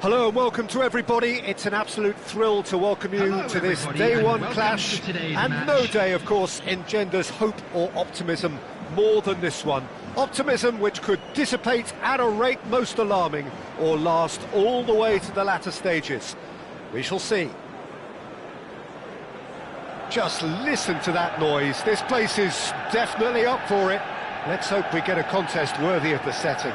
Hello and welcome to everybody. It's an absolute thrill to welcome you to this day one clash, and no day, of course, engenders hope or optimism more than this one. Optimism which could dissipate at a rate most alarming or last all the way to the latter stages. We shall see. Just listen to that noise. This place is definitely up for it. Let's hope we get a contest worthy of the setting.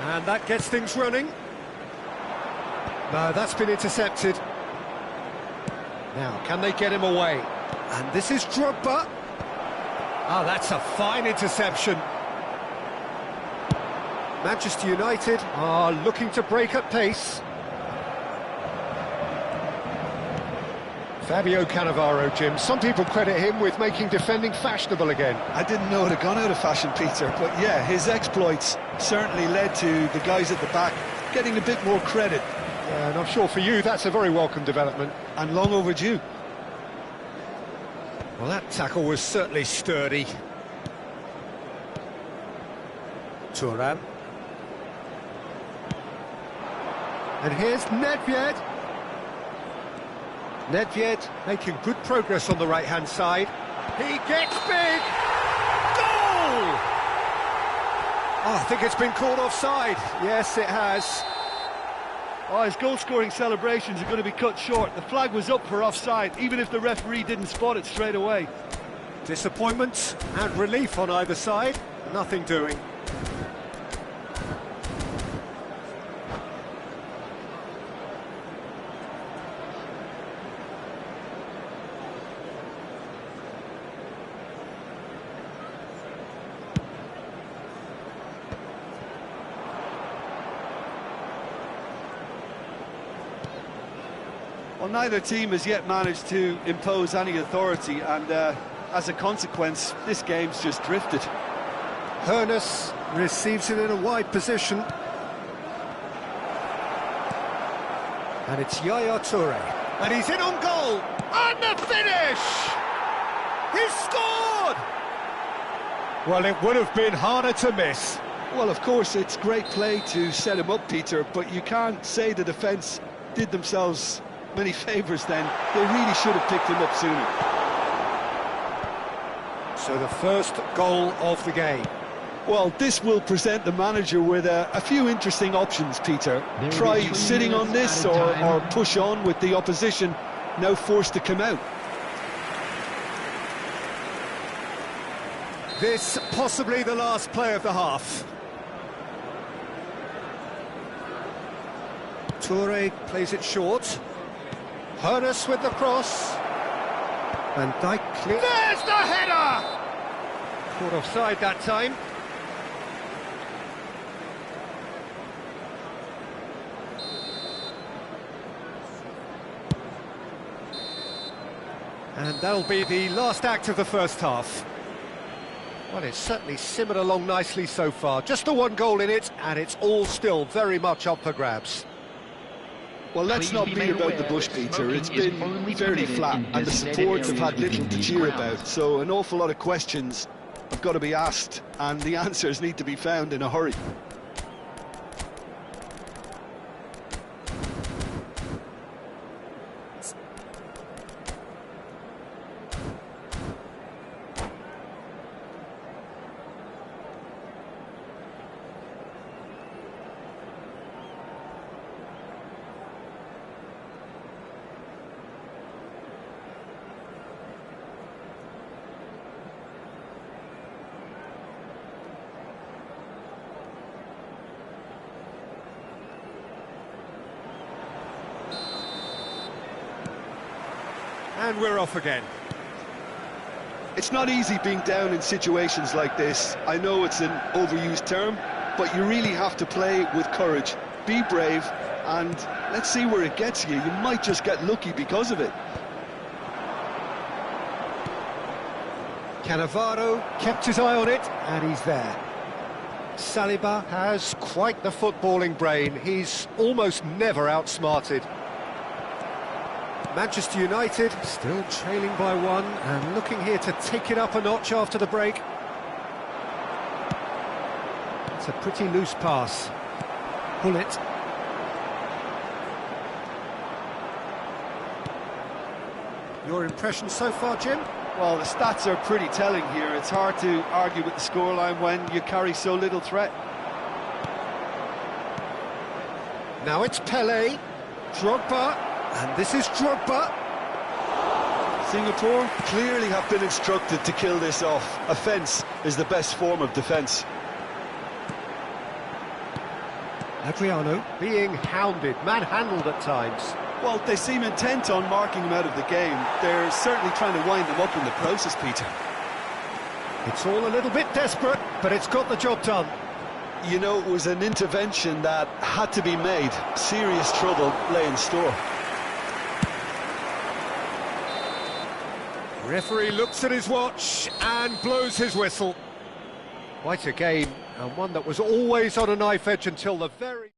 And that gets things running. No, that's been intercepted. Now, can they get him away? And this is Drogba. Ah, that's a fine interception. Manchester United are looking to break at pace. Fabio Cannavaro, Jim. Some people credit him with making defending fashionable again. I didn't know it had gone out of fashion, Peter, but yeah, his exploits certainly led to the guys at the back getting a bit more credit. Yeah, and I'm sure for you that's a very welcome development. And long overdue. Well, that tackle was certainly sturdy. Thuram. And here's Nedved. Nedved making good progress on the right-hand side. He gets big! Goal! Oh, I think it's been called offside. Yes, it has. Oh, his goal-scoring celebrations are going to be cut short. The flag was up for offside, even if the referee didn't spot it straight away. Disappointment and relief on either side. Nothing doing. Well, neither team has yet managed to impose any authority, and as a consequence, this game's just drifted. Hoeneß receives it in a wide position. And it's Yaya Toure. And he's in on goal! And the finish! He's scored! Well, it would have been harder to miss. Well, of course, it's great play to set him up, Peter, but you can't say the defence did themselves many favours then. They really should have picked him up sooner. So the first goal of the game. Well, this will present the manager with a few interesting options, Peter. Try sitting on this or push on with the opposition now forced to come out. This possibly the last play of the half. Toure plays it short. Hoeneß with the cross. Van Dijk clear. There's the header! Caught offside that time. And that'll be the last act of the first half. Well, it's certainly simmered along nicely so far. Just the one goal in it, and it's all still very much up for grabs. Well, let's not beat about the bush, Peter. It's been fairly flat, and the support have had little to cheer about, so an awful lot of questions have got to be asked, and the answers need to be found in a hurry. And we're off again. It's not easy being down in situations like this. I know it's an overused term, but you really have to play with courage. Be brave, and let's see where it gets you. You might just get lucky because of it. Cannavaro kept his eye on it, and he's there. Saliba has quite the footballing brain. He's almost never outsmarted. Manchester United still trailing by one and looking here to take it up a notch after the break. It's a pretty loose pass. Pull it. Your impression so far, Jim? Well, the stats are pretty telling here. It's hard to argue with the scoreline when you carry so little threat. Now it's Pelé, Drogba, and this is Drogba. Singapore clearly have been instructed to kill this off. Offence is the best form of defence. Adriano being hounded, manhandled at times. Well, they seem intent on marking him out of the game. They're certainly trying to wind him up in the process, Peter. It's all a little bit desperate, but it's got the job done. You know, it was an intervention that had to be made. Serious trouble lay in store. Referee looks at his watch and blows his whistle. Quite a game, and one that was always on a knife edge until the very...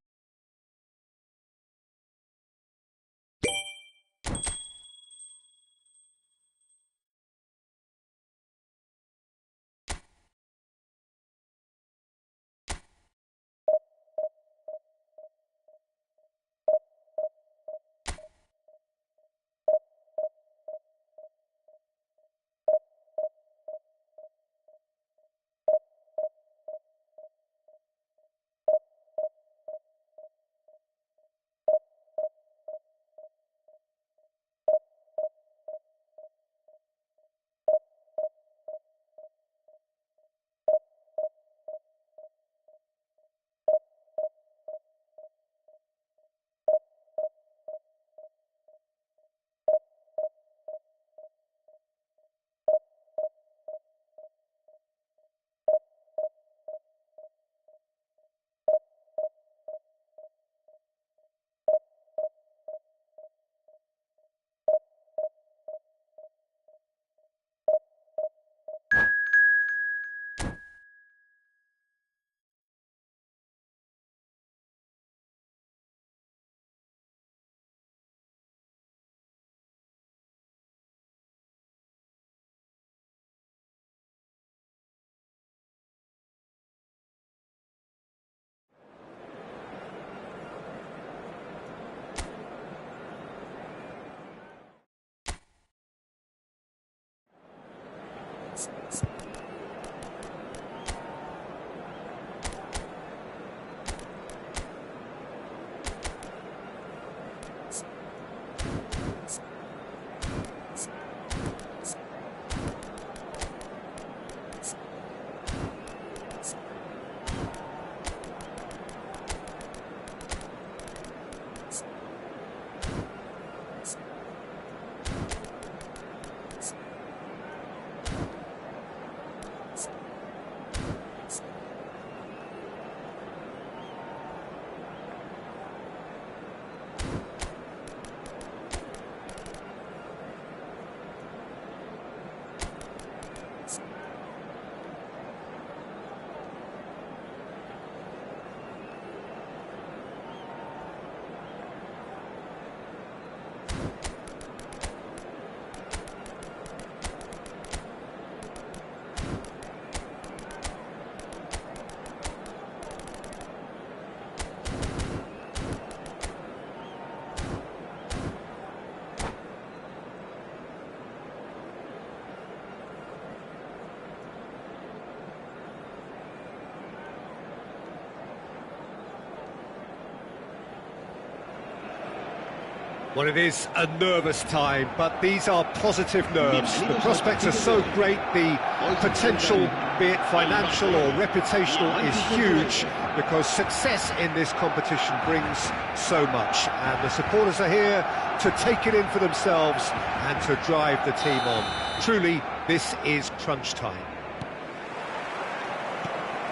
Well, it is a nervous time, but these are positive nerves. The prospects are so great, the potential, be it financial or reputational, is huge, because success in this competition brings so much. And the supporters are here to take it in for themselves and to drive the team on. Truly, this is crunch time.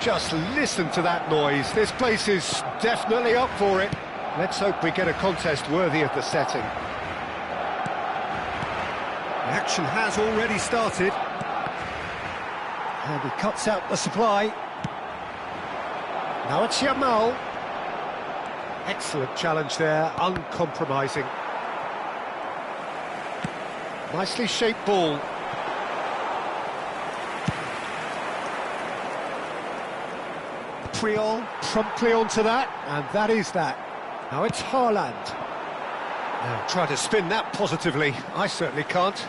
Just listen to that noise. This place is definitely up for it. Let's hope we get a contest worthy of the setting. The action has already started. And he cuts out the supply. Now it's Yamal. Excellent challenge there, uncompromising. Nicely shaped ball. Priol promptly onto that, and that is that. Now it's Haaland. Now try to spin that positively. I certainly can't.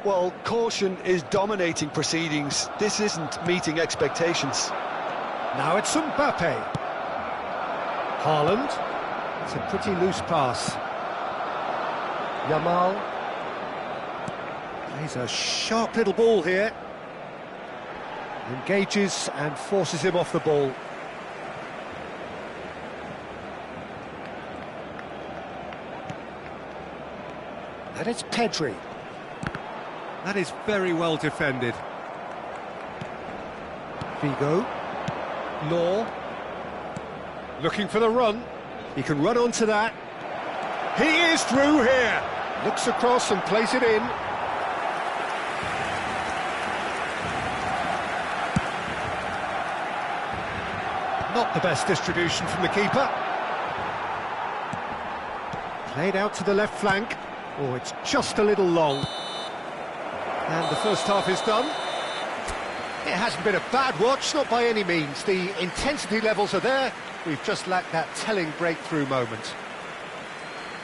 Well, caution is dominating proceedings. This isn't meeting expectations. Now it's Mbappe. Haaland. It's a pretty loose pass. Yamal. Plays a sharp little ball here. Engages and forces him off the ball. And it's Pedri. That is very well defended. Vigo. Law. Looking for the run. He can run onto that. He is through here. Looks across and plays it in. Not the best distribution from the keeper. Played out to the left flank. Oh, it's just a little long. And the first half is done. It hasn't been a bad watch, not by any means. The intensity levels are there. We've just lacked that telling breakthrough moment.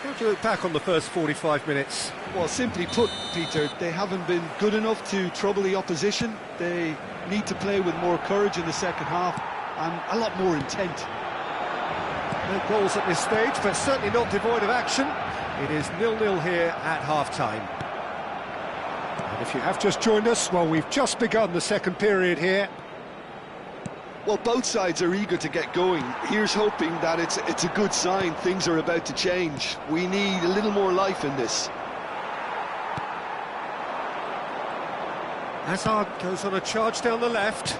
How do you look back on the first 45 minutes? Well, simply put, Peter, they haven't been good enough to trouble the opposition. They need to play with more courage in the second half and a lot more intent. No goals at this stage, but certainly not devoid of action. It is 0-0 here at half-time. And if you have just joined us, well, we've just begun the second period here. Well, both sides are eager to get going. Here's hoping that it's a good sign. Things are about to change. We need a little more life in this. Hazard goes on a charge down the left.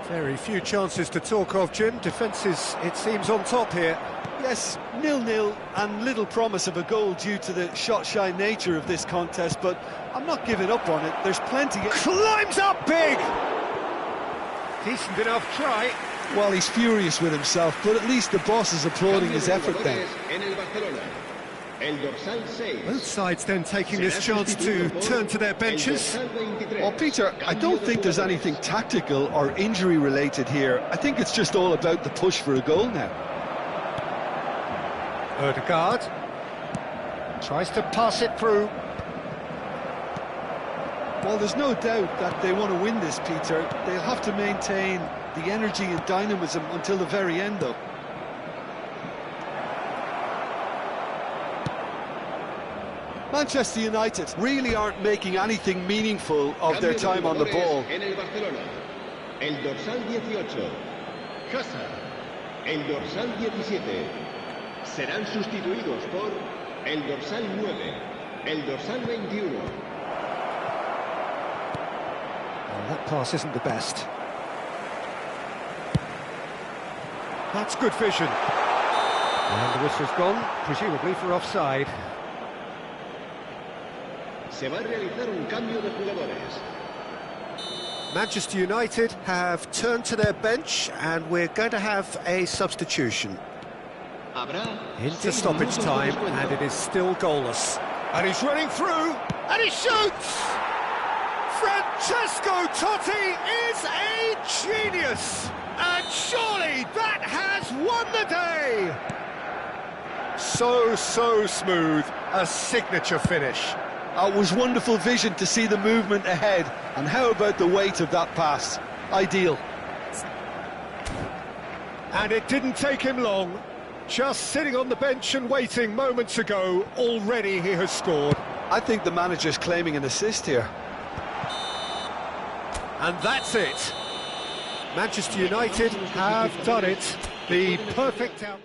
Very few chances to talk of, Jim. Defence is, it seems, on top here. Yes, 0-0 and little promise of a goal due to the shot-shy nature of this contest, but I'm not giving up on it. There's plenty... Climbs up big! Decent enough try. Well, he's furious with himself, but at least the boss is applauding his effort then. Both sides then taking this chance to turn to their benches. Well, Peter, I don't think there's anything tactical or injury-related here. I think it's just all about the push for a goal now. Odegaard tries to pass it through. Well, there's no doubt that they want to win this, Peter. They'll have to maintain the energy and dynamism until the very end, though. Manchester United really aren't making anything meaningful of their time on the ball. El dorsal 18, Hazard. El dorsal 17. Serán sustituidos por el dorsal 9, el dorsal 21. Well, that pass isn't the best. That's good vision. And the whistle's gone, presumably for offside. Se va a realizar un cambio de jugadores. Manchester United have turned to their bench and we're going to have a substitution. Into stoppage time, and it is still goalless. And he's running through, and he shoots! Francesco Totti is a genius! And surely that has won the day! So smooth, a signature finish. It was wonderful vision to see the movement ahead, and how about the weight of that pass? Ideal. And it didn't take him long. Just sitting on the bench and waiting moments ago, already he has scored. I think the manager's claiming an assist here. And that's it. Manchester United have done it. The perfect out.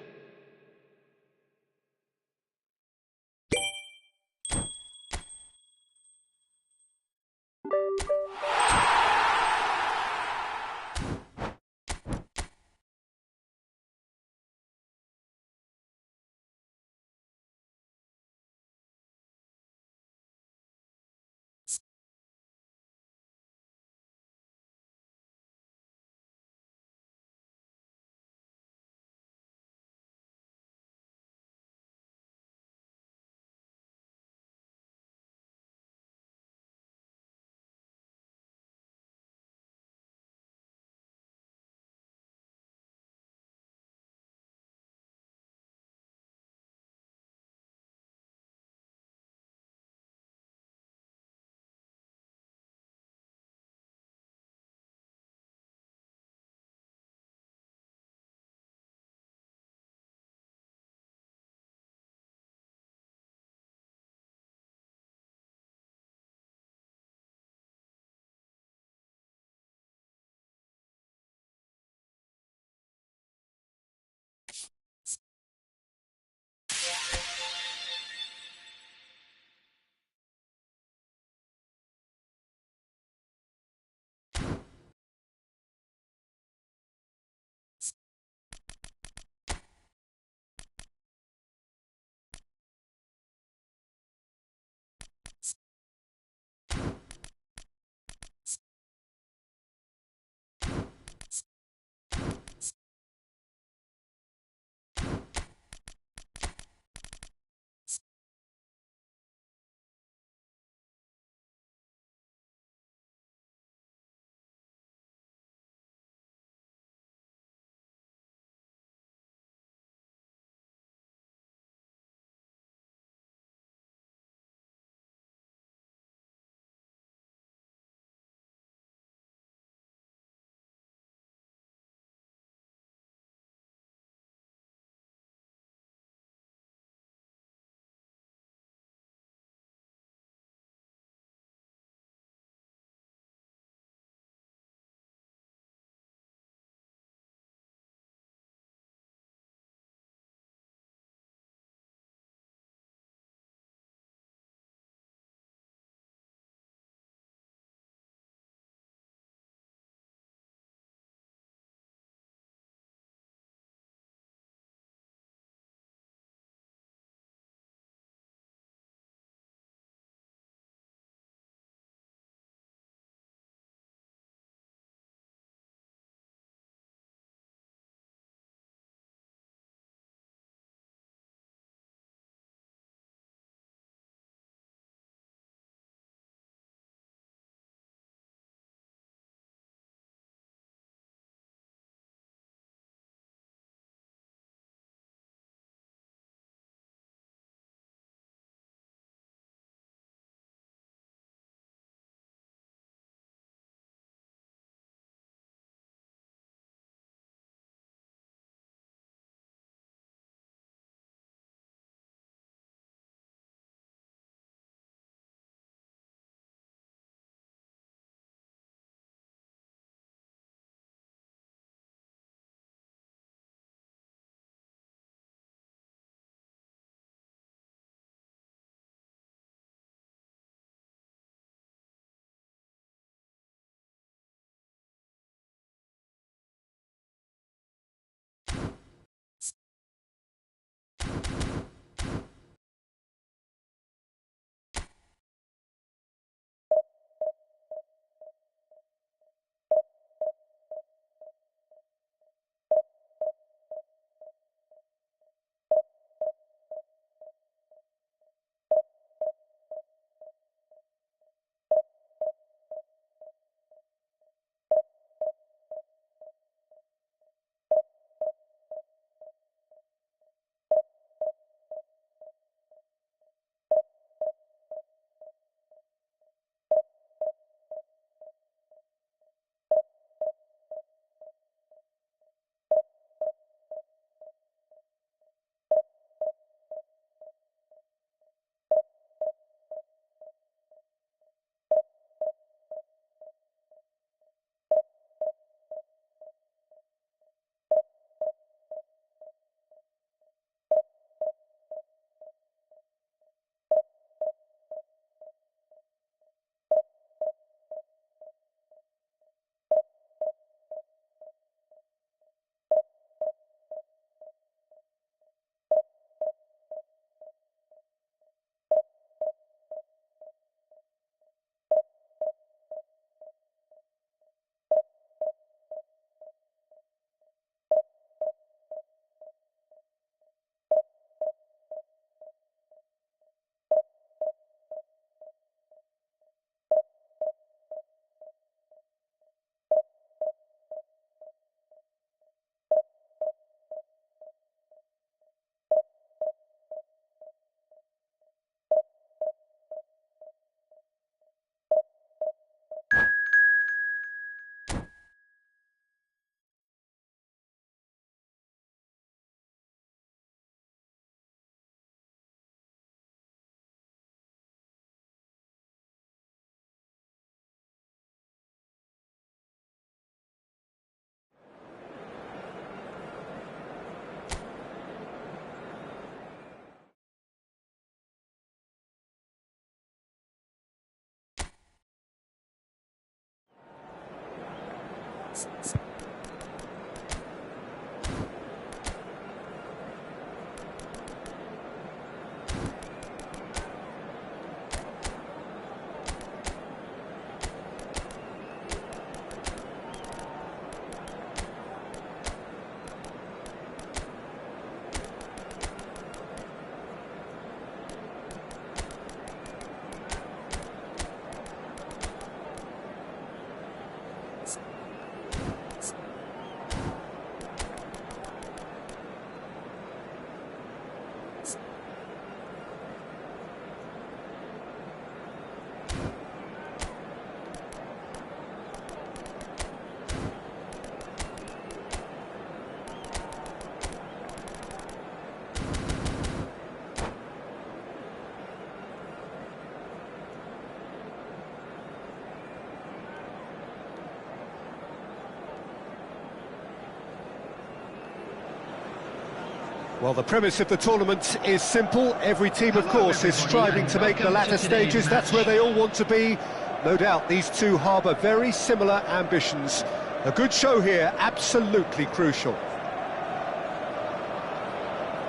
Well, the premise of the tournament is simple. Every team, of course, is striving to make the latter stages. That's where they all want to be. No doubt these two harbour very similar ambitions. A good show here, absolutely crucial.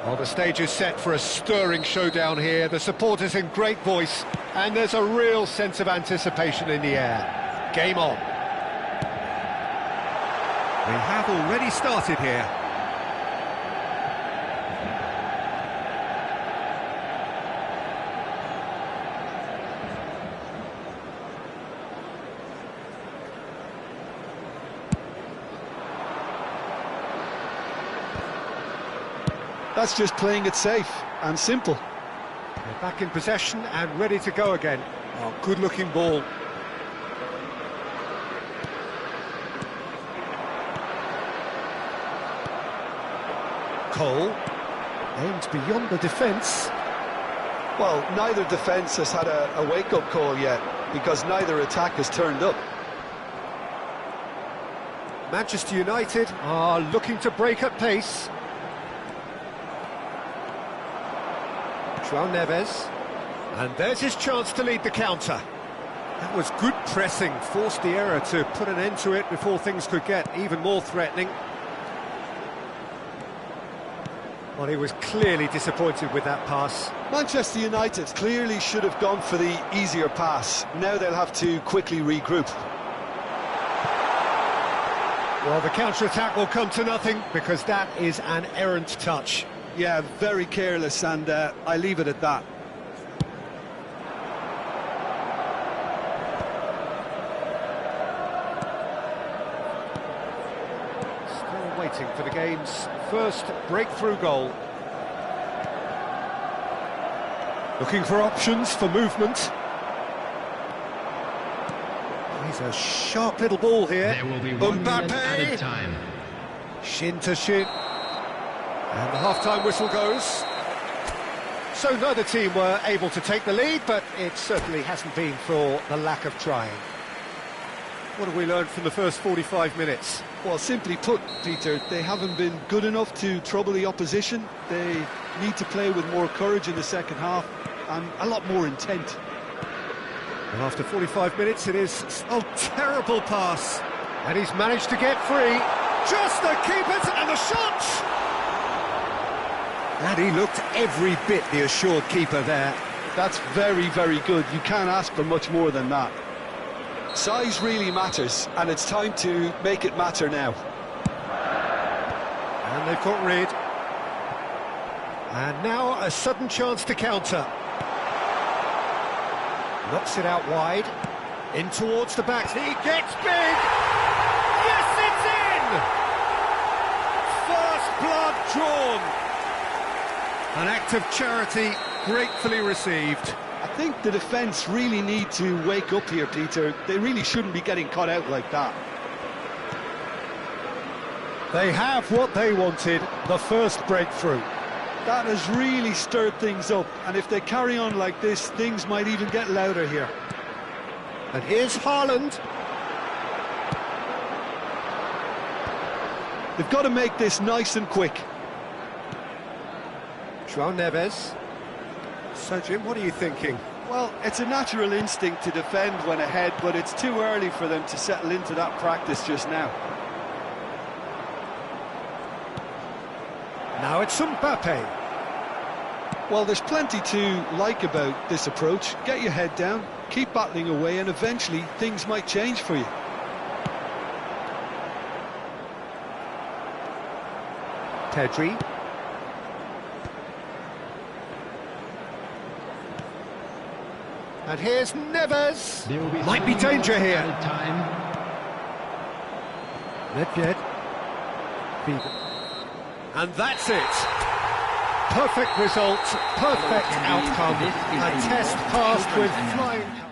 Well, the stage is set for a stirring showdown here. The supporters in great voice, and there's a real sense of anticipation in the air. Game on. We have already started here. That's just playing it safe and simple. They're back in possession and ready to go again. Oh, good-looking ball. Cole, aimed beyond the defence. Well, neither defence has had a wake-up call yet, because neither attack has turned up. Manchester United are looking to break at pace. João Neves, and there's his chance to lead the counter. That was good pressing, forced the error to put an end to it before things could get even more threatening. Well, he was clearly disappointed with that pass. Manchester United clearly should have gone for the easier pass. Now they'll have to quickly regroup. Well, the counter-attack will come to nothing because that is an errant touch. Yeah, very careless, and I leave it at that. Still waiting for the game's first breakthrough goal. Looking for options for movement. He's a sharp little ball here. There will be 1 minute added time. Shin to shin. And the half-time whistle goes. So neither team were able to take the lead, but it certainly hasn't been for the lack of trying. What have we learned from the first 45 minutes? Well, simply put, Peter, they haven't been good enough to trouble the opposition. They need to play with more courage in the second half and a lot more intent. And after 45 minutes, it is... Oh, terrible pass! And he's managed to get free. Just the keeper, and the shot! And he looked every bit the assured keeper there. That's very, very good. You can't ask for much more than that. Size really matters, and it's time to make it matter now. And they've got rid. And now a sudden chance to counter. Knocks it out wide. In towards the back. He gets big! Yes, it's in! First blood drawn. An act of charity gratefully received. I think the defence really need to wake up here, Peter. They really shouldn't be getting caught out like that. They have what they wanted, the first breakthrough. That has really stirred things up, and if they carry on like this, things might even get louder here. And here's Haaland. They've got to make this nice and quick. João Neves. So, Jim, what are you thinking? Well, it's a natural instinct to defend when ahead, but it's too early for them to settle into that practice just now. Now it's Mbappe. Well, there's plenty to like about this approach. Get your head down, keep battling away, and eventually things might change for you. Pedri. And here's Neves. Might be danger here. Nedved. And that's it. Perfect result, perfect outcome. A test passed with flying colours.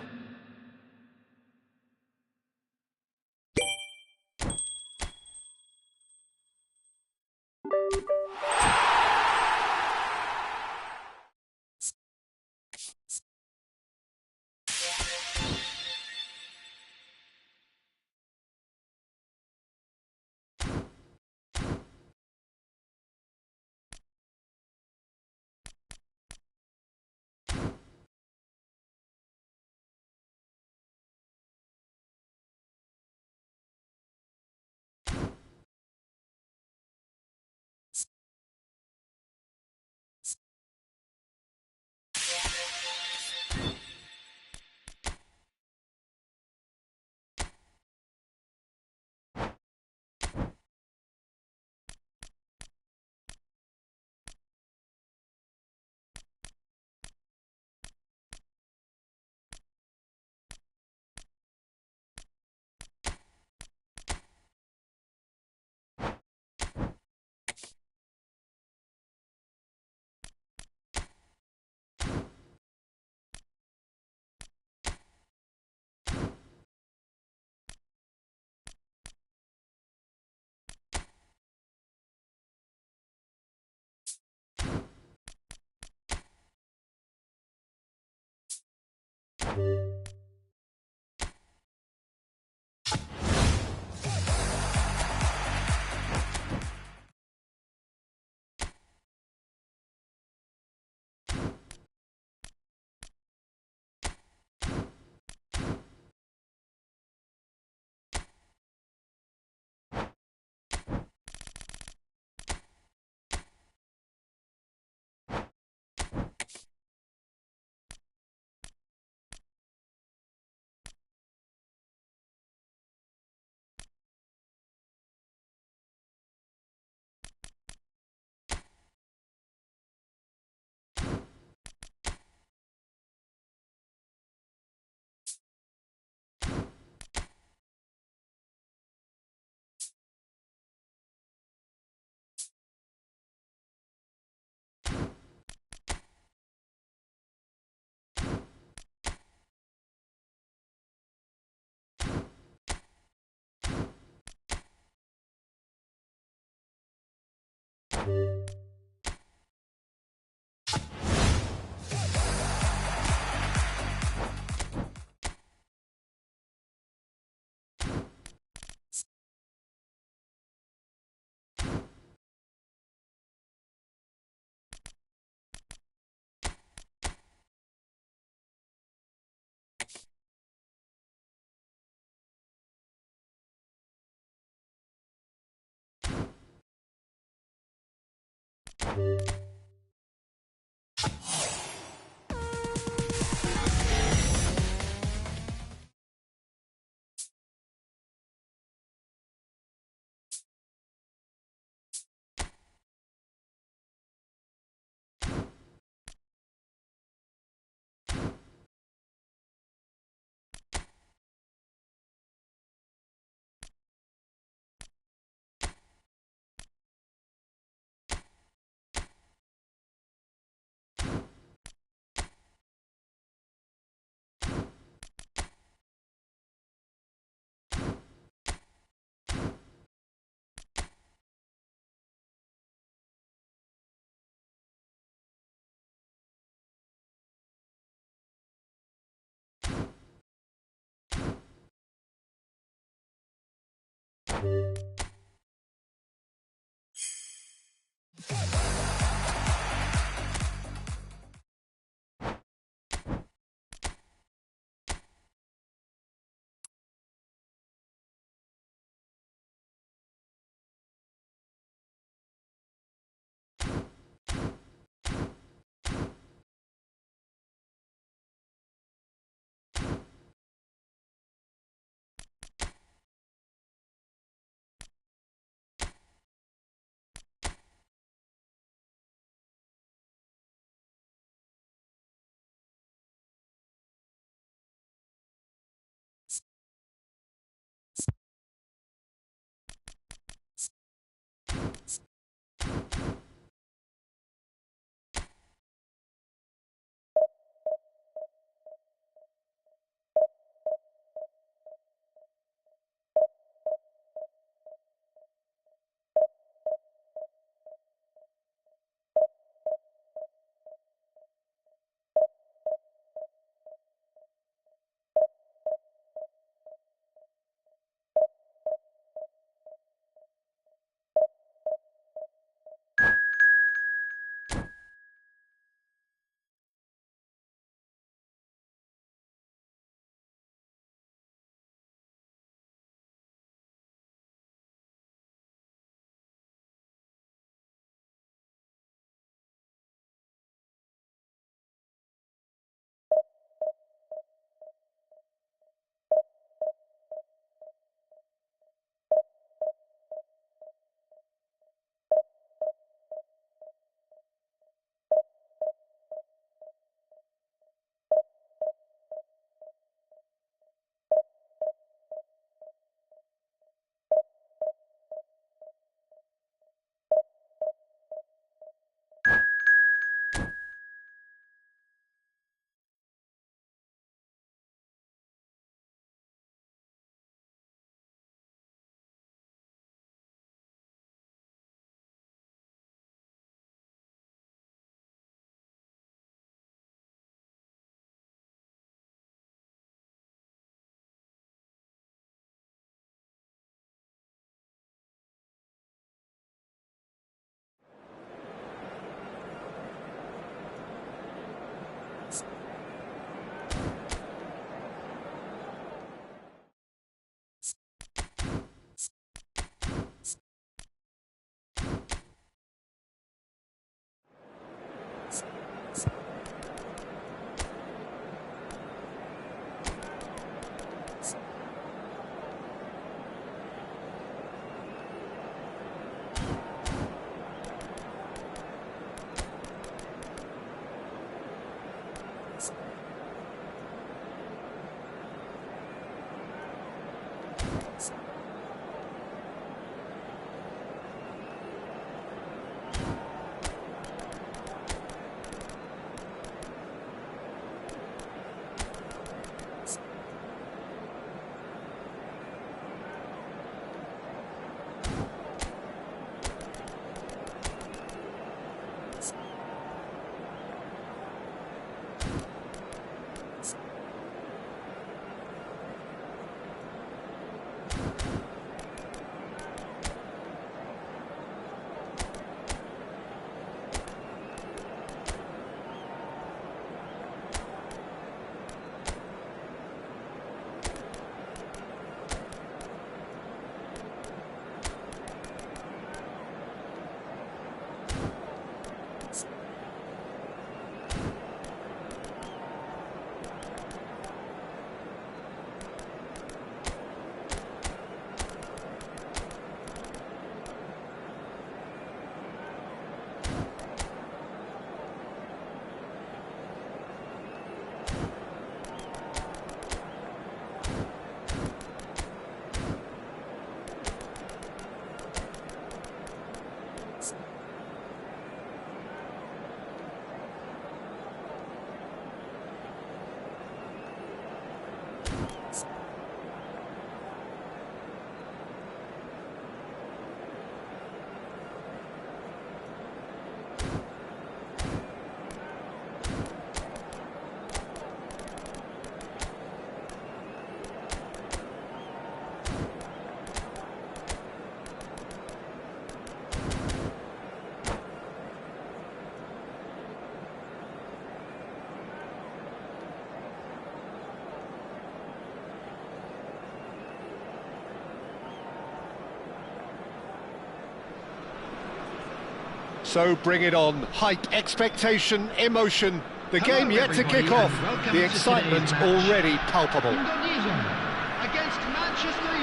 So bring it on. Hype, expectation, emotion. The game yet to kick off. The excitement already palpable.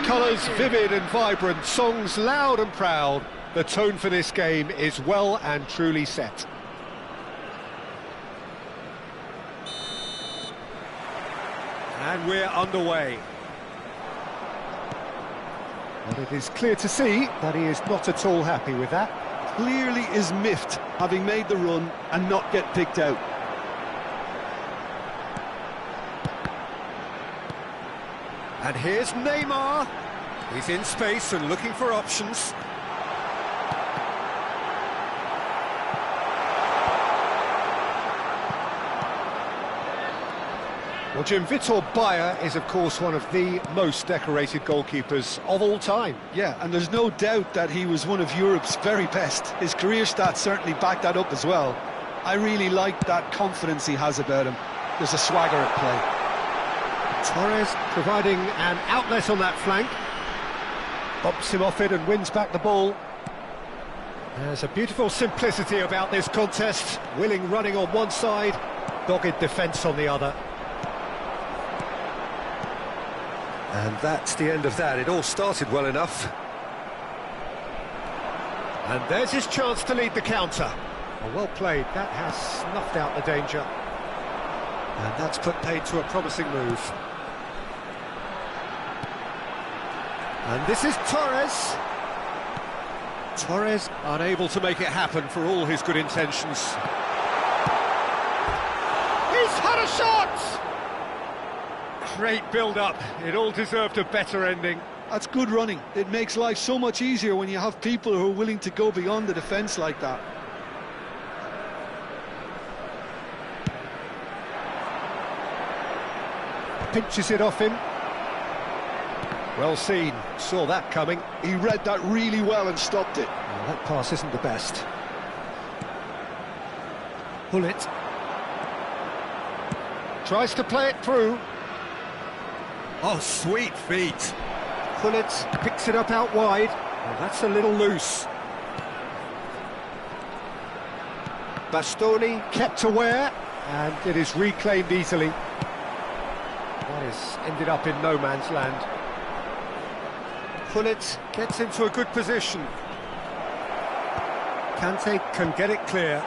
Colours vivid and vibrant, songs loud and proud. The tone for this game is well and truly set. And we're underway. And it is clear to see that he is not at all happy with that. Clearly is miffed, having made the run and not get picked out. And here's Neymar. He's in space and looking for options. Well, Jim, Vitor Bayer is, of course, one of the most decorated goalkeepers of all time. Yeah, and there's no doubt that he was one of Europe's very best. His career stats certainly back that up as well. I really like that confidence he has about him. There's a swagger at play. Torres providing an outlet on that flank. Bumps him off it and wins back the ball. There's a beautiful simplicity about this contest. Willing running on one side, dogged defence on the other. And that's the end of that. It all started well enough. And there's his chance to lead the counter. Well played. That has snuffed out the danger. And that's put paid to a promising move. And this is Torres. Torres unable to make it happen for all his good intentions. He's had a shot! Great build-up. It all deserved a better ending. That's good running. It makes life so much easier when you have people who are willing to go beyond the defence like that. Pinches it off him. Well seen. Saw that coming. He read that really well and stopped it. Well, that pass isn't the best. Bullet. Tries to play it through. Oh, sweet feet. Bullet picks it up out wide. Well, that's a little loose. Bastoni kept aware, and it is reclaimed easily. That is ended up in no man's land. Pullet gets into a good position. Kante can get it clear.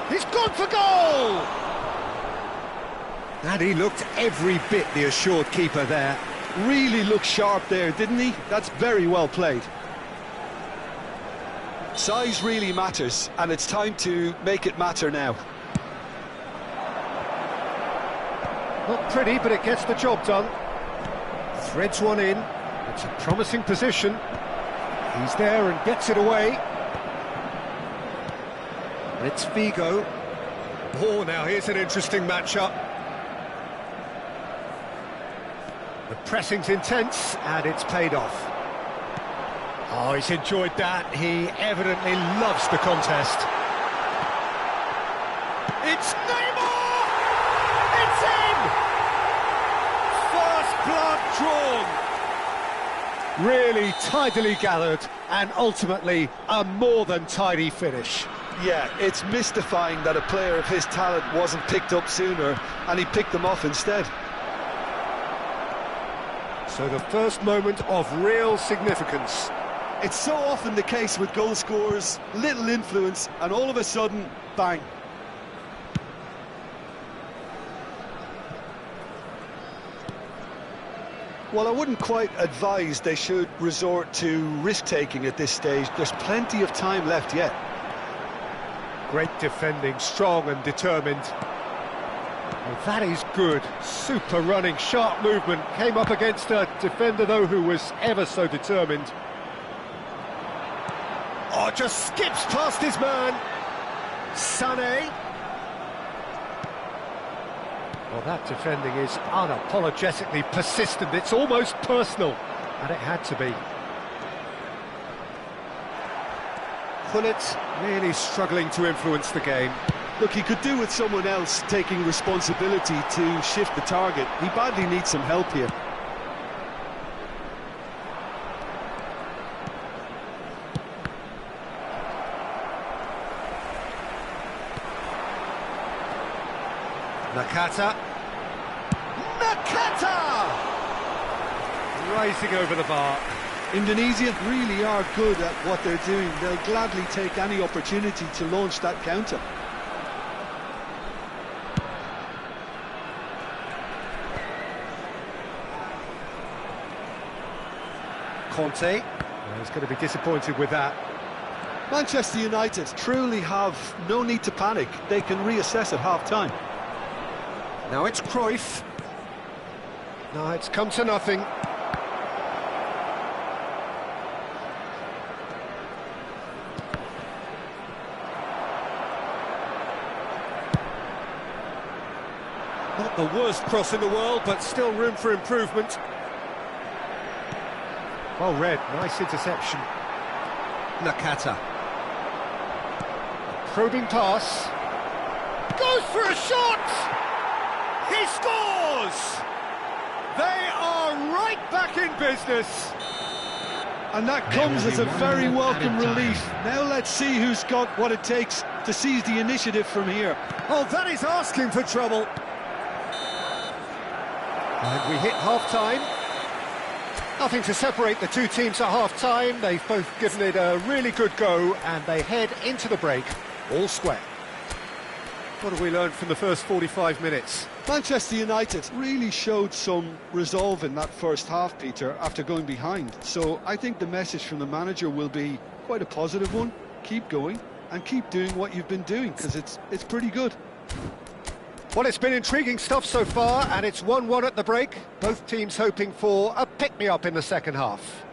He's gone for goal! And he looked every bit the assured keeper there. Really looked sharp there, didn't he? That's very well played. Size really matters, and it's time to make it matter now. Not pretty, but it gets the job done. Threads one in. It's a promising position. He's there and gets it away. And it's Vigo. Oh, now here's an interesting matchup. The pressing's intense, and it's paid off. Oh, he's enjoyed that. He evidently loves the contest. It's Neymar! It's in! First blood drawn. Really tidily gathered, and ultimately a more than tidy finish. Yeah, it's mystifying that a player of his talent wasn't picked up sooner, and he picked them off instead. So the first moment of real significance. It's so often the case with goal scorers, little influence, and all of a sudden, bang. Well, I wouldn't quite advise they should resort to risk-taking at this stage. There's plenty of time left yet. Great defending, strong and determined. Well, that is good. Super running, sharp movement. Came up against a defender, though, who was ever so determined. Oh, just skips past his man. Sané. Well, that defending is unapologetically persistent. It's almost personal, and it had to be. Pullet really struggling to influence the game. Look, he could do with someone else taking responsibility to shift the target. He badly needs some help here. Nakata. Nakata! Rising over the bar. Indonesia really are good at what they're doing. They'll gladly take any opportunity to launch that counter. Conte. He's going to be disappointed with that. Manchester United truly have no need to panic. They can reassess at half-time. Now it's Cruyff. No, it's come to nothing. Not the worst cross in the world, but still room for improvement. Well read, nice interception. Nakata. Probing pass. Goes for a shot! He scores! They are right back in business. And that comes as a very welcome relief. Now let's see who's got what it takes to seize the initiative from here. Oh, that is asking for trouble. And we hit half-time. Nothing to separate the two teams at half-time. They've both given it a really good go, and they head into the break all square. What have we learned from the first 45 minutes? Manchester United really showed some resolve in that first half, Peter, after going behind. So I think the message from the manager will be quite a positive one. Keep going and keep doing what you've been doing, because it's pretty good. Well, it's been intriguing stuff so far, and it's 1-1 at the break. Both teams hoping for a pick-me-up in the second half.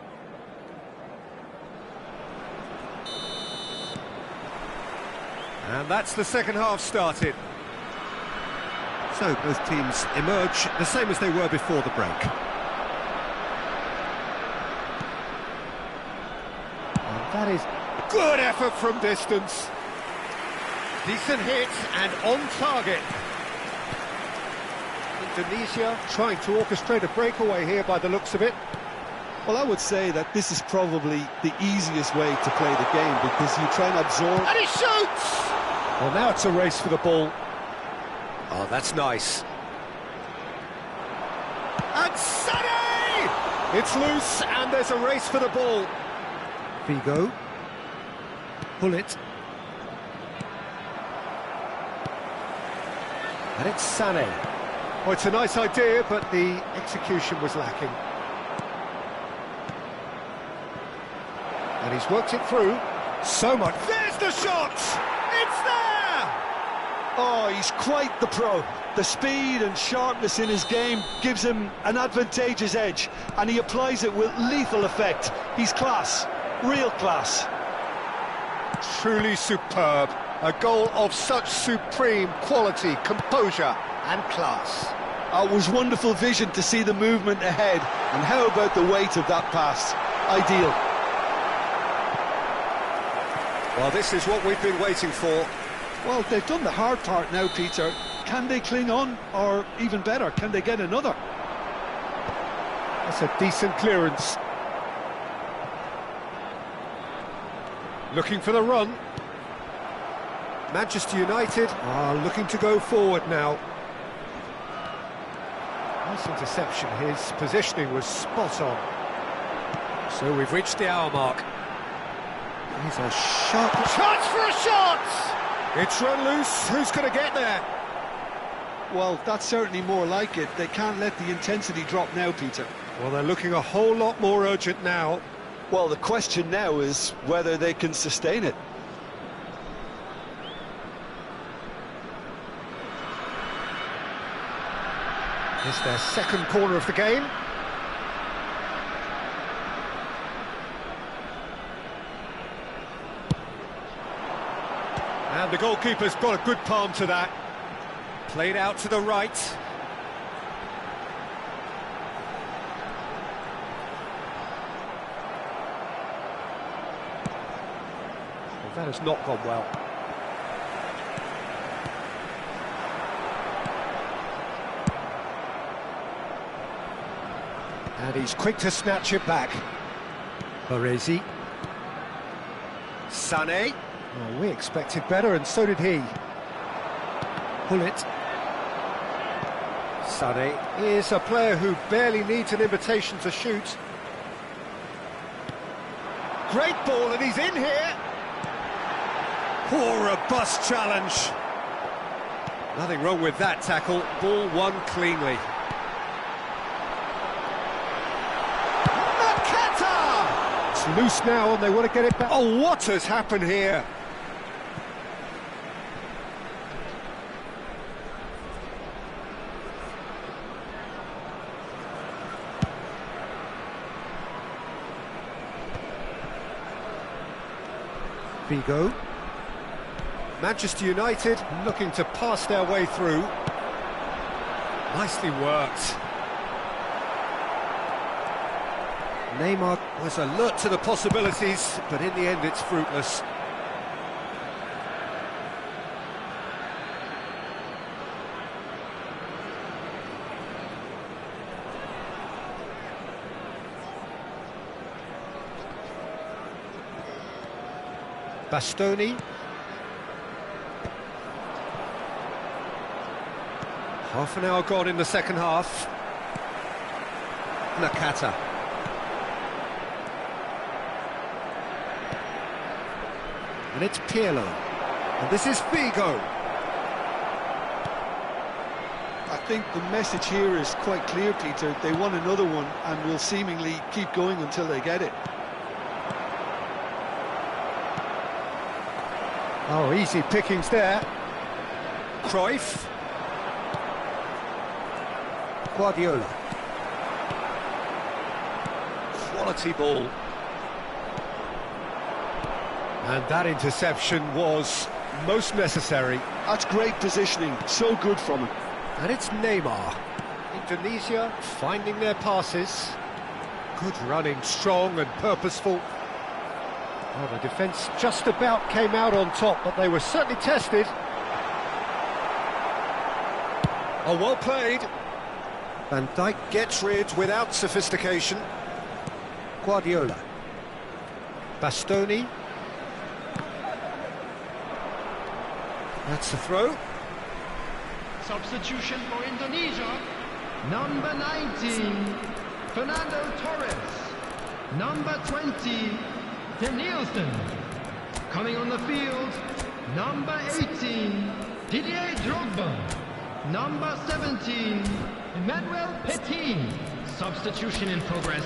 And that's the second half started. So both teams emerge the same as they were before the break. And that is good effort from distance. Decent hit and on target. Indonesia trying to orchestrate a breakaway here by the looks of it. Well, I would say that this is probably the easiest way to play the game, because you try and absorb... And he shoots! Well, now it's a race for the ball. Oh, that's nice. And Sané! It's loose, and there's a race for the ball. Figo. Pull it. And it's Sané. Oh, it's a nice idea, but the execution was lacking. And he's worked it through. So much. There's the shot! It's there! Oh, he's quite the pro. The speed and sharpness in his game gives him an advantageous edge, and he applies it with lethal effect. He's class. Real class. Truly superb. A goal of such supreme quality, composure and class. It was wonderful vision to see the movement ahead, and how about the weight of that pass? Ideal. Well, this is what we've been waiting for. Well, they've done the hard part now, Peter. Can they cling on, or even better, can they get another? That's a decent clearance. Looking for the run. Manchester United are looking to go forward now. Nice interception. His positioning was spot on. So we've reached the hour mark. He's a sharp chance for a shot! It's run loose. Who's going to get there? Well, that's certainly more like it. They can't let the intensity drop now, Peter. Well, they're looking a whole lot more urgent now. Well, the question now is whether they can sustain it. It's their second corner of the game. And the goalkeeper's got a good palm to that. Played out to the right. Well, that has not gone well. And he's quick to snatch it back. Baresi. Sané. Oh, we expected better, and so did he. Pull it. Sane is a player who barely needs an invitation to shoot. Great ball, and he's in here. Poor, robust challenge. Nothing wrong with that tackle. Ball won cleanly. Nakata! It's loose now, and they want to get it back. Oh, what has happened here? Vigo. Manchester United looking to pass their way through. Nicely worked. Neymar was alert to the possibilities, but in the end it's fruitless. Bastoni. Half an hour gone in the second half. Nakata. And it's Pirlo. And this is Figo. I think the message here is quite clear, Peter. They want another one and will seemingly keep going until they get it. Oh, easy pickings there. Cruyff. Guardiola. Quality ball. And that interception was most necessary. That's great positioning, so good from him. And it's Neymar. Indonesia finding their passes. Good running, strong and purposeful. Oh, the defence just about came out on top, but they were certainly tested. Oh, well played. Van Dijk gets rid without sophistication. Guardiola. Bastoni. That's the throw. Substitution for Indonesia. Number 19, Fernando Torres. Number 20, Danielson. Coming on the field, number 18, Didier Drogba. Number 17, Emmanuel Petit. Substitution in progress.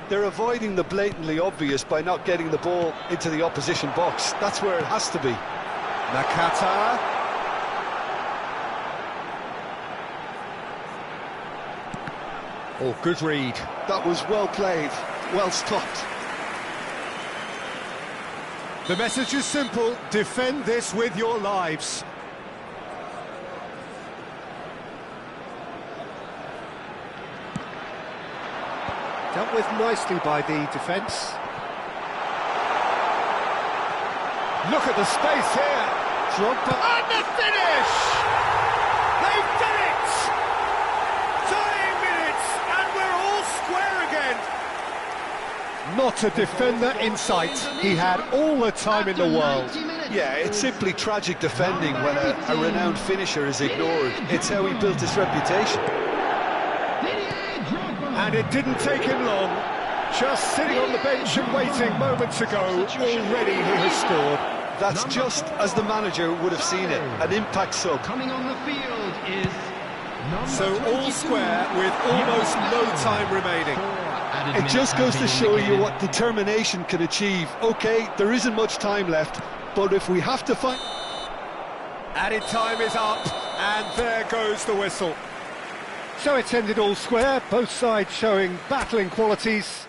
They're avoiding the blatantly obvious by not getting the ball into the opposition box. That's where it has to be. Nakata. Oh, good read. That was well played, well stopped. The message is simple: defend this with your lives. Dealt with nicely by the defence. Look at the space here. Drogba. And the finish! They've done it! Dying minutes, and we're all square again. Not a defender in sight. He had all the time in the world. Yeah, it's simply tragic defending when a renowned finisher is ignored. It's how he built his reputation. And it didn't take him long. Just sitting on the bench and waiting moments ago, already he has scored. That's just as the manager would have seen it, an impact sub. Coming on the field is So all square with almost no time remaining. It just goes to show you what determination can achieve. Okay, there isn't much time left, but if we have to find... Added time is up, and there goes the whistle. So it's ended all square, both sides showing battling qualities.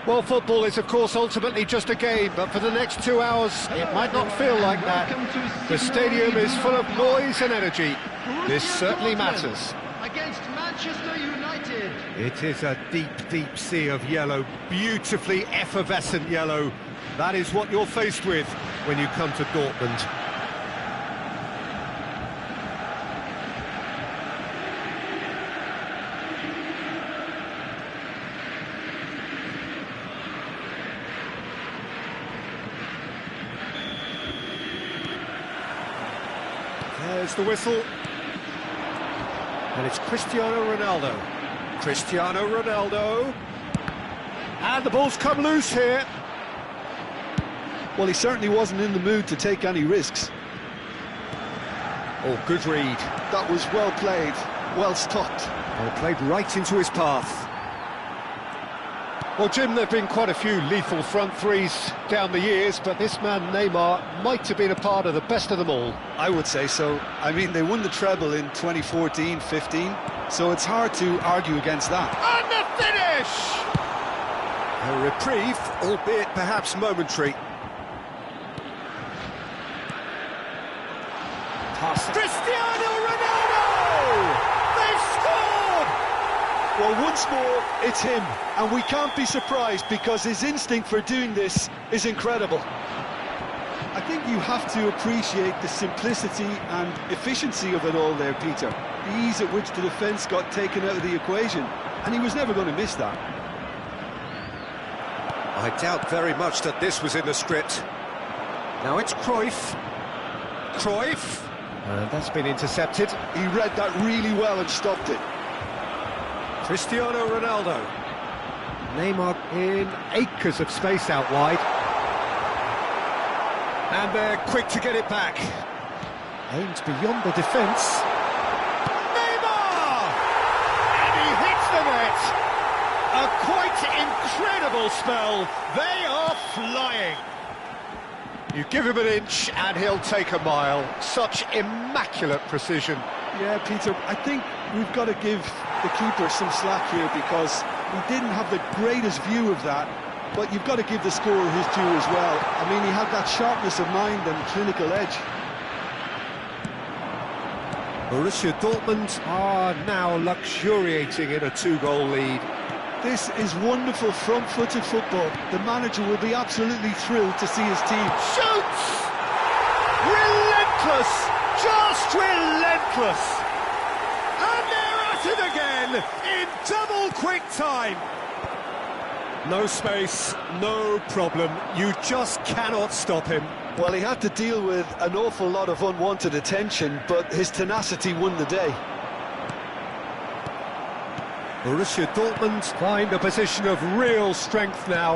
Well, football is, of course, ultimately just a game, but for the next 2 hours, it might not feel like that. The stadium is full of noise and energy. This certainly matters. Against Manchester United. It is a deep, deep sea of yellow, beautifully effervescent yellow. That is what you're faced with when you come to Dortmund. There's the whistle. And it's Cristiano Ronaldo. Cristiano Ronaldo. And the ball's come loose here. Well, he certainly wasn't in the mood to take any risks. Oh, good read. That was well played, well stopped. Well, played right into his path. Well, Jim, there have been quite a few lethal front threes down the years, but this man, Neymar, might have been a part of the best of them all. I would say so. I mean, they won the treble in 2014-15, so it's hard to argue against that. And the finish! A reprieve, albeit perhaps momentary. Pass. Cristiano Ronaldo! They've scored! Well, once more, it's him, and we can't be surprised because his instinct for doing this is incredible. I think you have to appreciate the simplicity and efficiency of it all there, Peter. The ease at which the defence got taken out of the equation, and he was never going to miss that. I doubt very much that this was in the script. Now it's Cruyff. Cruyff. And that's been intercepted. He read that really well and stopped it. Cristiano Ronaldo. Neymar in acres of space out wide. And they're quick to get it back. Aimed beyond the defence. Neymar! And he hits the net. A quite incredible spell. They are flying. You give him an inch and he'll take a mile. Such immaculate precision. Yeah, Peter, I think we've got to give the keeper some slack here because he didn't have the greatest view of that, but you've got to give the scorer his due as well. I mean, he had that sharpness of mind and clinical edge. Borussia Dortmund are now luxuriating in a 2-goal lead. This is wonderful front-footed football. The manager will be absolutely thrilled to see his team. Shoots! Relentless! Just relentless! And they're at it again in double quick time. No space, no problem. You just cannot stop him. Well, he had to deal with an awful lot of unwanted attention, but his tenacity won the day. Borussia Dortmund find a position of real strength now.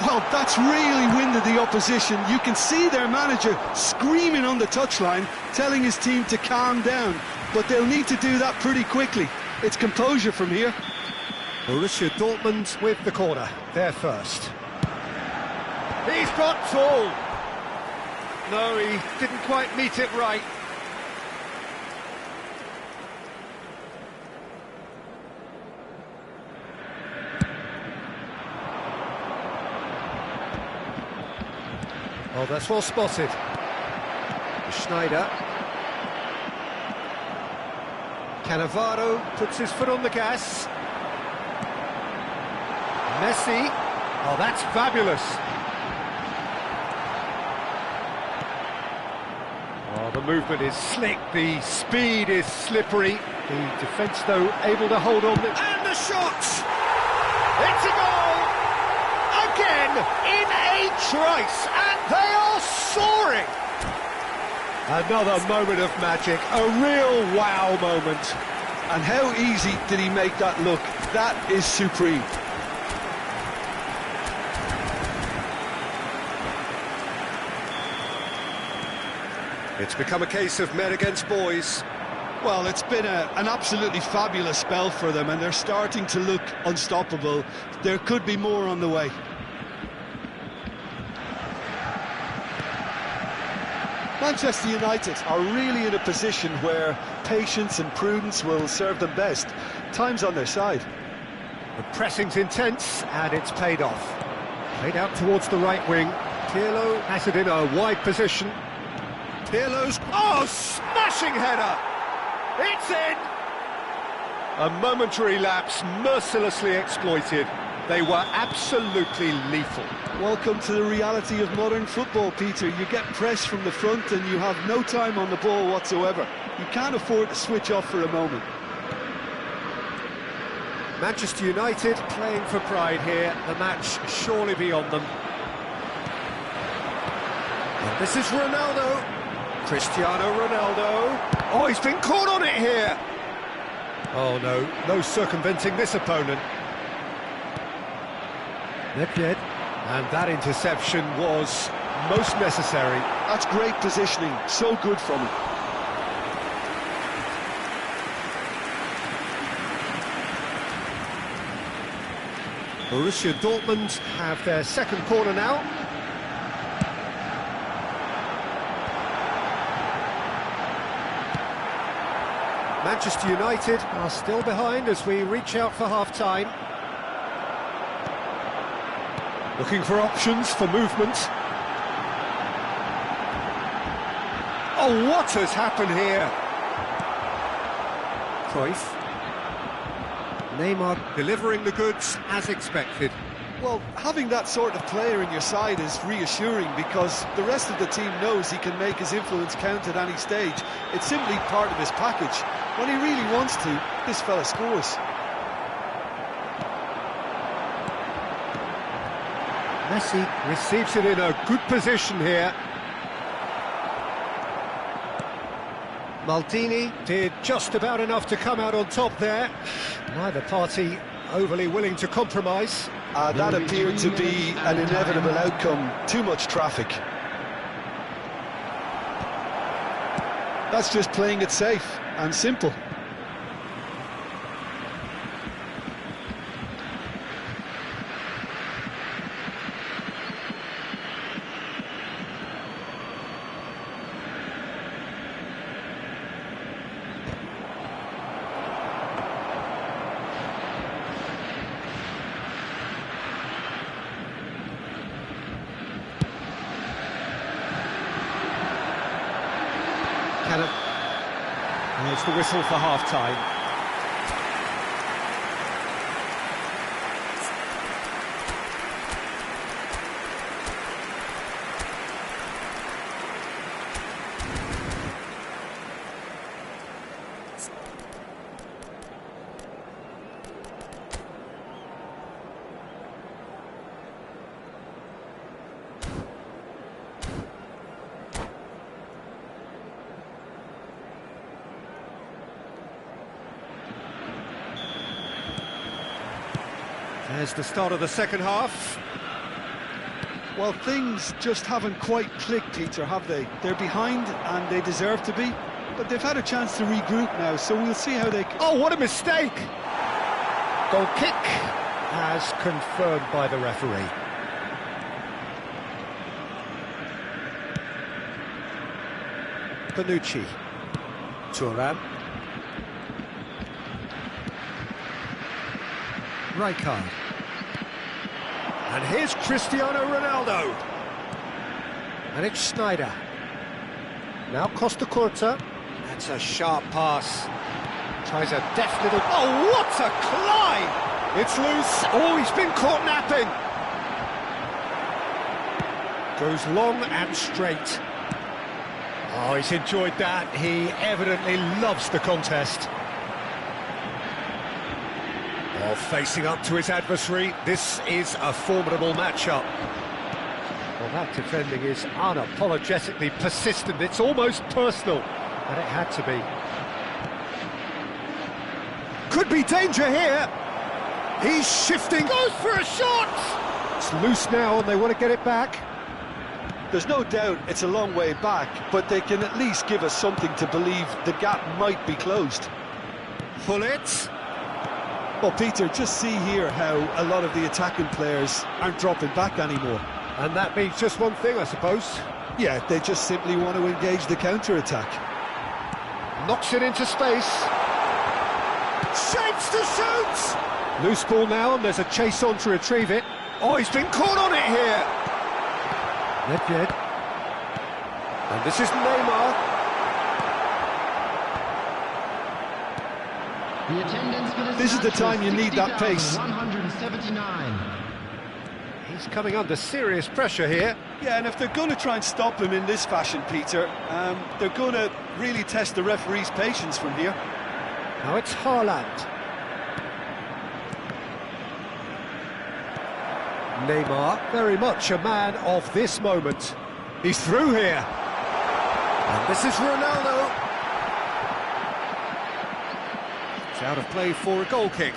Well, that's really winded the opposition. You can see their manager screaming on the touchline, telling his team to calm down. But they'll need to do that pretty quickly. It's composure from here. Borussia Dortmund with the corner, they're first. He's got tall. No, he didn't quite meet it right. Oh, that's well spotted. Schneider. Cannavaro puts his foot on the gas. Messi. Oh, that's fabulous. Oh, the movement is slick, the speed is slippery. The defence, though, able to hold on. And the shot! It's a goal! Again, in a trice, and they are soaring! Another moment of magic, a real wow moment. And how easy did he make that look? That is supreme. It's become a case of men against boys. Well, it's been an absolutely fabulous spell for them, and they're starting to look unstoppable. There could be more on the way. Manchester United are really in a position where patience and prudence will serve them best. Time's on their side. The pressing's intense, and it's paid off. Played out towards the right wing. Pirlo has it in a wide position. Pirlo's... Oh, smashing header! It's in! A momentary lapse mercilessly exploited. They were absolutely lethal. Welcome to the reality of modern football, Peter. You get pressed from the front and you have no time on the ball whatsoever. You can't afford to switch off for a moment. Manchester United playing for pride here. The match surely beyond them. And this is Ronaldo. Cristiano Ronaldo. Oh, he's been caught on it here. Oh no, no circumventing this opponent. Nedved. And that interception was most necessary. That's great positioning, so good from him. Borussia Dortmund have their second corner now. Manchester United are still behind as we reach out for half-time. Looking for options for movement. Oh, what has happened here? Cruyff. Neymar delivering the goods as expected. Well, having that sort of player in your side is reassuring because the rest of the team knows he can make his influence count at any stage. It's simply part of his package. When he really wants to, this fella scores. Messi receives it in a good position here. Maldini did just about enough to come out on top there. Neither party overly willing to compromise. That appeared to be an inevitable outcome. Too much traffic. That's just playing it safe and simple. There's the whistle for half-time. There's the start of the second half. Well, things just haven't quite clicked, Peter, have they? They're behind, and they deserve to be, but they've had a chance to regroup now, so we'll see how they... Oh, what a mistake! Goal kick, as confirmed by the referee. Bonucci. Thuram. Rijkaard. And here's Cristiano Ronaldo. And it's Schneider. Now Costa Curta. That's a sharp pass. Tries a deft little... Oh, what a climb! It's loose. Oh, he's been caught napping. Goes long and straight. Oh, he's enjoyed that. He evidently loves the contest. Oh, facing up to his adversary, this is a formidable matchup. Well, that defending is unapologetically persistent. It's almost personal, and it had to be. Could be danger here. He's shifting. Goes for a shot. It's loose now, and they want to get it back. There's no doubt it's a long way back, but they can at least give us something to believe the gap might be closed. Pullet. Well, Peter, just see here how a lot of the attacking players aren't dropping back anymore. And that means just one thing, I suppose. Yeah, they just simply want to engage the counter-attack. Knocks it into space. Shapes to shoot! Loose ball now, and there's a chase on to retrieve it. Oh, he's been caught on it here! Nedved. And this is Neymar. The attendance for This is the time you need that pace. 179. He's coming under serious pressure here. Yeah, and if they're going to try and stop him in this fashion, Peter, they're going to really test the referee's patience from here. Now it's Haaland. Neymar, very much a man of this moment. He's through here. And this is Ronaldo. It's out of play for a goal kick.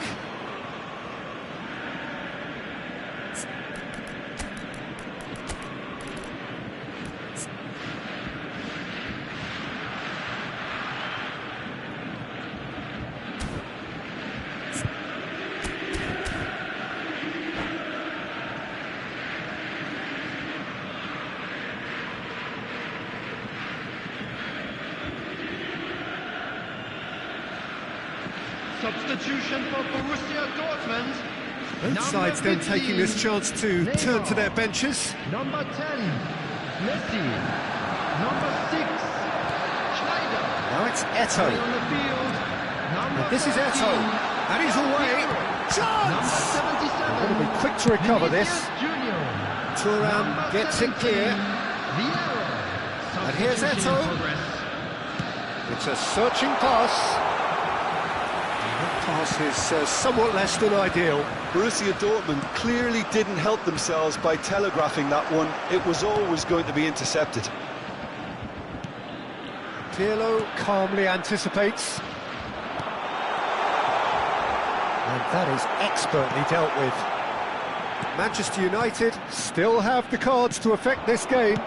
Substitution for Borussia Dortmund. Both sides then taking this chance to turn to their benches. Number 10, Messi. Number 6, Schneider. Now it's Eto'o. On the field. And this is Eto'o. And he's away. Chance! Number 77. Going to be quick to recover this. Junior. Thuram gets it clear. And here's Eto'o. It's a searching pass. That pass is somewhat less than ideal. Borussia Dortmund clearly didn't help themselves by telegraphing that one. It was always going to be intercepted. Pirlo calmly anticipates. And that is expertly dealt with. Manchester United still have the cards to affect this game.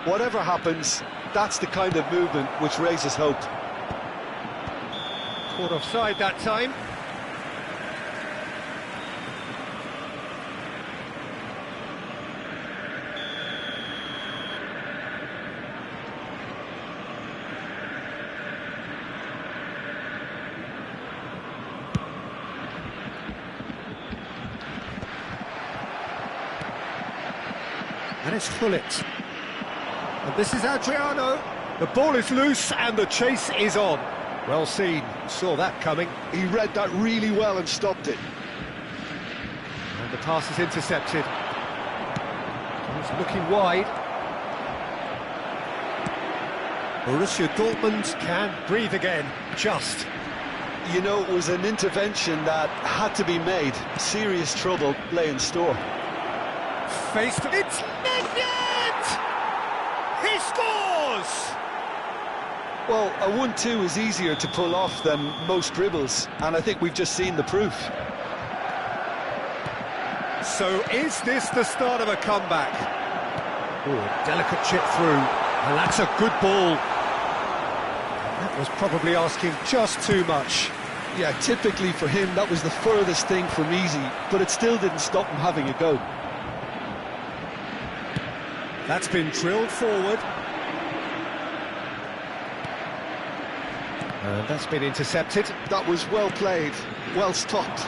Whatever happens, that's the kind of movement which raises hope. Caught offside that time. And it's Pullet. And this is Adriano. The ball is loose and the chase is on. Well seen, saw that coming. He read that really well and stopped it. And the pass is intercepted. He's looking wide. Borussia Dortmund can breathe again, just. You know, it was an intervention that had to be made. Serious trouble lay in store. Faced, it's Nedved! He scores! Well, a 1-2 is easier to pull off than most dribbles, and I think we've just seen the proof. So is this the start of a comeback? Oh, delicate chip through, and that's a good ball. That was probably asking just too much. Yeah, typically for him, that was the furthest thing from easy, but it still didn't stop him having a go. That's been drilled forward. And that's been intercepted. That was well played, well stopped.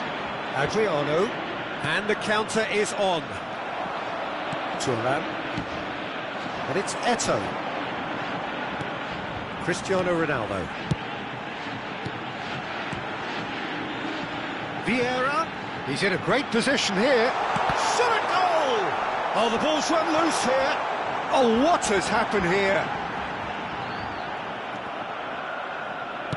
Adriano, and the counter is on. Thuram, and it's Eto'o. Cristiano Ronaldo. Vieira, he's in a great position here. Shot a goal! Oh, the ball's run loose here. Oh, what has happened here?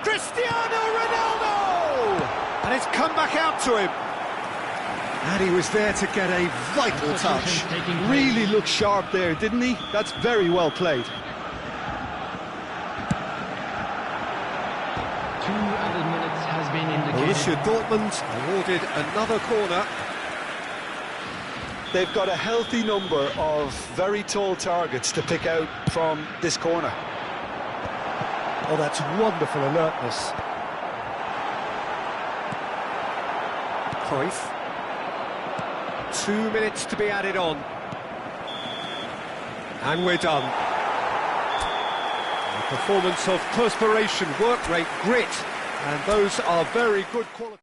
Cristiano Ronaldo! And it's come back out to him. And he was there to get a vital touch. Really looked sharp there, didn't he? That's very well played. 2 added minutes has been indicated. Borussia Dortmund awarded another corner. They've got a healthy number of very tall targets to pick out from this corner. Oh, that's wonderful alertness. Cruyff. 2 minutes to be added on. And we're done. A performance of perspiration, work rate, grit, and those are very good qualities.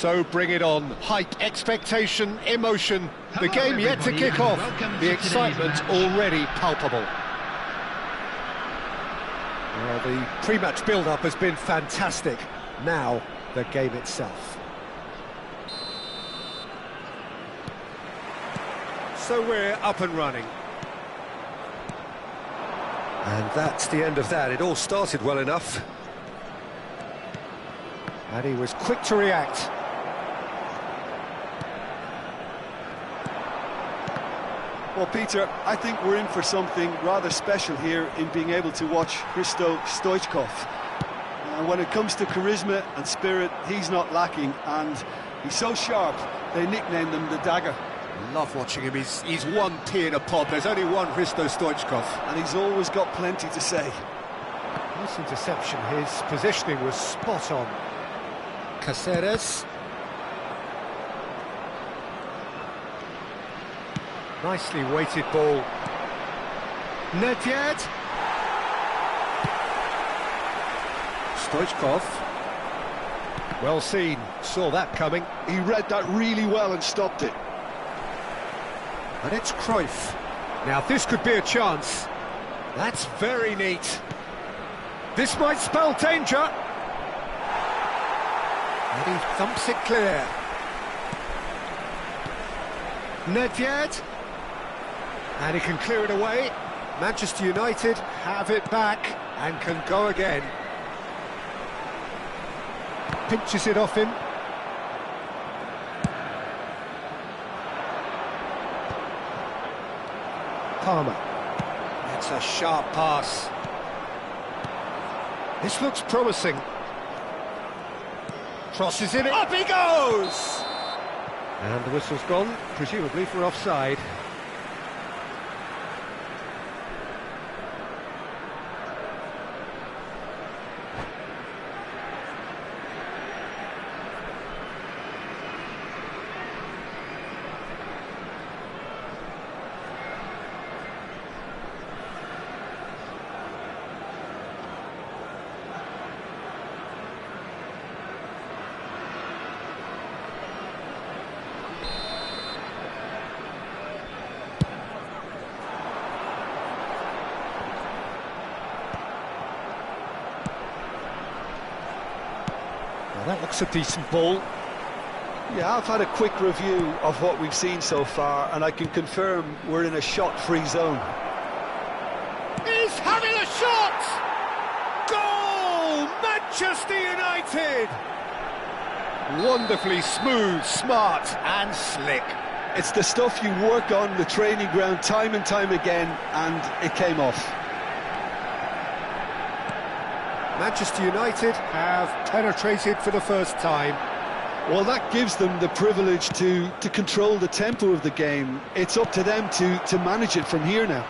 So bring it on. Hype, expectation, emotion. The game yet to kick off. The excitement already palpable. Well, the pre-match build-up has been fantastic. Now, the game itself. So we're up and running. And that's the end of that. It all started well enough. And he was quick to react. Well, Peter, I think we're in for something rather special here in being able to watch Hristo Stoichkov. When it comes to charisma and spirit, he's not lacking, and he's so sharp, they nicknamed him the Dagger. Love watching him. He's one pea in a pod. There's only one Hristo Stoichkov. And he's always got plenty to say. Nice interception. His positioning was spot on. Caceres. Nicely weighted ball. Nedved. Stoichkov. Well seen. Saw that coming. He read that really well and stopped it. And it's Cruyff. Now this could be a chance. That's very neat. This might spell danger. And he thumps it clear. Nedved. And he can clear it away. Manchester United have it back and can go again. Pinches it off him. Palmer. That's a sharp pass. This looks promising. Crosses in it. Up he goes! And the whistle's gone, presumably for offside. That looks a decent ball. Yeah, I've had a quick review of what we've seen so far, and I can confirm we're in a shot-free zone. He's having a shot! Goal! Manchester United! Wonderfully smooth, smart and slick. It's the stuff you work on the training ground time and time again, and it came off. Manchester United have penetrated for the first time. Well, that gives them the privilege to control the tempo of the game. It's up to them to manage it from here now.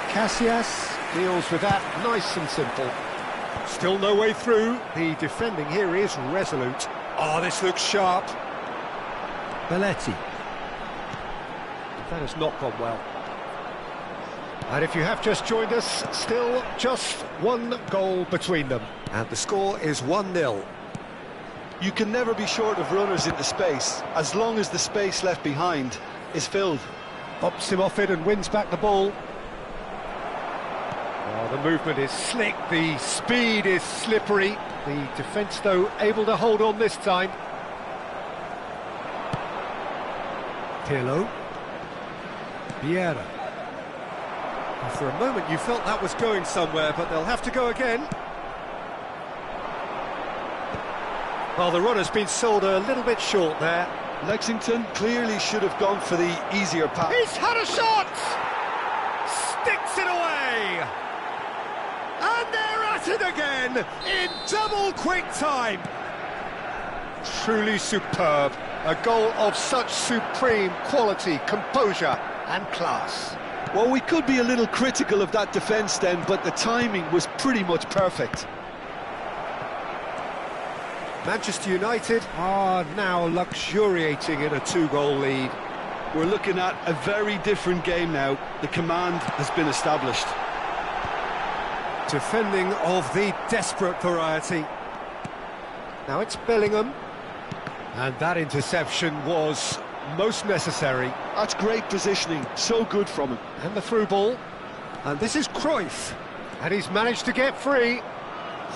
Casillas deals with that nice and simple. Still no way through. The defending here is resolute. Oh, this looks sharp. Belletti. That has not gone well. And if you have just joined us, still just one goal between them. And the score is 1-0. You can never be short of runners into space, as long as the space left behind is filled. Bops him off it and wins back the ball. Oh, the movement is slick, the speed is slippery. The defence, though, able to hold on this time. Pirlo. Vieira. For a moment you felt that was going somewhere, but they'll have to go again. Well, the run has been sold a little bit short there. Lexington clearly should have gone for the easier pass. He's had a shot! Sticks it away! And they're at it again in double quick time. Truly superb. A goal of such supreme quality, composure and class. Well, we could be a little critical of that defence then, but the timing was pretty much perfect. Manchester United are now luxuriating in a two-goal lead. We're looking at a very different game now. The command has been established. Defending of the desperate variety. Now it's Bellingham. And that interception was most necessary. That's great positioning, so good from him. And the through ball. And this is Cruyff. And he's managed to get free.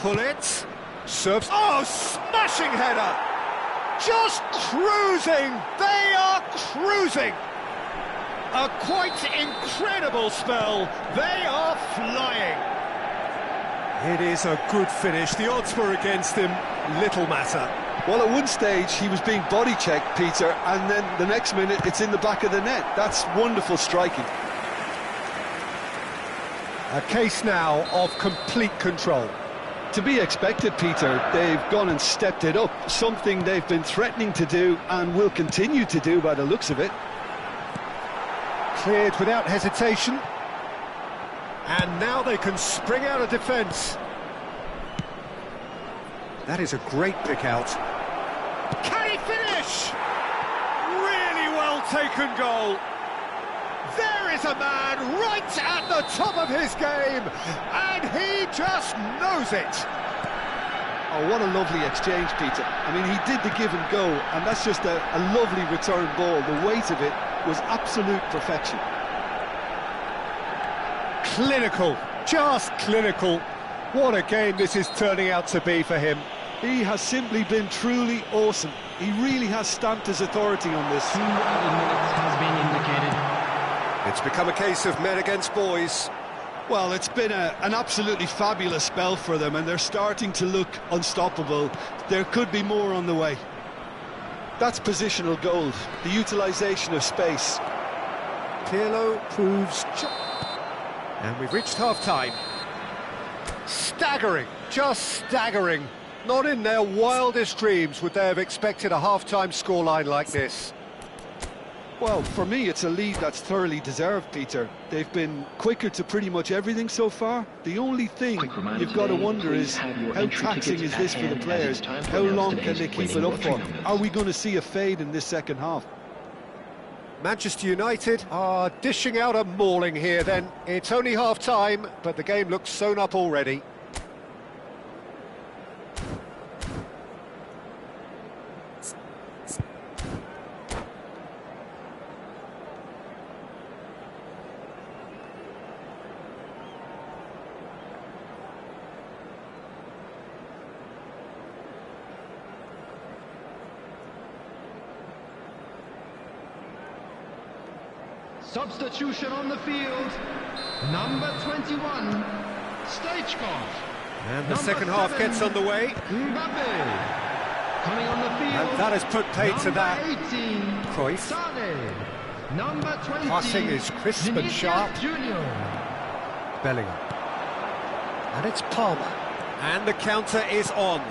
Hullet serves. Oh, smashing header! Just cruising! They are cruising! A quite incredible spell. They are flying. It is a good finish. The odds were against him. Little matter. Well, at one stage he was being body checked, Peter, and then the next minute it's in the back of the net. That's wonderful striking. A case now of complete control. To be expected, Peter. They've gone and stepped it up, something they've been threatening to do and will continue to do by the looks of it. Cleared without hesitation. And now they can spring out of defence. That is a great pick out. Can he finish? Really well taken goal. There is a man right at the top of his game, and he just knows it. Oh, what a lovely exchange, Peter. I mean, he did the give and go, and that's just a lovely return ball. The weight of it was absolute perfection. Clinical, just clinical. What a game this is turning out to be for him. He has simply been truly awesome. He really has stamped his authority on this. 2 added minutes has been indicated. It's become a case of men against boys. Well, it's been an absolutely fabulous spell for them, and they're starting to look unstoppable. There could be more on the way. That's positional gold, the utilisation of space. Pirlo proves... And we've reached half-time. Staggering, just staggering. Not in their wildest dreams would they have expected a half-time scoreline like this. Well, for me, it's a lead that's thoroughly deserved, Peter. They've been quicker to pretty much everything so far. The only thing you've got to wonder is how taxing is this for the players? How long can they keep it up for? Are we going to see a fade in this second half? Manchester United are dishing out a mauling here then. It's only half-time, but the game looks sewn up already. Substitution on the field. Number 21, Stoichkov. And the second half gets underway. Mbappe. Coming on the field. And that has put paid to that. 18, Cruyff. Sane. Number 20, Passing is crisp and sharp. Junior. Bellingham. And it's Palmer. And the counter is on.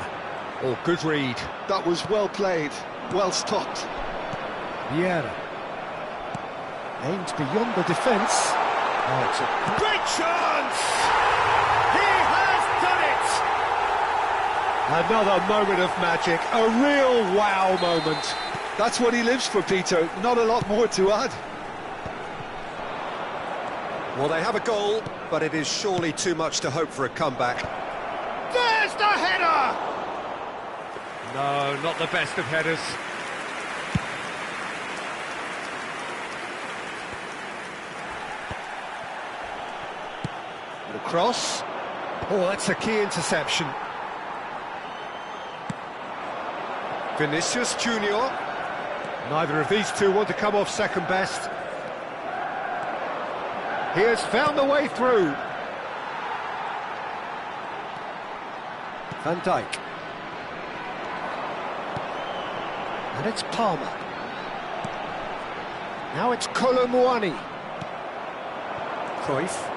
Oh, good read. That was well played, well stopped. Vieira. Aimed beyond the defence. Oh, it's a great chance! He has done it! Another moment of magic, a real wow moment. That's what he lives for, Peter. Not a lot more to add. Well, they have a goal, but it is surely too much to hope for a comeback. There's the header! No, not the best of headers. The cross. Oh, that's a key interception. Vinicius Junior. Neither of these two want to come off second best. He has found the way through. Van Dijk. And it's Palmer. Now it's Colomouani. Cruyff.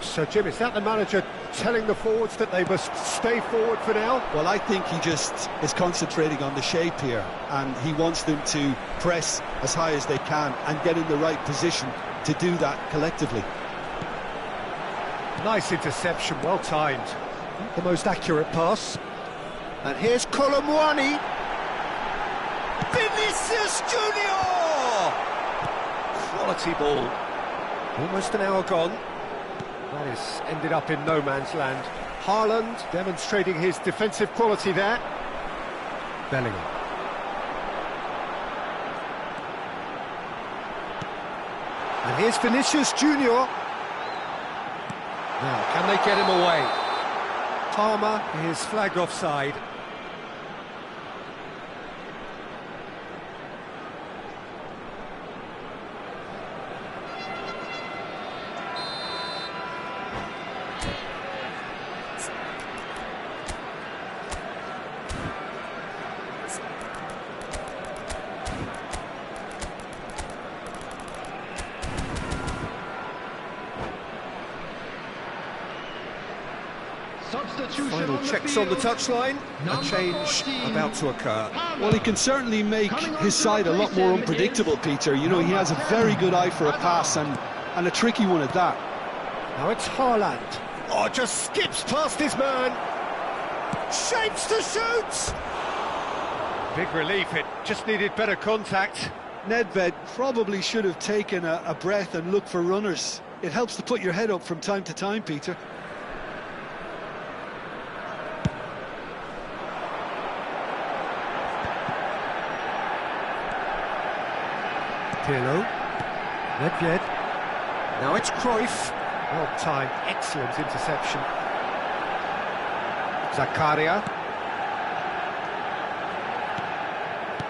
So, Jim, is that the manager telling the forwards that they must stay forward for now? Well, I think he just is concentrating on the shape here, and he wants them to press as high as they can and get in the right position to do that collectively. Nice interception, well timed. Not the most accurate pass. And here's Colomouani. Vinicius Junior! Quality ball. Almost an hour gone. That is ended up in no man's land. Haaland demonstrating his defensive quality there. Bellingham. And here's Vinicius Junior. Now, can they get him away? Palmer is flagged offside. Final checks on the touchline. A change about to occur. Well, he can certainly make his side a lot more unpredictable, Peter. You know, he has a very good eye for a pass and a tricky one at that. Now it's Haaland. Oh, just skips past his man. Shapes to shoot. Big relief, it just needed better contact. Nedved probably should have taken a breath and looked for runners. It helps to put your head up from time to time, Peter. Pirlo, Nedved, now it's Cruyff, well timed, excellent interception. Zakaria,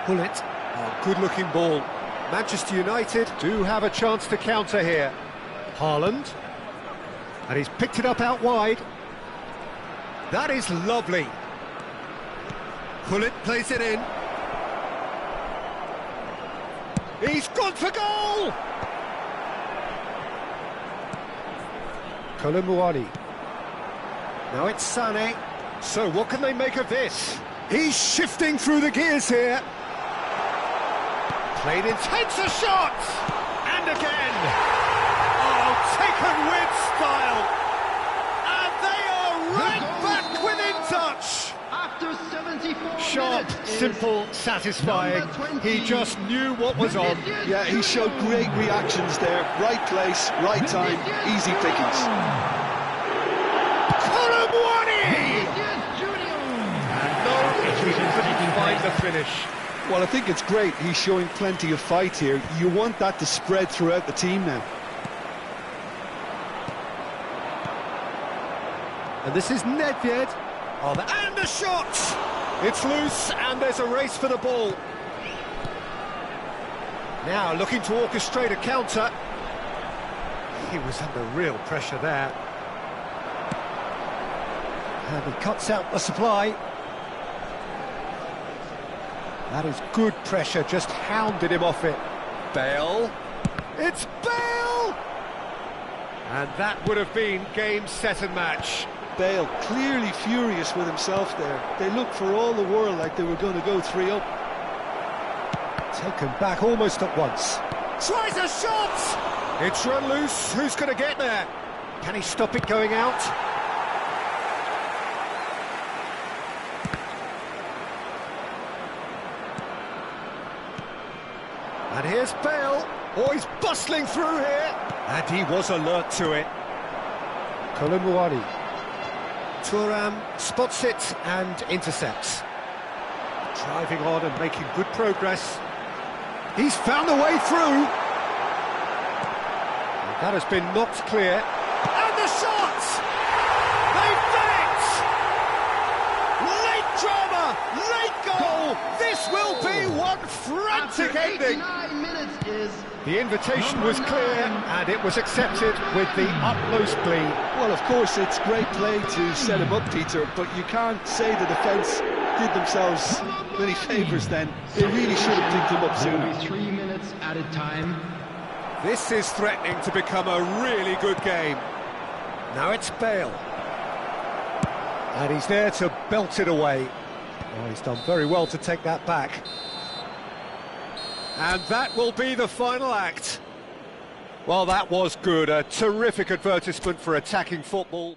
Bullet, oh, good looking ball. Manchester United do have a chance to counter here. Haaland, and he's picked it up out wide. That is lovely. Bullet plays it in. He's gone for goal! Kolomuani. Now it's Sané. So what can they make of this? He's shifting through the gears here. Played intense a shot! And again! Oh, taken with style! And they are right back within touch! After 74 Sharp, minutes simple, satisfying. He just knew what was on. Yeah, he showed great reactions there. Right place, right time, easy pickings. Kolomuani! And no, he couldn't find the finish. Well, I think it's great. He's showing plenty of fight here. You want that to spread throughout the team now. And this is Nedved. Oh, and the shot! It's loose, and there's a race for the ball. Now looking to orchestrate a counter. He was under real pressure there. And he cuts out the supply. That is good pressure, just hounded him off it. Bale. It's Bale! And that would have been game, set and match. Bale clearly furious with himself there. They looked for all the world like they were going to go 3-up. Taken back almost at once. Tries a shot! It's run loose. Who's going to get there? Can he stop it going out? And here's Bale. Oh, he's bustling through here. And he was alert to it. Kolomuani. Thuram spots it and intercepts. Driving on and making good progress. He's found a way through. And that has been knocked clear. And the shot! They've done it! Late drama, late goal. This will be one frantic ending. 89 minutes is... The invitation was clear and it was accepted with the utmost glee. Well, of course, it's great play to set him up, Peter, but you can't say the defence did themselves many favours then. They really should have picked him up sooner. 3 minutes at a time. This is threatening to become a really good game. Now it's Bale. And he's there to belt it away. Oh, he's done very well to take that back. And that will be the final act. Well, that was good. A terrific advertisement for attacking football.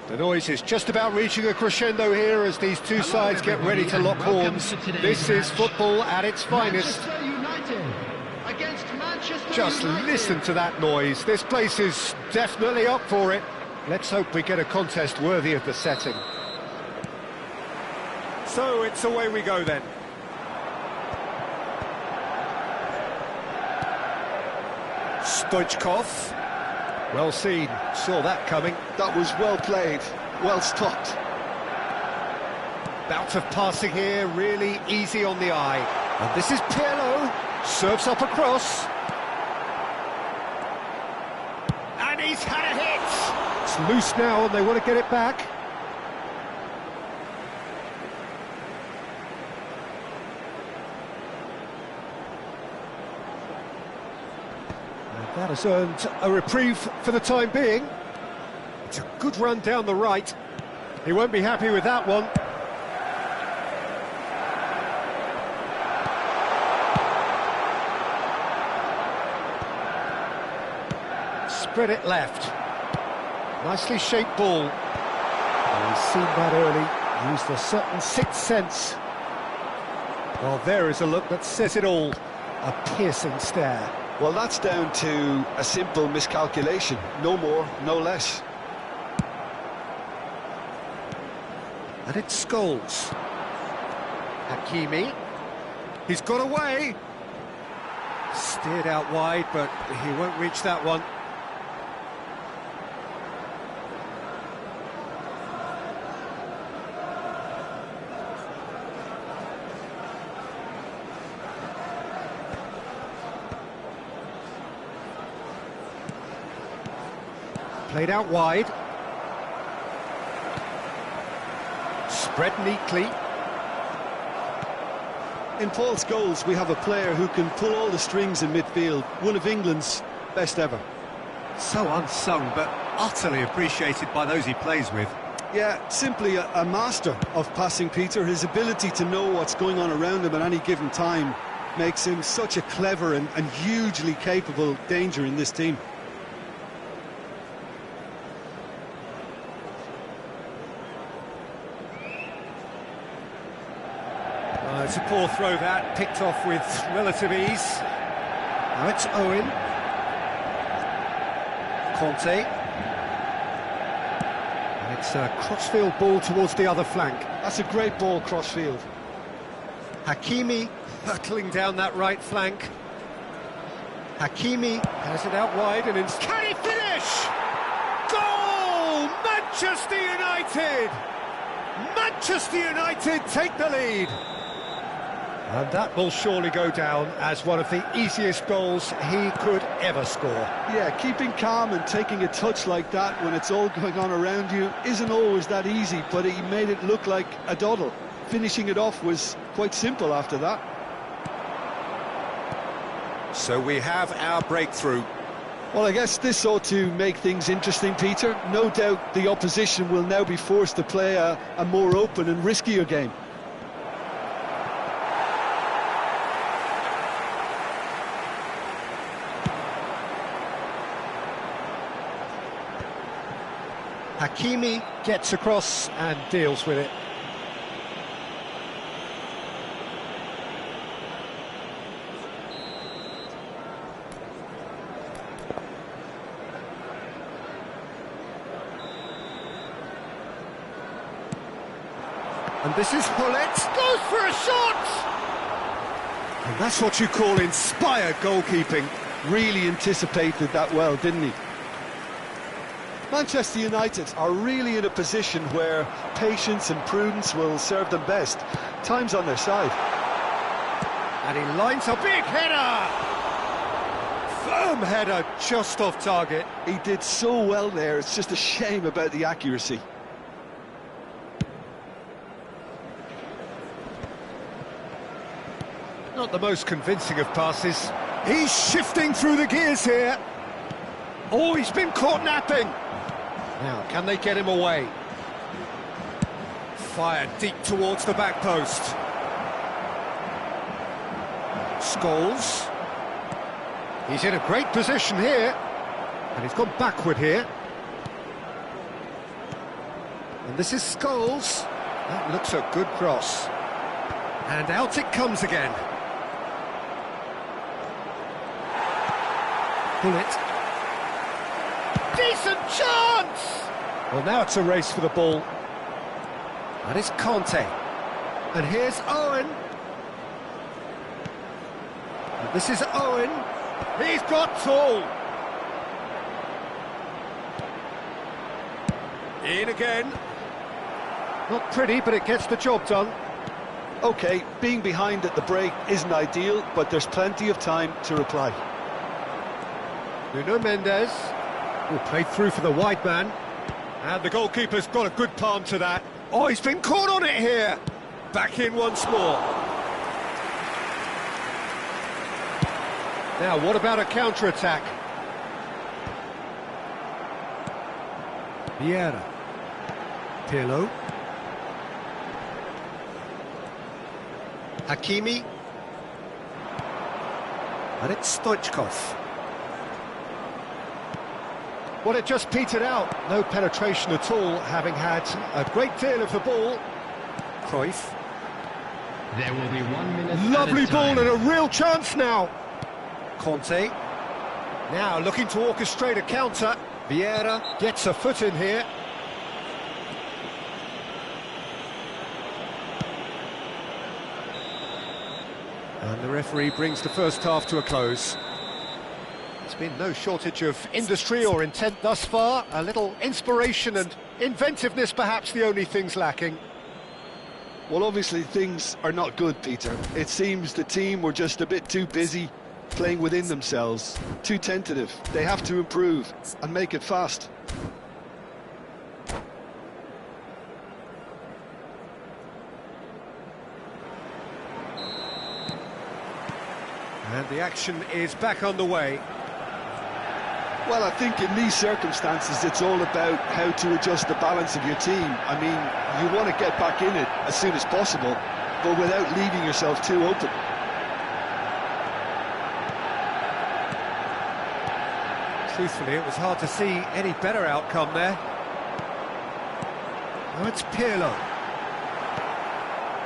The noise is just about reaching a crescendo here as these two sides get ready to lock horns. This is football at its finest. Manchester United against Manchester Just United. listen to that noise. This place is definitely up for it. Let's hope we get a contest worthy of the setting. So it's away we go then. Stoichkov. Well seen, saw that coming. That was well played, well stopped. Bout of passing here, really easy on the eye. And this is Pirlo, serves up across. And he's had a hit! It's loose now and they want to get it back. That has earned a reprieve for the time being. It's a good run down the right. He won't be happy with that one. Spread it left. Nicely shaped ball. Oh, he's seen that early. Used a certain sixth sense. Well, there is a look that says it all. A piercing stare. Well, that's down to a simple miscalculation. No more, no less. And it's Scholes. Hakimi. He's got away. Steered out wide, but he won't reach that one. Played out wide. Spread neatly. In Paul Scholes, we have a player who can pull all the strings in midfield. One of England's best ever. So unsung, but utterly appreciated by those he plays with. Yeah, simply a master of passing, Peter. His ability to know what's going on around him at any given time makes him such a clever and hugely capable danger in this team. It's a poor throw that, picked off with relative ease. Now it's Owen. Conte. And it's a crossfield ball towards the other flank. That's a great ball crossfield. Hakimi hurtling down that right flank. Hakimi has it out wide and can he finish? Goal! Manchester United! Manchester United take the lead. And that will surely go down as one of the easiest goals he could ever score. Yeah, keeping calm and taking a touch like that when it's all going on around you isn't always that easy, but he made it look like a doddle. Finishing it off was quite simple after that. So we have our breakthrough. Well, I guess this ought to make things interesting, Peter. No doubt the opposition will now be forced to play a more open and riskier game. Hakimi gets across and deals with it. And this is Hullet, goes for a shot! And that's what you call inspired goalkeeping. Really anticipated that well, didn't he? Manchester United are really in a position where patience and prudence will serve them best. Time's on their side. And he lines a big header! Firm header, just off target. He did so well there, it's just a shame about the accuracy. Not the most convincing of passes. He's shifting through the gears here. Oh, he's been caught napping. Now, can they get him away? Fired deep towards the back post. Scholes. He's in a great position here. And he's gone backward here. And this is Scholes. That looks a good cross. And out it comes again. Bullet. Decent chance! Well, now it's a race for the ball. That is Conte. And here's Owen. And this is Owen. He's got tall. In again. Not pretty, but it gets the job done. OK, being behind at the break isn't ideal, but there's plenty of time to reply. Nuno Mendes will play through for the wide man. And the goalkeeper's got a good palm to that. Oh, he's been caught on it here. Back in once more. Now, what about a counter-attack? Vieira. Pirlo. Hakimi. And it's Stoichkov. Well, it just petered out. No penetration at all, having had a great deal of the ball. Cruyff. There will be 1 minute. Lovely ball and a real chance now. Conte. Now looking to orchestrate a counter. Vieira gets a foot in here. And the referee brings the first half to a close. There's been no shortage of industry or intent thus far. A little inspiration and inventiveness, perhaps the only things lacking. Well, obviously things are not good, Peter. It seems the team were just a bit too busy playing within themselves, too tentative. They have to improve and make it fast. And the action is back on the way. Well, I think in these circumstances it's all about how to adjust the balance of your team. I mean, you want to get back in it as soon as possible, but without leaving yourself too open. Truthfully, it was hard to see any better outcome there. Now it's Pirlo.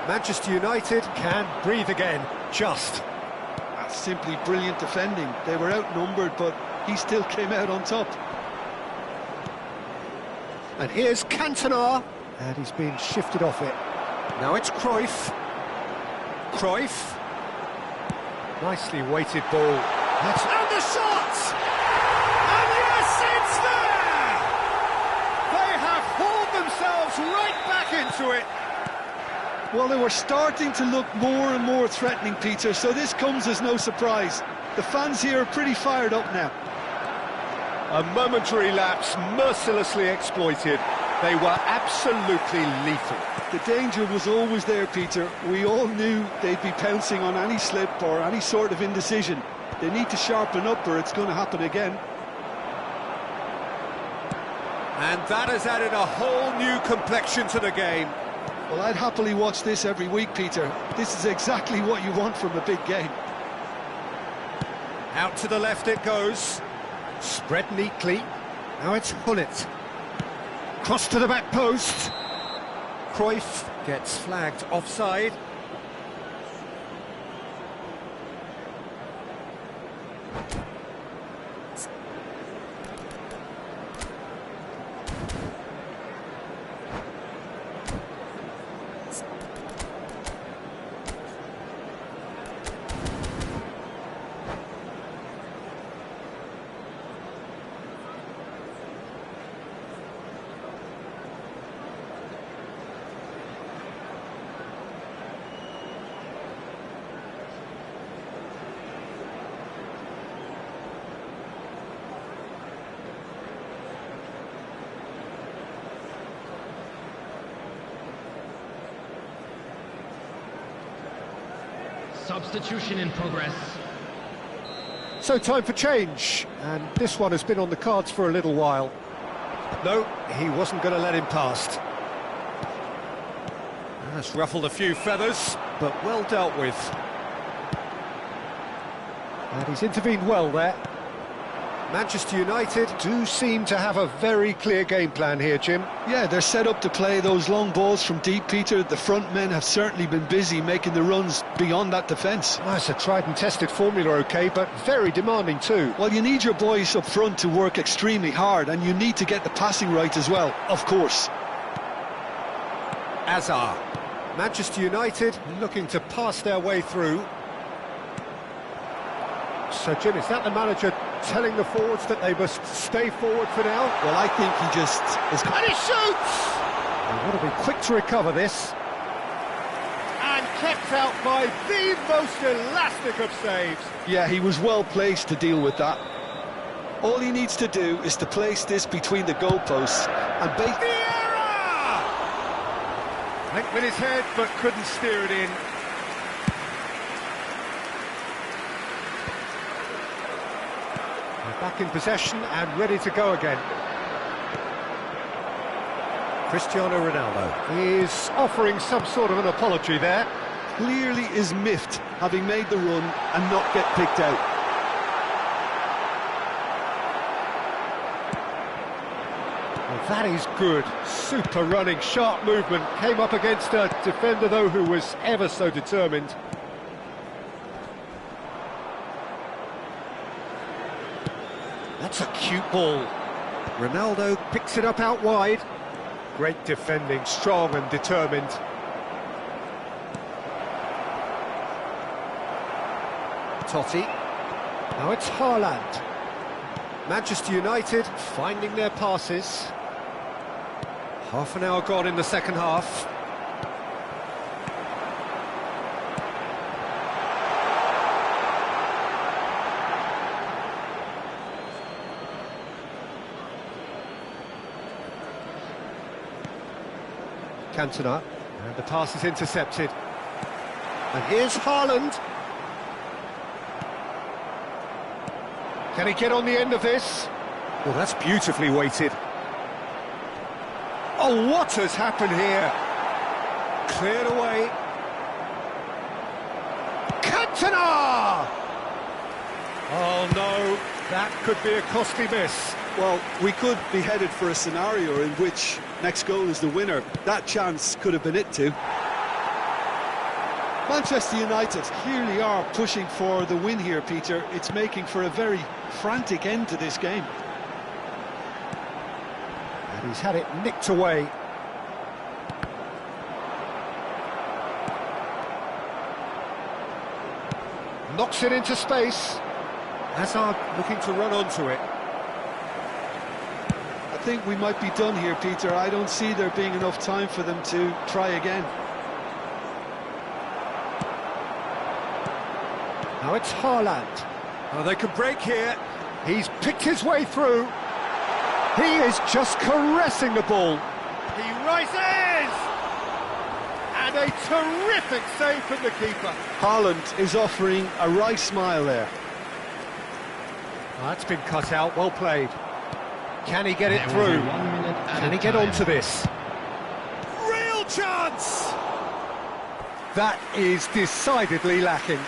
Manchester United can breathe again, just. That's simply brilliant defending. They were outnumbered, but he still came out on top. And here's Cantona, and he's been shifted off it. Now it's Cruyff. Cruyff. Nicely weighted ball. That's and the shot! And yes, it's there! They have hauled themselves right back into it. Well, they were starting to look more and more threatening, Peter, so this comes as no surprise. The fans here are pretty fired up now. A momentary lapse, mercilessly exploited. They were absolutely lethal. The danger was always there, Peter. We all knew they'd be pouncing on any slip or any sort of indecision. They need to sharpen up or it's going to happen again. And that has added a whole new complexion to the game. Well, I'd happily watch this every week, Peter. This is exactly what you want from a big game. Out to the left it goes. Spread neatly. Now it's Hullet. Cross to the back post. Cruyff gets flagged offside. Substitution in progress. So time for change, and this one has been on the cards for a little while. No, he wasn't going to let him past. That's ruffled a few feathers, but well dealt with. And he's intervened well there. Manchester United do seem to have a very clear game plan here, Jim. Yeah, they're set up to play those long balls from deep, Peter. The front men have certainly been busy making the runs beyond that defence. Well, it's a tried and tested formula, OK, but very demanding too. Well, you need your boys up front to work extremely hard, and you need to get the passing right as well, of course. Azar. Manchester United looking to pass their way through. So, Jim, is that the manager telling the forwards that they must stay forward for now? Well, I think he just is... And he shoots! They want to be quick to recover this. And kept out by the most elastic of saves. Yeah, he was well placed to deal with that. All he needs to do is to place this between the goalposts and bait... Vieira! Went with his head, but couldn't steer it in. Back in possession and ready to go again. Cristiano Ronaldo is offering some sort of an apology there. Clearly is miffed, having made the run and not get picked out. Well, that is good. Super running, sharp movement. Came up against a defender, though, who was ever so determined. That's a cute ball. Ronaldo picks it up out wide. Great defending, strong and determined. Totti. Now it's Haaland. Manchester United finding their passes. Half an hour gone in the second half. Cantona, and the pass is intercepted. And here's Haaland. Can he get on the end of this? Well, that's beautifully weighted. Oh, what has happened here? Cleared away. Cantona! Oh no, that could be a costly miss. Well, we could be headed for a scenario in which next goal is the winner. That chance could have been it too. Manchester United clearly are pushing for the win here, Peter. It's making for a very frantic end to this game. And he's had it nicked away. Knocks it into space. Hazard looking to run onto it. I think we might be done here, Peter. I don't see there being enough time for them to try again. Now it's Haaland. Oh, they can break here. He's picked his way through. He is just caressing the ball. He rises! And a terrific save from the keeper. Haaland is offering a right smile there. Oh, that's been cut out, well played. Can he get it through? Can he get onto this? Real chance! That is decidedly lacking.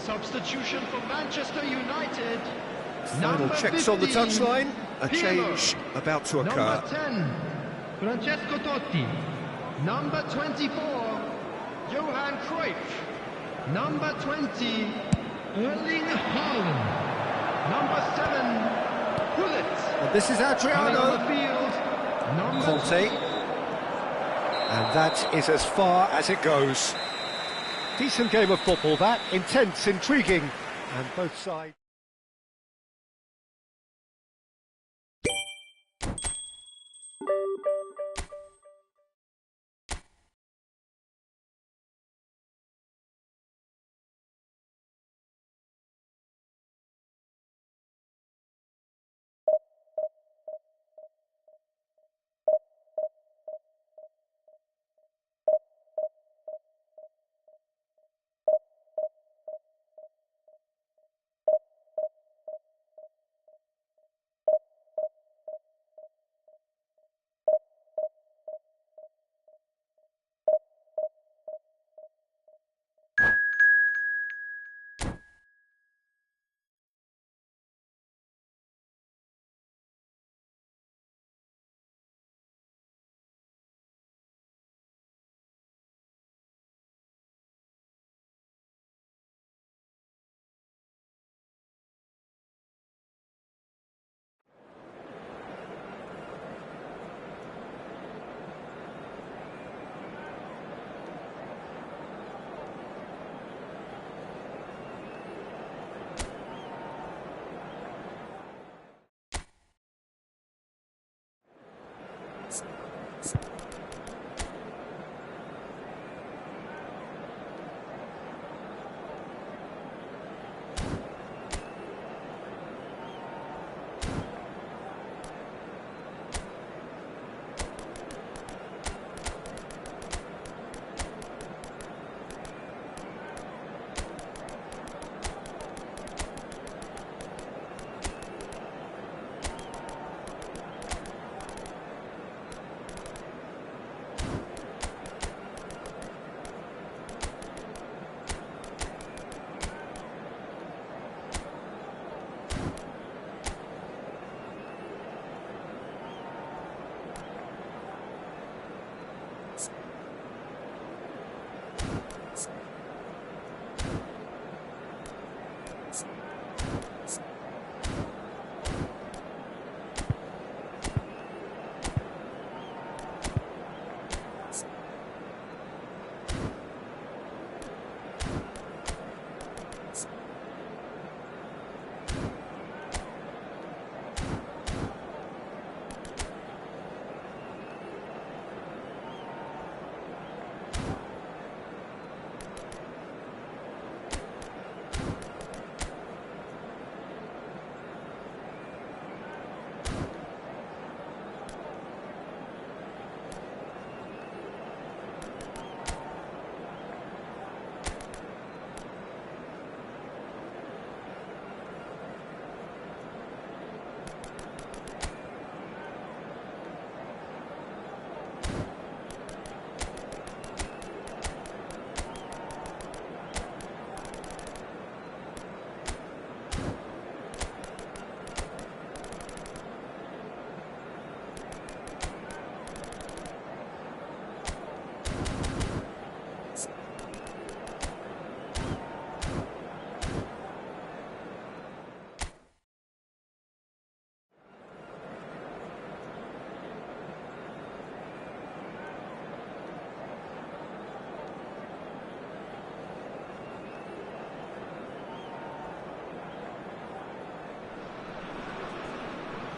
Substitution for Manchester United. Final checks on the touchline. A change about to occur. Number 10, Francesco Totti. Number 24, Johan Cruyff. Number 20, Erling Haaland. Number 7, Gullit. And this is Coming on the Adriano field, number Conte. And that is as far as it goes. Decent game of football, that. Intense, intriguing, and both sides.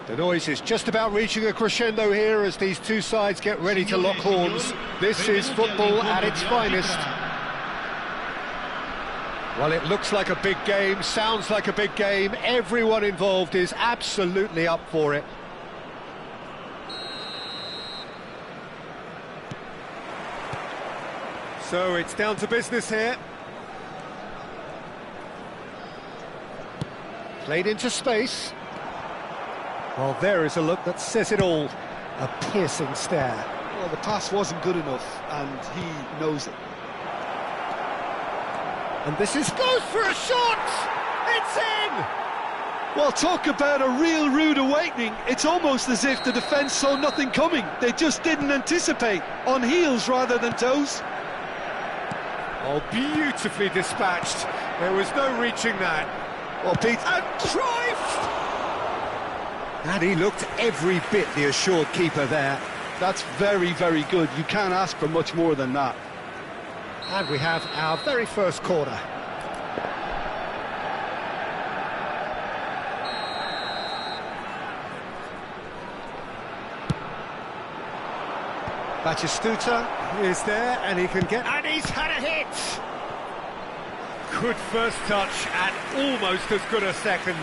The noise is just about reaching a crescendo here as these two sides get ready to lock horns. This is football at its finest. Well, it looks like a big game, sounds like a big game. Everyone involved is absolutely up for it. So it's down to business here. Played into space. Well, there is a look that says it all. A piercing stare. Well, the pass wasn't good enough, and he knows it. And this is goes for a shot! It's in! Well, talk about a real rude awakening. It's almost as if the defence saw nothing coming. They just didn't anticipate, on heels rather than toes. Oh, beautifully dispatched. There was no reaching that. Well, Pete, And Cruyff! And he looked every bit the assured keeper there. that's very, very good. You can't ask for much more than that. And we have our very first corner. Batistuta is there, and he can get... And he's had a hit! Good first touch, and almost as good a second.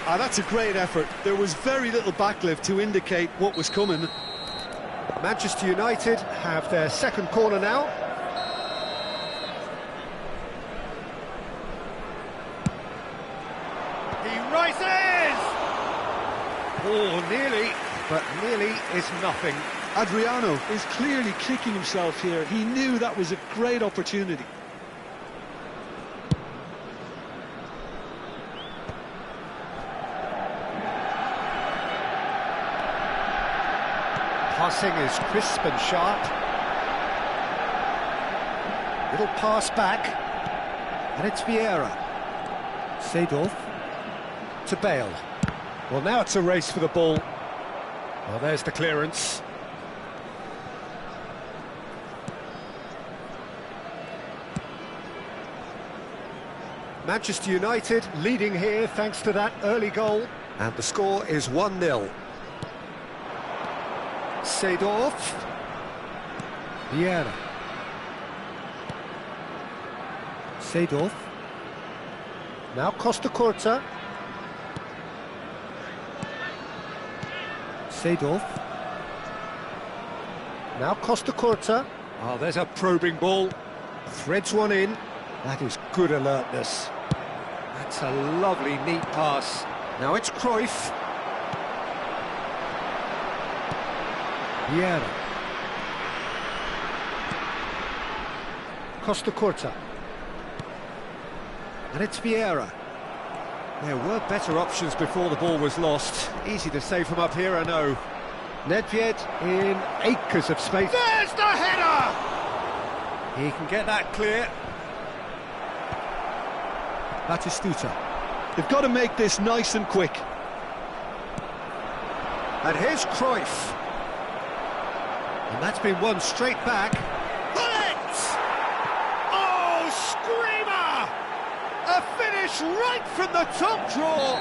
Ah, that's a great effort. There was very little backlift to indicate what was coming. Manchester United have their second corner now. He rises! Oh, nearly, but nearly is nothing. Adriano is clearly kicking himself here. He knew that was a great opportunity. Passing is crisp and sharp. Little pass back. And it's Vieira. Seedorf to Bale. Well, now it's a race for the ball. Well, there's the clearance. Manchester United leading here thanks to that early goal. And the score is 1-0. Seedorf. Vieira. Seedorf. Now Costa Curta. Seedorf. Now Costa Curta. Oh, there's a probing ball. Threads one in. That is good alertness. That's a lovely, neat pass. Now it's Cruyff. Vieira. Costa Curta. And it's Vieira. There were better options before the ball was lost. Easy to say from up here, I know. Nedved in acres of space. There's the header! He can get that clear. Batistuta. They've got to make this nice and quick. And here's Cruyff. And that's been won straight back. Bullet! Oh, screamer! A finish right from the top draw.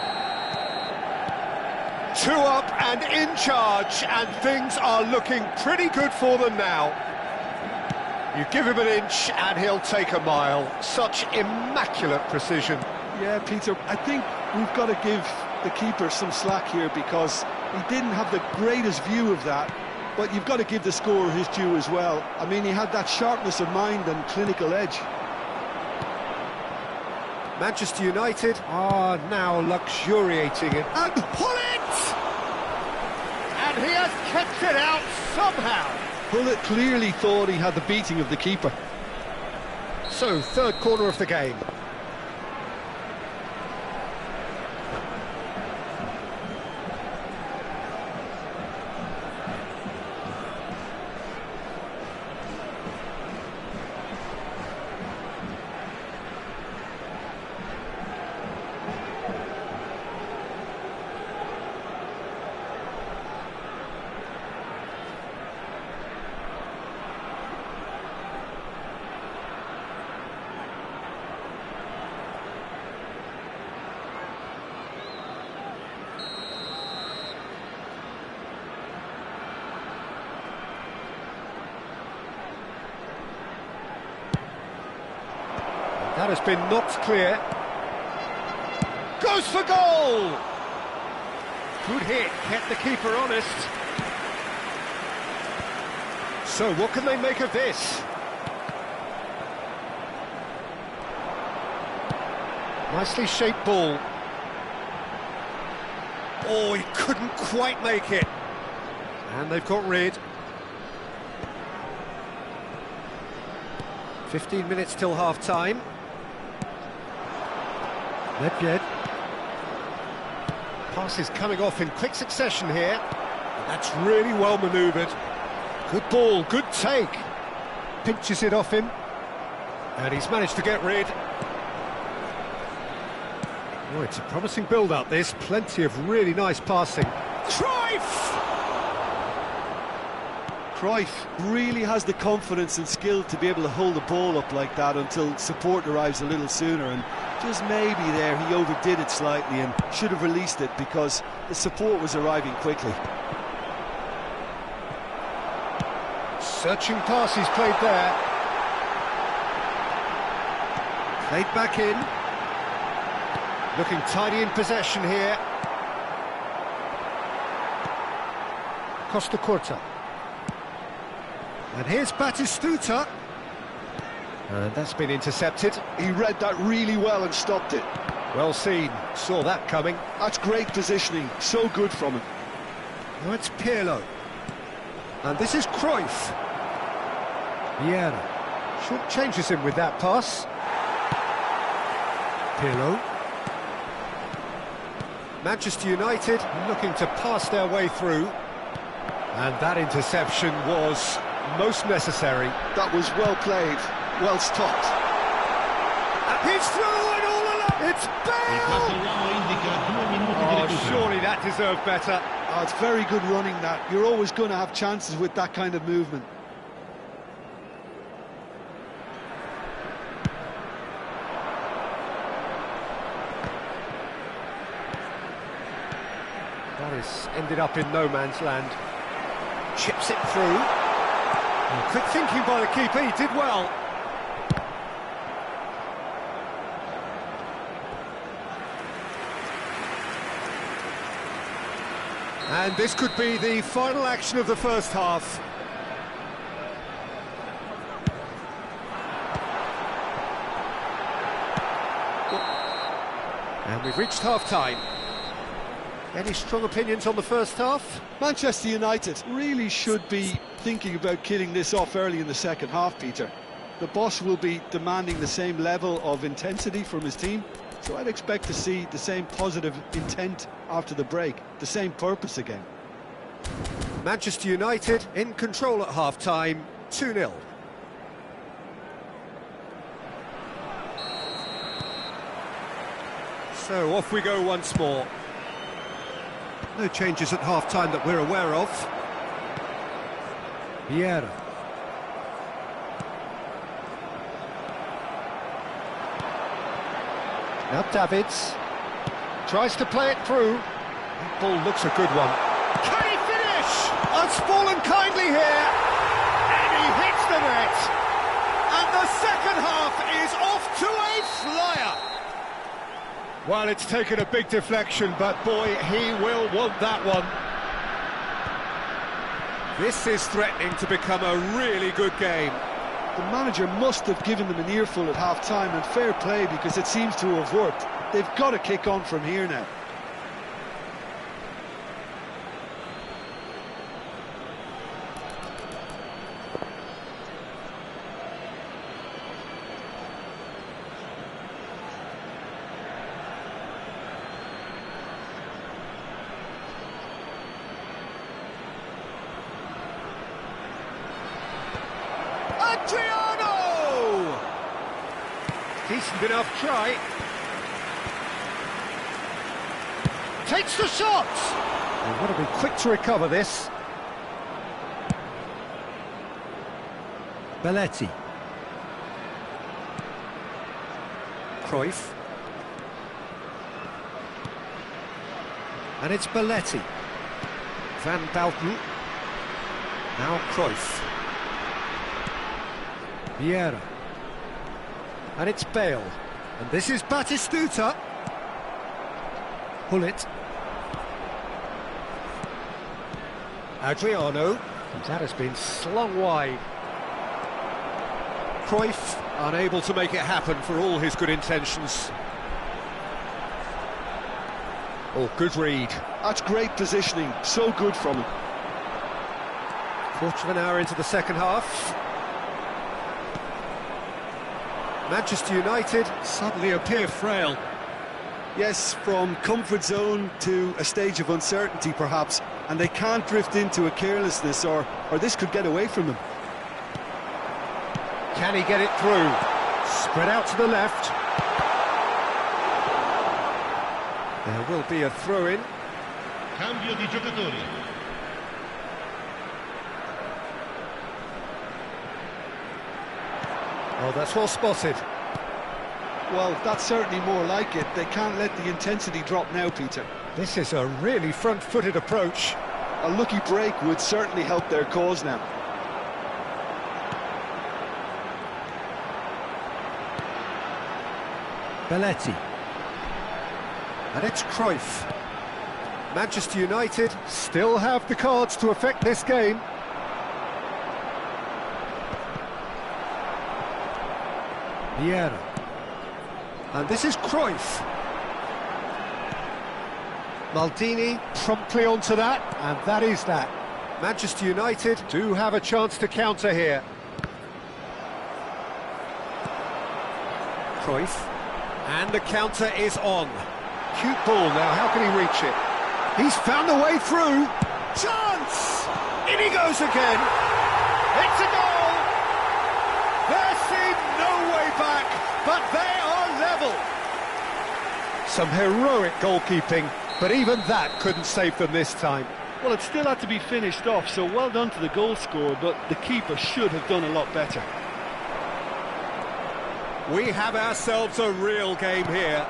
2 up and in charge, and things are looking pretty good for them now. You give him an inch and he'll take a mile. Such immaculate precision. Yeah, Peter, I think we've got to give the keeper some slack here because he didn't have the greatest view of that. But you've got to give the scorer his due as well. I mean, he had that sharpness of mind and clinical edge. Manchester United are now luxuriating in... And pull it! And he has kept it out somehow. Pullet clearly thought he had the beating of the keeper. So, third corner of the game. That has been knocked clear. Goes for goal! Good hit, kept the keeper honest. So what can they make of this? Nicely shaped ball. Oh, he couldn't quite make it. And they've got rid. 15 minutes till half-time. Nedved. Pass is coming off in quick succession here. That's really well manoeuvred. Good ball, good take. Pinches it off him. And he's managed to get rid. Oh, it's a promising build-up, this. Plenty of really nice passing. Cruyff! Cruyff really has the confidence and skill to be able to hold the ball up like that until support arrives a little sooner, and just maybe there he overdid it slightly and should have released it because the support was arriving quickly. Searching pass he's played there. Played back in. Looking tidy in possession here. Costa Curta. And here's Batistuta. And that's been intercepted. He read that really well and stopped it. Well seen, saw that coming. That's great positioning, so good from him. Now it's Pirlo. And this is Cruyff. Vieira. Short changes him with that pass. Pirlo. Manchester United looking to pass their way through. And that interception was most necessary. That was well played, well stopped. And he's through and all alone. It's Bale! Oh, surely that deserved better. Oh, it's very good running that. You're always going to have chances with that kind of movement. That has ended up in no man's land. Chips it through. And quick thinking by the keeper, he did well. And this could be the final action of the first half. And we've reached half-time. Any strong opinions on the first half? Manchester United really should be thinking about killing this off early in the second half, Peter. The boss will be demanding the same level of intensity from his team, so I'd expect to see the same positive intent after the break, the same purpose again. Manchester United in control at half-time, 2-0. So off we go once more. No changes at half-time that we're aware of. Vieira. Now Davids. Tries to play it through. That ball looks a good one. Can he finish? It's fallen kindly here. And he hits the net. And the second half is off to a flyer. Well, it's taken a big deflection, but boy, he will want that one. This is threatening to become a really good game. The manager must have given them an earful at half-time, and fair play because it seems to have worked. They've got to kick on from here now. Adriano! Decent enough try. Takes the shot! They've got to be quick to recover this. Belletti. Cruyff. And it's Belletti. Van Balten. Now Cruyff. Vieira. And it's Bale. And this is Batistuta. Hullet. Adriano. And that has been slung wide. Cruyff unable to make it happen for all his good intentions. Oh, good read. That's great positioning, so good from him. Quarter of an hour into the second half. Manchester United suddenly appear frail. Yes, from comfort zone to a stage of uncertainty perhaps, and they can't drift into a carelessness or this could get away from them. Can he get it through? Spread out to the left. There will be a throw-in. Cambio di giocatori. Oh, that's well spotted. Well, that's certainly more like it. They can't let the intensity drop now, Peter. This is a really front-footed approach. A lucky break would certainly help their cause now. Belletti. And it's Cruyff. Manchester United still have the cards to affect this game. Vieira. And this is Cruyff. Maldini promptly onto that, and that is that. Manchester United do have a chance to counter here. Cruyff. And the counter is on. Cute ball now, how can he reach it? He's found a way through. Chance! In he goes again. It's a goal! There seemed no way back, but they are level. Some heroic goalkeeping, but even that couldn't save them this time. Well, it still had to be finished off, so well done to the goal scorer, but the keeper should have done a lot better. We have ourselves a real game here.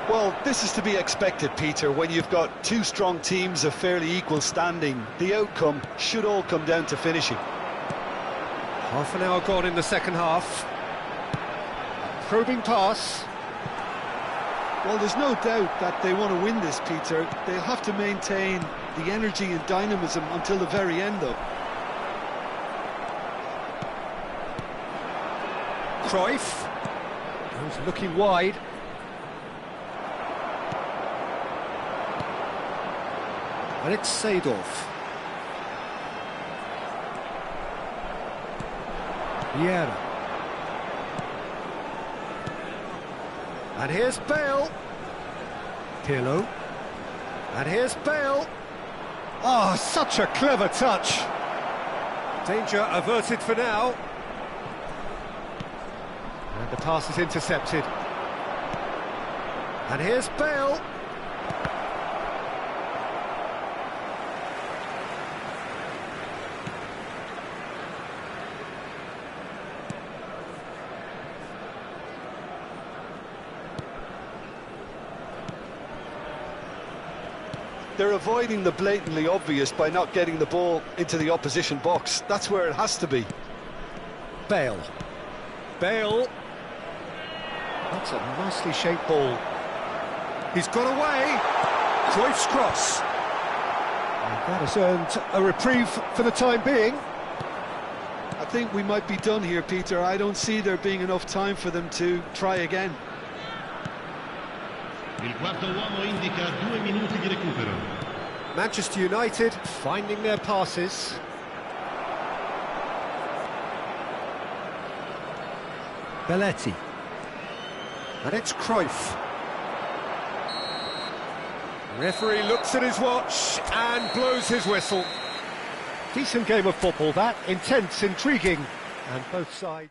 Well, this is to be expected, Peter, when you've got two strong teams of fairly equal standing. The outcome should all come down to finishing. Half an hour gone in the second half. Probing pass. Well, there's no doubt that they want to win this, Peter. They'll have to maintain the energy and dynamism until the very end, though. Cruyff. He's looking wide. And it's Seedorf. Vieira. And here's Bale. Pirlo. And here's Bale. Oh, such a clever touch. Danger averted for now. And the pass is intercepted. And here's Bale. They're avoiding the blatantly obvious by not getting the ball into the opposition box. That's where it has to be. Bale. Bale. That's a nicely shaped ball. He's got away. Cruyff's cross. And that has earned a reprieve for the time being. I think we might be done here, Peter. I don't see there being enough time for them to try again. Il quarto uomo indica 2 minuti di recupero. Manchester United finding their passes. Belletti. And it's Cruyff. Referee looks at his watch and blows his whistle. Decent game of football that, intense, intriguing, and both sides.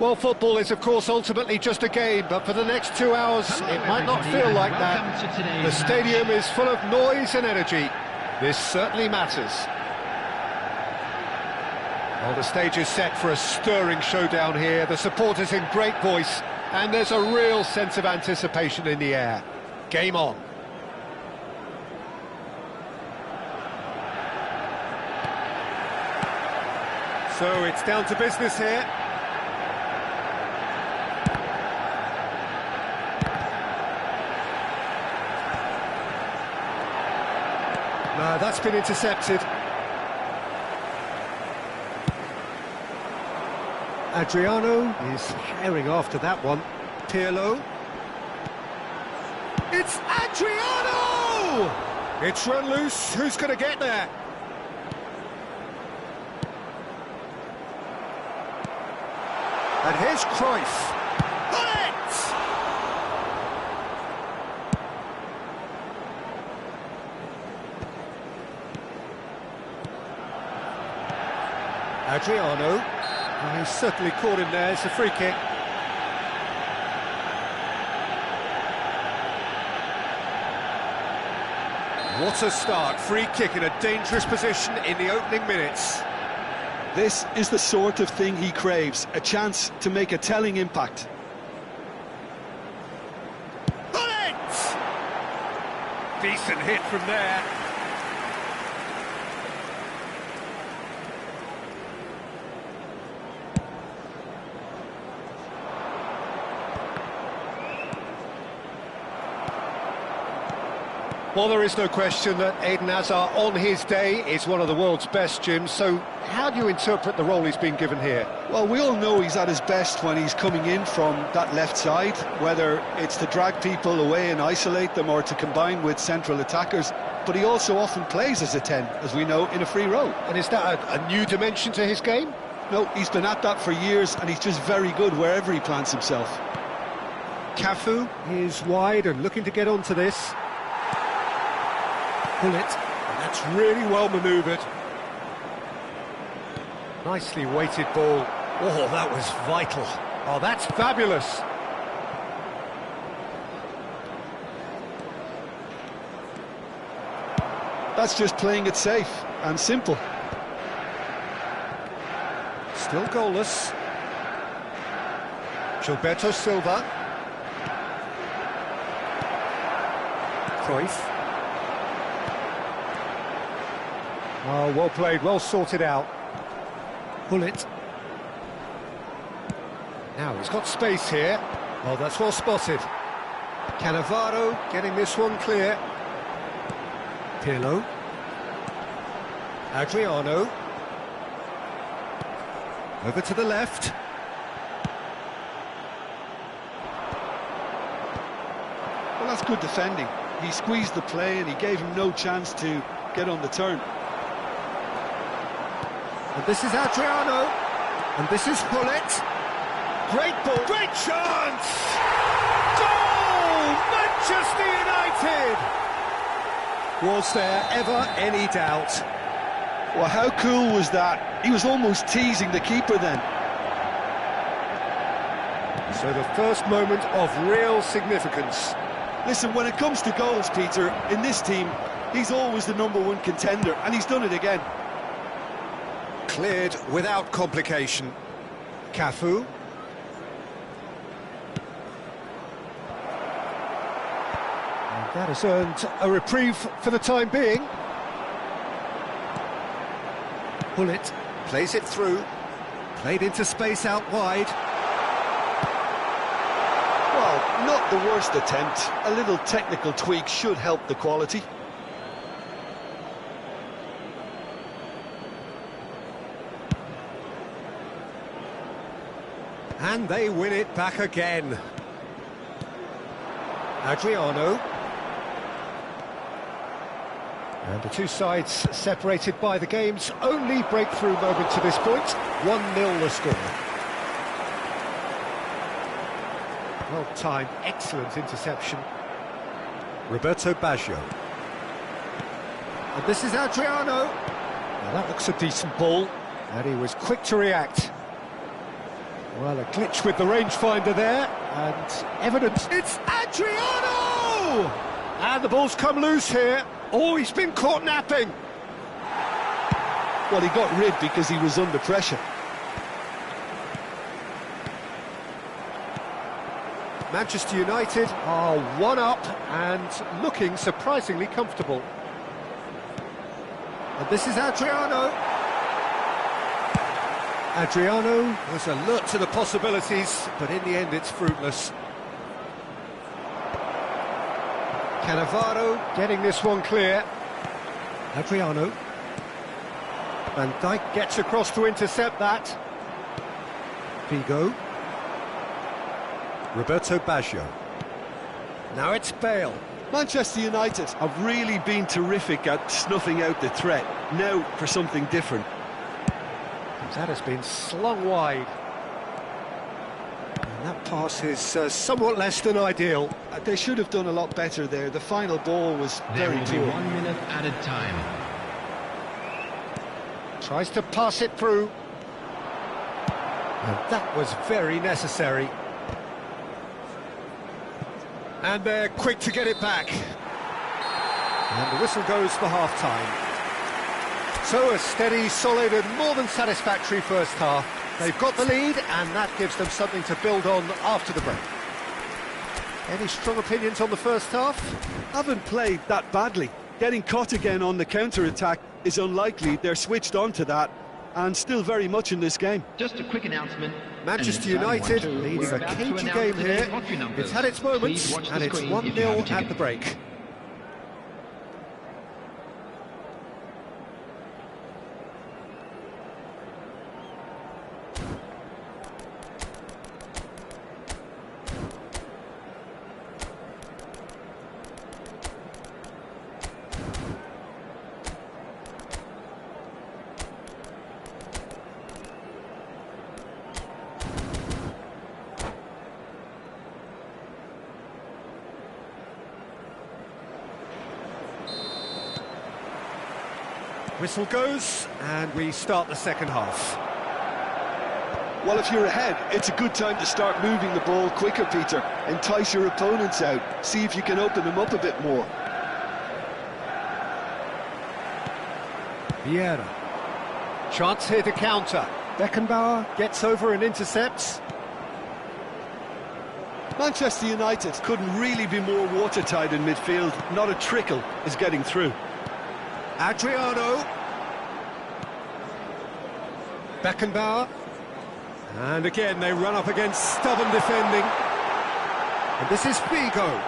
Well, football is, of course, ultimately just a game, but for the next 2 hours, it might not feel like that. The stadium is full of noise and energy. This certainly matters. Well, the stage is set for a stirring showdown here. The supporters in great voice, and there's a real sense of anticipation in the air. Game on. So it's down to business here. No, that's been intercepted. Adriano is herring after that one. Pirlo. It's Adriano! It's run loose. Who's going to get there? And here's Cruyff. Bullet! Adriano. Oh, he's certainly caught him there. It's a free kick. What a start. Free kick in a dangerous position in the opening minutes. This is the sort of thing he craves, a chance to make a telling impact. Bullet! Decent hit from there. Well, there is no question that Eden Hazard, on his day, is one of the world's best, Jim. So how do you interpret the role he's been given here? Well, we all know he's at his best when he's coming in from that left side, whether it's to drag people away and isolate them or to combine with central attackers. But he also often plays as a 10, as we know, in a free role. And is that a new dimension to his game? No, he's been at that for years, and he's just very good wherever he plants himself. Cafu is wide and looking to get onto this. Pull it, and that's really well manoeuvred. Nicely weighted ball. Oh, that was vital. Oh, that's fabulous. That's just playing it safe and simple. Still goalless. Gilberto Silva. Cruyff. Oh, well played, well sorted out. Pull it. Now he's got space here. Oh, that's well spotted. Cannavaro getting this one clear. Pirlo. Adriano. Over to the left. Well, that's good defending. He squeezed the play and he gave him no chance to get on the turn. And this is Adriano. And this is Bullet. Great ball, great chance! Goal! Manchester United! Was there ever any doubt? Well, how cool was that? He was almost teasing the keeper then. So the first moment of real significance. Listen, when it comes to goals, Peter, in this team, he's always the #1 contender, and he's done it again. Cleared without complication. Cafu. And that has earned a reprieve for the time being. Bullet plays it through. Played into space out wide. Well, not the worst attempt. A little technical tweak should help the quality. And they win it back again. Adriano. And the two sides separated by the game's only breakthrough moment to this point. 1-0 the score. Well timed, excellent interception. Roberto Baggio. And this is Adriano. Now that looks a decent ball. And he was quick to react. Well, a glitch with the rangefinder there, and evidence. It's Adriano! And the ball's come loose here. Oh, he's been caught napping. Well, he got rid because he was under pressure. Manchester United are one up and looking surprisingly comfortable. And this is Adriano. Adriano was alert to the possibilities, but in the end it's fruitless. Cannavaro getting this one clear. Adriano. Van Dijk gets across to intercept that. Figo. Roberto Baggio. Now it's Bale. Manchester United have really been terrific at snuffing out the threat. Now for something different. That has been slung wide. And that pass is somewhat less than ideal. They should have done a lot better there. The final ball was very poor. 1 minute added time. Tries to pass it through. And that was very necessary. And they're quick to get it back. And the whistle goes for half-time. So a steady, solid and more than satisfactory first half. They've got the lead and that gives them something to build on after the break. Any strong opinions on the first half? Haven't played that badly. Getting caught again on the counter-attack is unlikely. They're switched on to that and still very much in this game. Just a quick announcement. Manchester United leading a cagey game here. It's had its moments and it's 1-0 at the break. Whistle goes, and we start the second half. Well, if you're ahead, it's a good time to start moving the ball quicker, Peter. Entice your opponents out. See if you can open them up a bit more. Vieira. Chance here to counter. Beckenbauer gets over and intercepts. Manchester United couldn't really be more watertight in midfield. Not a trickle is getting through. Adriano. Beckenbauer. And again they run up against stubborn defending. And this is Figo.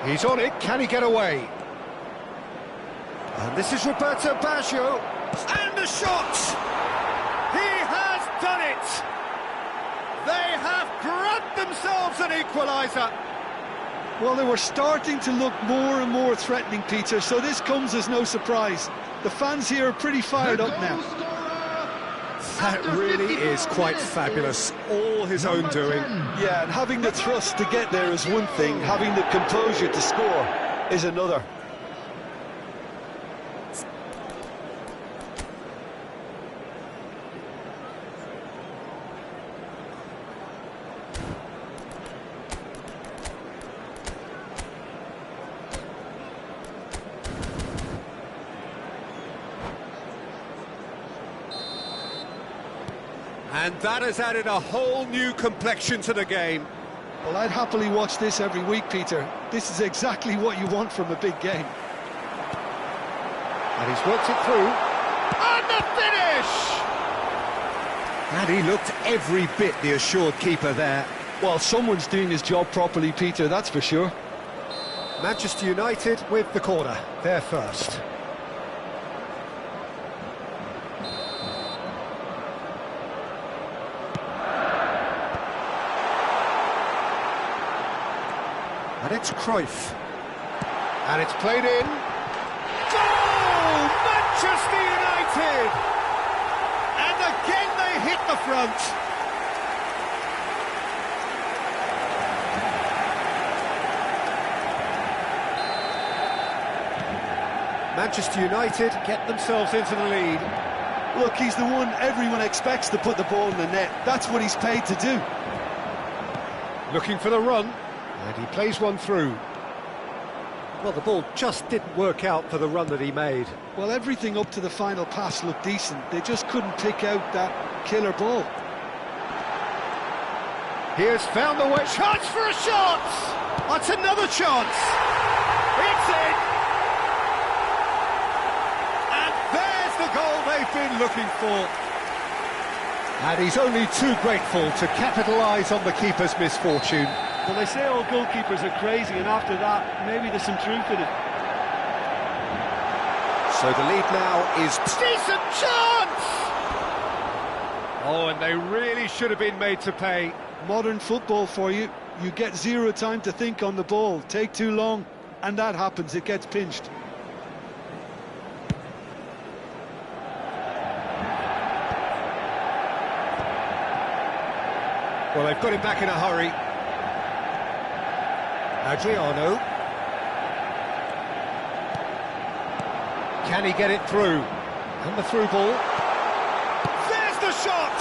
He's on it, can he get away? And this is Roberto Baggio. And the shot! He has done it! They have grabbed themselves an equaliser. Well, they were starting to look more and more threatening, Peter, so this comes as no surprise. The fans here are pretty fired up now. That really is quite fabulous. All his own doing. Yeah, and having the thrust to get there is one thing, having the composure to score is another. And that has added a whole new complexion to the game. Well, I'd happily watch this every week, Peter. This is exactly what you want from a big game. And he's worked it through. And the finish! And he looked every bit the assured keeper there. Well, someone's doing his job properly, Peter, that's for sure. Manchester United with the corner. They're first. And it's Cruyff. And it's played in. Goal! Manchester United! And again they hit the front. Manchester United get themselves into the lead. Look, he's the one everyone expects to put the ball in the net. That's what he's paid to do. Looking for the run, and he plays one through. Well, the ball just didn't work out for the run that he made. Well, everything up to the final pass looked decent. They just couldn't pick out that killer ball. He has found the way. Chance for a shot! That's another chance! It's in! And there's the goal they've been looking for. And he's only too grateful to capitalise on the keeper's misfortune. Well, they say all goalkeepers are crazy, and after that, maybe there's some truth in it. So the lead now is... Decent chance! Oh, and they really should have been made to pay. Modern football for you. You get zero time to think on the ball. Take too long, and that happens. It gets pinched. Well, they've got him back in a hurry. Adriano. Can he get it through? And the through ball. There's the shot!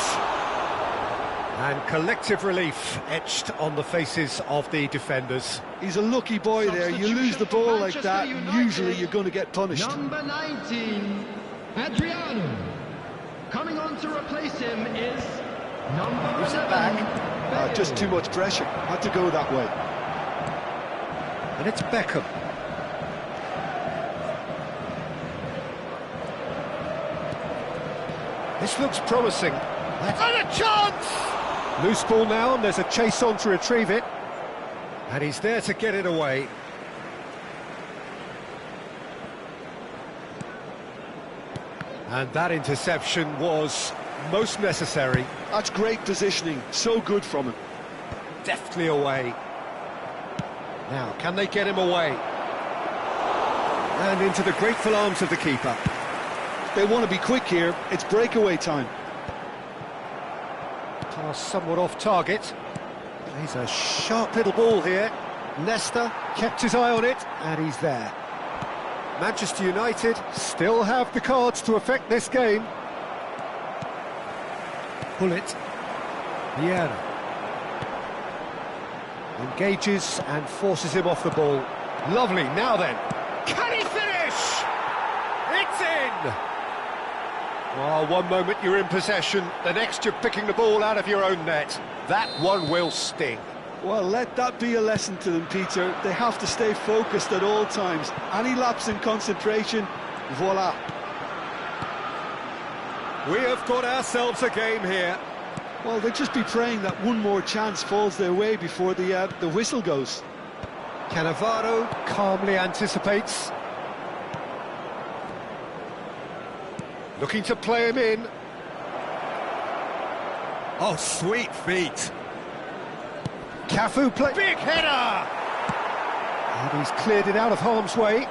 And collective relief etched on the faces of the defenders. He's a lucky boy there. You lose the ball like that, usually you're going to get punished. Number 19, Adriano. Coming on to replace him is number 11. Back. Just too much pressure. Had to go that way. And it's Beckham. This looks promising. And a chance! Loose ball now, and there's a chase on to retrieve it. And he's there to get it away. And that interception was most necessary. That's great positioning. So good from him. Deftly away. Now, can they get him away? And into the grateful arms of the keeper. They want to be quick here. It's breakaway time. Pass somewhat off target. He's a sharp little ball here. Leicester kept his eye on it, and he's there. Manchester United still have the cards to affect this game. Bullet. Vieira. Engages and forces him off the ball. Lovely, now then. Can he finish? It's in! Well, one moment you're in possession, the next you're picking the ball out of your own net. That one will sting. Well, let that be a lesson to them, Peter. They have to stay focused at all times. Any lapse in concentration, voila. We have got ourselves a game here. Well, they'll just be praying that one more chance falls their way before the whistle goes. Cannavaro calmly anticipates. Looking to play him in. Oh, sweet feet. Cafu play. Big header! And he's cleared it out of harm's way.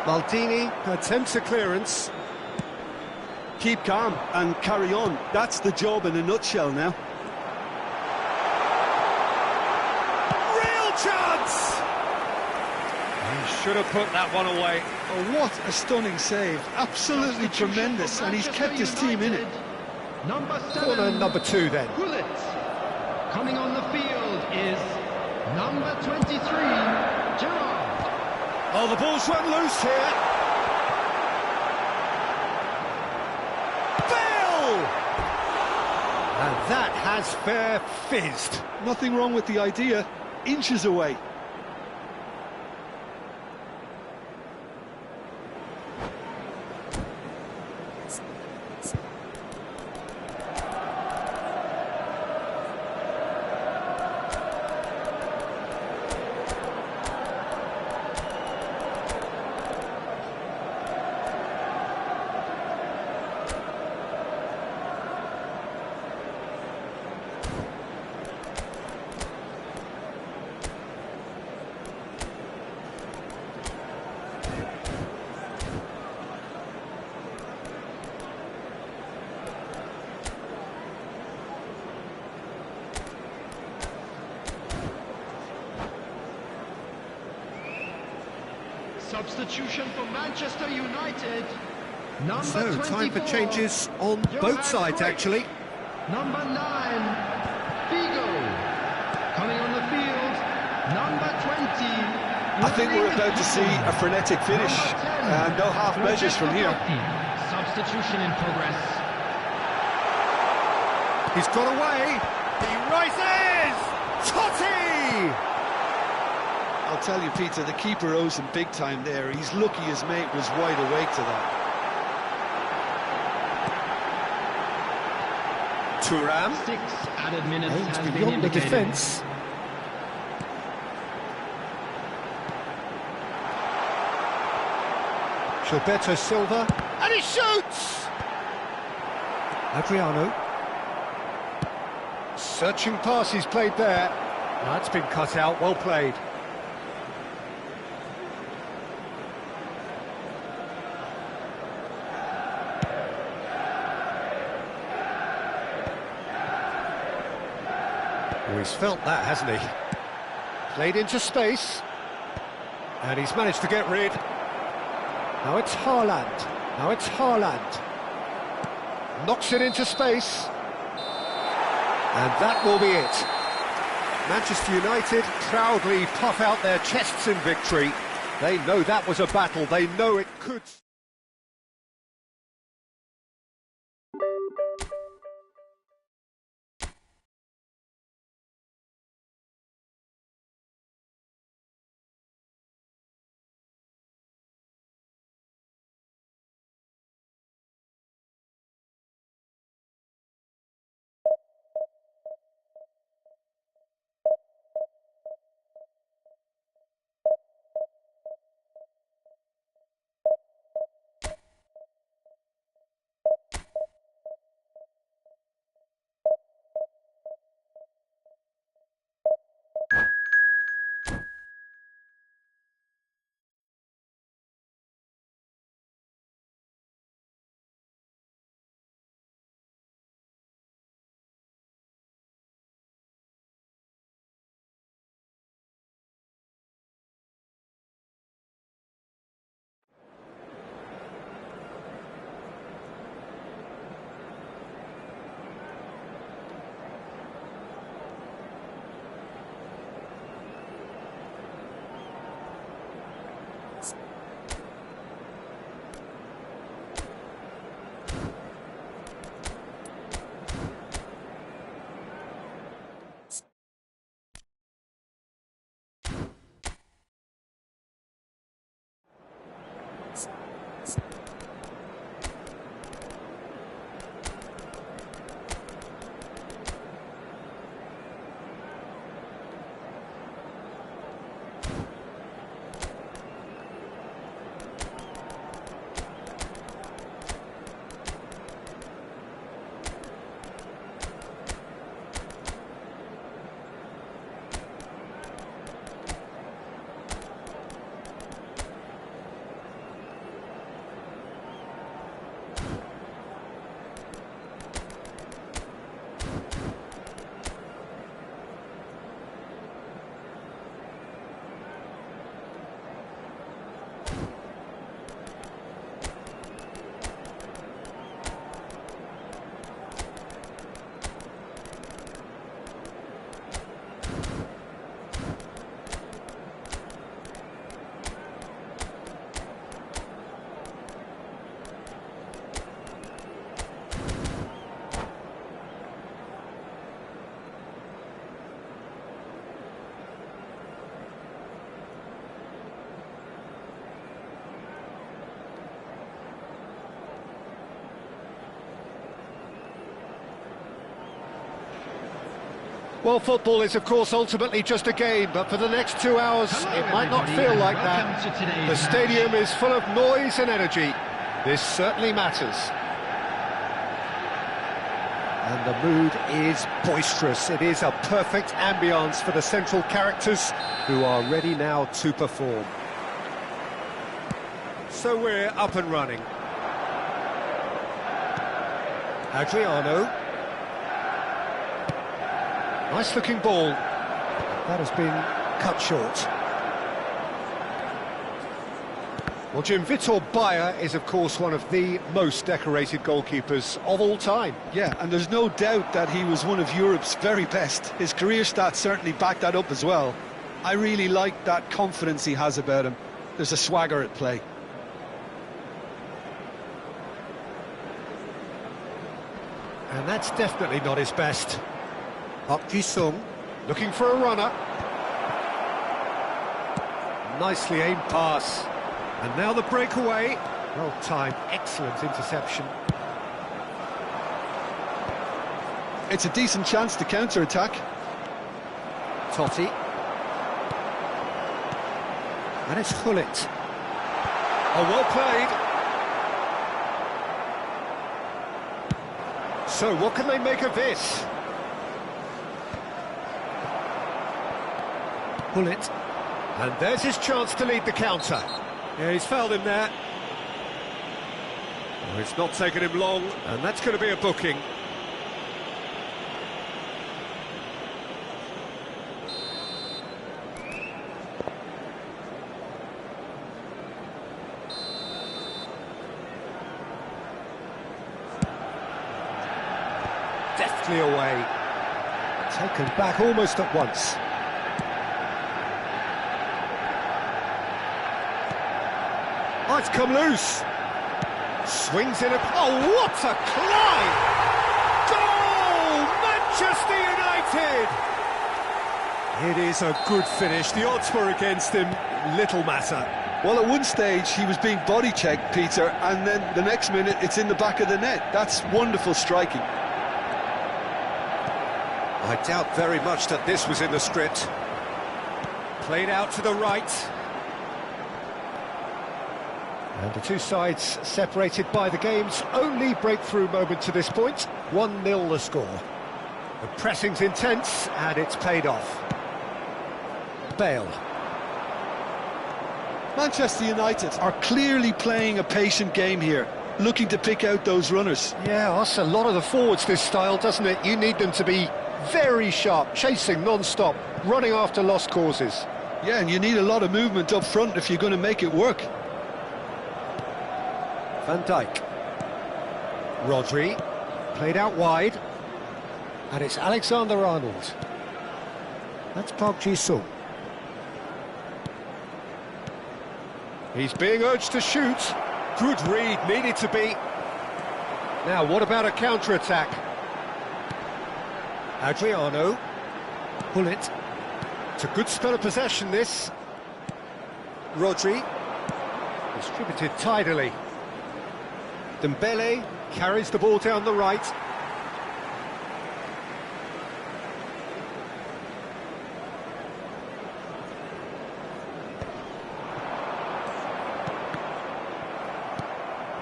Maldini attempts a clearance. Keep calm and carry on. That's the job in a nutshell now. Real chance! He should have put that one away. Oh, what a stunning save. Absolutely tremendous, and he's kept his team in it. Number 7. Corner number 2 then. Bullet. Coming on the field is number 23, Gerard. Oh, the ball's run loose here. Bill! And that has fair fizzed. Nothing wrong with the idea. Inches away. Substitution for Manchester United. Number So, 24, time for changes on both sides, actually. Number 9, Figo. Coming on the field, number 20. I think we're about to see a frenetic finish, and no half measures from here. Substitution in progress. He's got away. He rises. Totti! I'll tell you, Peter, the keeper owes him big time there. He's lucky his mate was wide awake to that. Thuram. 6 added minutes Aims has been beyond the indicated. defence. Gilberto Silva. And he shoots! Adriano. Searching pass he's played there. That's been cut out, well played. Oh, he's felt that, hasn't he? Played into space. And he's managed to get rid. Now it's Haaland. Now it's Haaland. Knocks it into space. And that will be it. Manchester United proudly puff out their chests in victory. They know that was a battle. They know it could... Well, football is, of course, ultimately just a game, but for the next 2 hours, it might not feel like that. The stadium is full of noise and energy. This certainly matters. And the mood is boisterous. It is a perfect ambience for the central characters who are ready now to perform. So we're up and running. Adriano. Nice looking ball. That has been cut short. Well, Jim, Vitor Bayer is, of course, one of the most decorated goalkeepers of all time. Yeah, and there's no doubt that he was one of Europe's very best. His career stats certainly back that up as well. I really like that confidence he has about him. There's a swagger at play. And that's definitely not his best. Iseng, looking for a runner. Nicely aimed pass. And now the breakaway. Well timed, excellent interception. It's a decent chance to counter-attack. Totti. And it's Gullit. Oh, well played. So, what can they make of this? Gullit. And there's his chance to lead the counter. Yeah, he's fouled him there. Oh, it's not taken him long, and that's going to be a booking. Deftly away. Taken back almost at once. Oh, it's come loose. Swings in a... Oh, what a climb! Goal! Manchester United! It is a good finish. The odds were against him. Little matter. Well, at one stage, he was being body-checked, Peter, and then the next minute, it's in the back of the net. That's wonderful striking. I doubt very much that this was in the script. Played out to the right. And the two sides separated by the game's only breakthrough moment to this point. 1-0 the score. The pressing's intense, and it's paid off. Bale. Manchester United are clearly playing a patient game here, looking to pick out those runners. Yeah, that's a lot of the forwards, this style, doesn't it? You need them to be very sharp, chasing non-stop, running after lost causes. Yeah, and you need a lot of movement up front if you're going to make it work. Van Dijk. Rodri. Played out wide. And it's Alexander-Arnold. That's Park Ji-sung. He's being urged to shoot. Good read, needed to be. Now, what about a counter-attack? Adriano. Gullit. It's a good spell of possession, this. Rodri. Distributed tidily. Dembele carries the ball down the right.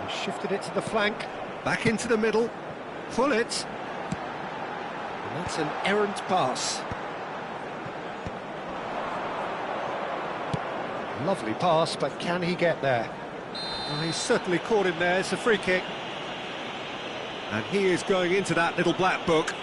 He shifted it to the flank, back into the middle. Pull it. And that's an errant pass. Lovely pass, but can he get there? Well, he's certainly caught him there. It's a free kick. And he is going into that little black book.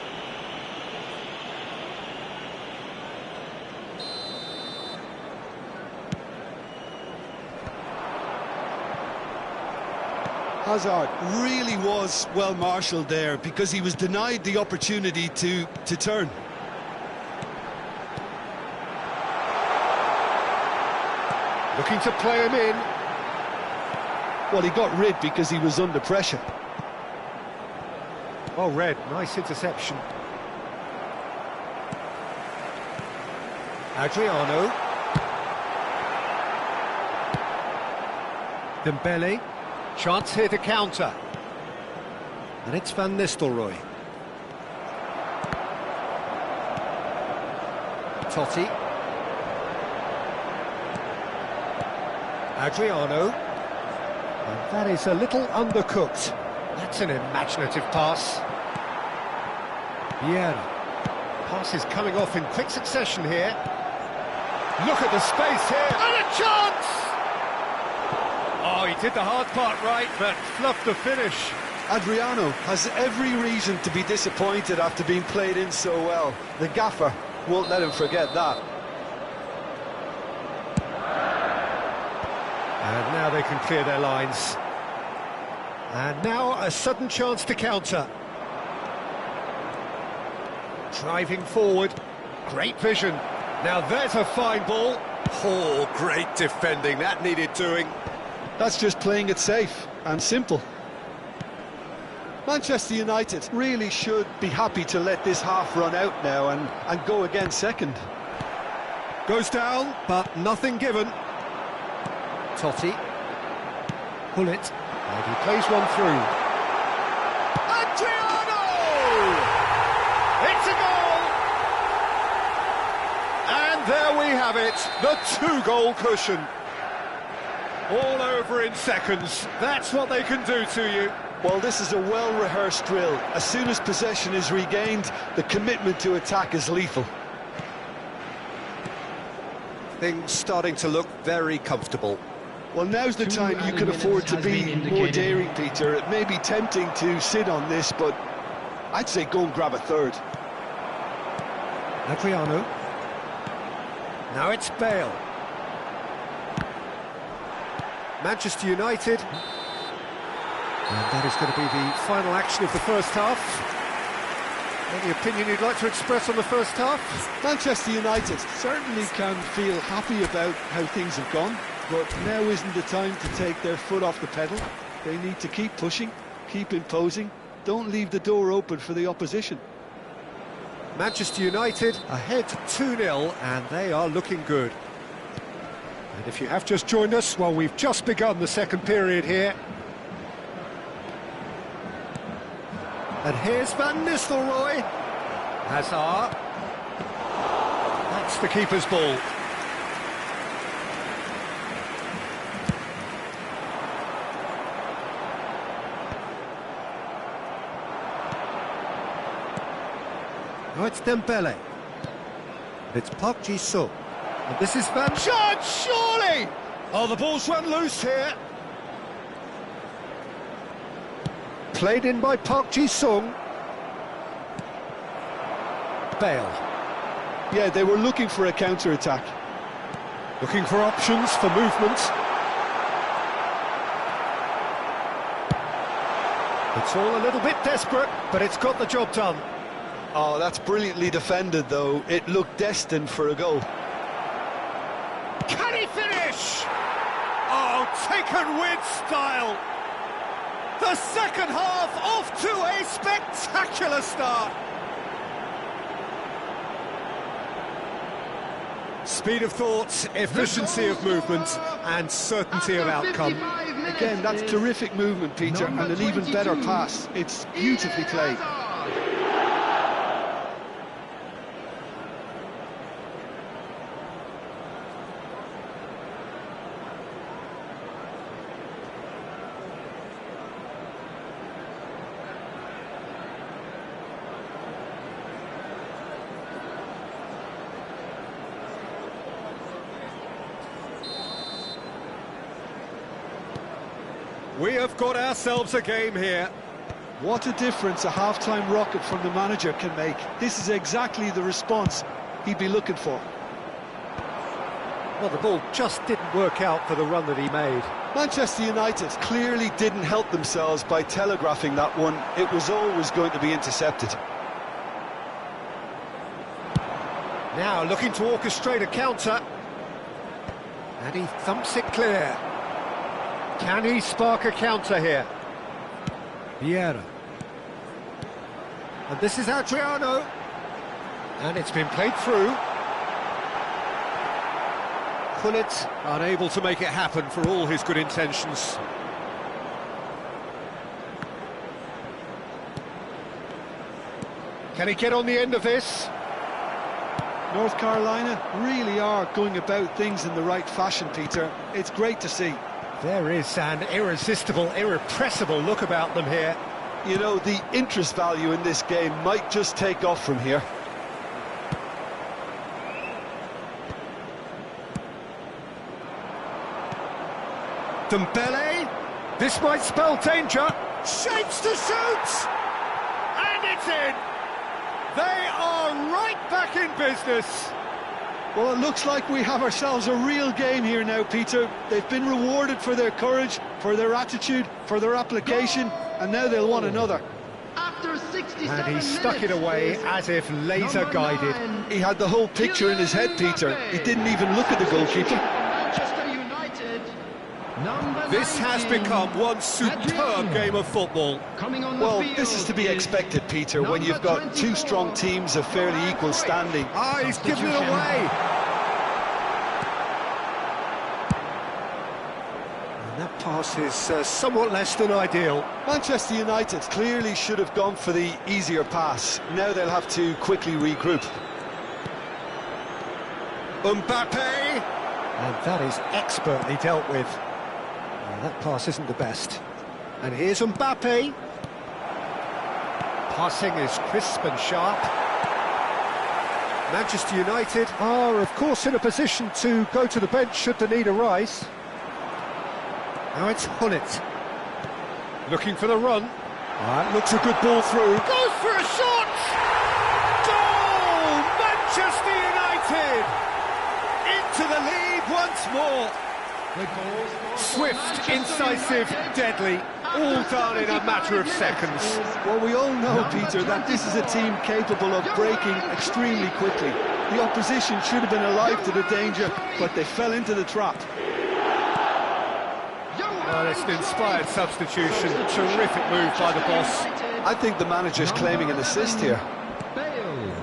Hazard really was well marshalled there because he was denied the opportunity to turn. Looking to play him in. Well, he got rid because he was under pressure. Well read, nice interception. Adriano. Dembele. Chance here to counter. And it's Van Nistelrooy. Totti. Adriano. And that is a little undercooked. That's an imaginative pass. Vieira. Pass is coming off in quick succession here. Look at the space here. And a chance! Oh, he did the hard part right, but fluffed the finish. Adriano has every reason to be disappointed after being played in so well. The gaffer won't let him forget that. And now they can clear their lines. And now a sudden chance to counter. Driving forward, great vision. Now there's a fine ball. Oh, great defending, that needed doing. That's just playing it safe and simple. Manchester United really should be happy to let this half run out now and go again second. Goes down, but nothing given. Totti. Pull it. And he plays one through. Adriano! It's a goal! And there we have it, the two-goal cushion. All over in seconds. That's what they can do to you. Well, this is a well-rehearsed drill. As soon as possession is regained, the commitment to attack is lethal. Things starting to look very comfortable. Well, now's the time you can afford to be more daring, Peter. It may be tempting to sit on this, but I'd say go and grab a third. Adriano. Now it's Bale. Manchester United. And that is going to be the final action of the first half. Any opinion you'd like to express on the first half? Manchester United certainly can feel happy about how things have gone, but now isn't the time to take their foot off the pedal. They need to keep pushing, keep imposing, don't leave the door open for the opposition. Manchester United ahead 2-0, and they are looking good. And if you have just joined us, well, we've just begun the second period here. And here's Van Nistelrooy. Hazard. That's the keeper's ball. Now it's Dembele. It's Park Ji-sung. And this is Van Dijk, surely! Oh, the ball's run loose here. Played in by Park Ji-sung. Bale. Yeah, they were looking for a counter-attack. Looking for options, for movement. It's all a little bit desperate, but it's got the job done. Oh, that's brilliantly defended, though. It looked destined for a goal. Can he finish? Oh, taken with style. The second half off to a spectacular start. Speed of thought, efficiency of movement, and certainty of outcome. Again, that's terrific movement, Peter, and an even better pass. It's beautifully played. We have got ourselves a game here. What a difference a half-time rocket from the manager can make. This is exactly the response he'd be looking for. Well, the ball just didn't work out for the run that he made. Manchester United clearly didn't help themselves by telegraphing that one. It was always going to be intercepted. Now looking to orchestrate a counter. And he thumps it clear. Can he spark a counter here? Vieira. And this is Adriano. And it's been played through. Gullit unable to make it happen for all his good intentions. Can he get on the end of this? North Carolina really are going about things in the right fashion, Peter. It's great to see. There is an irresistible, irrepressible look about them here. You know, the interest value in this game might just take off from here. Dembele, this might spell danger. Shapes to shoot! And it's in! They are right back in business. Well, it looks like we have ourselves a real game here now, Peter. They've been rewarded for their courage, for their attitude, for their application, and now they'll want another. After 67 And he stuck it minutes away is as if laser number guided. 9, He had the whole picture in his head, Peter. He didn't even look at the goalkeeper. Manchester United, number This has 19, become one superb Adriano. game of football. Coming on the Well, field this is to be is expected, Peter, when you've number got two strong 24, teams of fairly equal standing. Ah, he's given it Substitution. away. And that pass is somewhat less than ideal. Manchester United clearly should have gone for the easier pass. Now they'll have to quickly regroup. Mbappe! And that is expertly dealt with. That pass isn't the best. And here's Mbappe. Passing is crisp and sharp. Manchester United are, of course, in a position to go to the bench should the need arise. Now it's Hunnit. Looking for the run. That looks a good ball through. Goes for a shot! Goal! Manchester United! Into the lead once more. Swift, incisive, deadly, all done in a matter of seconds. Well, we all know, Peter, that this is a team capable of breaking extremely quickly. The opposition should have been alive to the danger, but they fell into the trap. Well, it's an inspired substitution. Terrific move by the boss. I think the manager's claiming an assist here. Bale,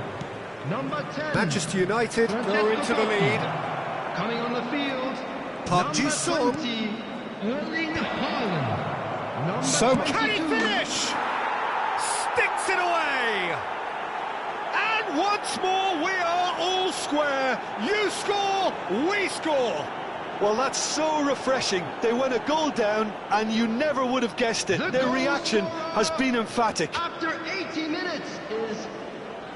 number 10, Manchester United go into the lead. coming on the field, Park number Ji-sung. 20, Erling Haaland. Number So can he 22, finish? Sticks it away. And once more we are all square. You score, we score. Well, that's so refreshing. They went a goal down, and you never would have guessed it. Their reaction has been emphatic. After 80 minutes is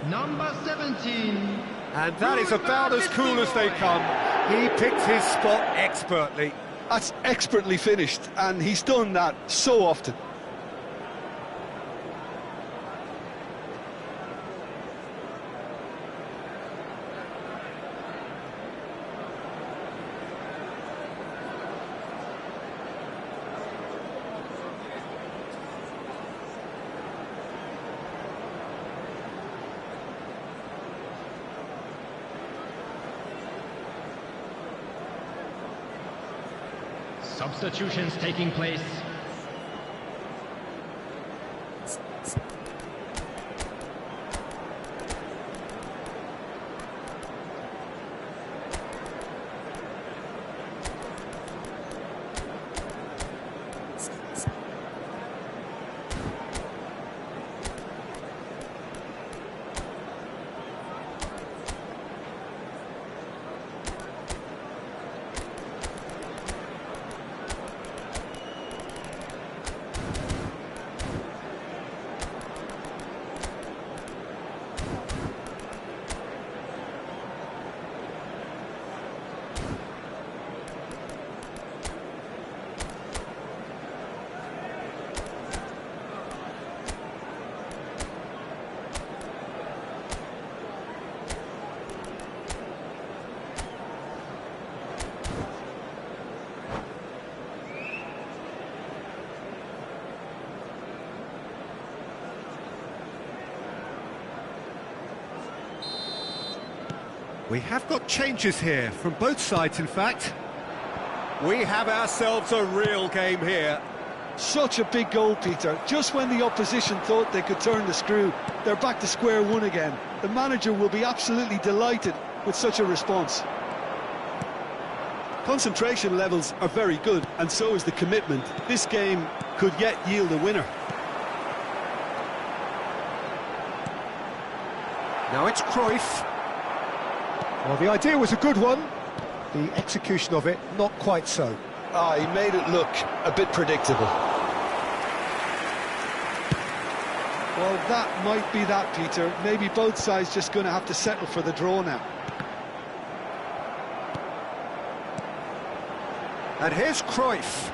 number 17. And that is about as cool as they come. He picked his spot expertly. That's expertly finished, and he's done that so often. Substitutions taking place. We have got changes here, from both sides in fact. We have ourselves a real game here. Such a big goal, Peter. Just when the opposition thought they could turn the screw, they're back to square one again. The manager will be absolutely delighted with such a response. Concentration levels are very good, and so is the commitment. This game could yet yield a winner. Now it's Cruyff. Well, the idea was a good one. The execution of it, not quite so. He made it look a bit predictable. Well, that might be that, Peter. Maybe both sides just going to have to settle for the draw now. And here's Cruyff.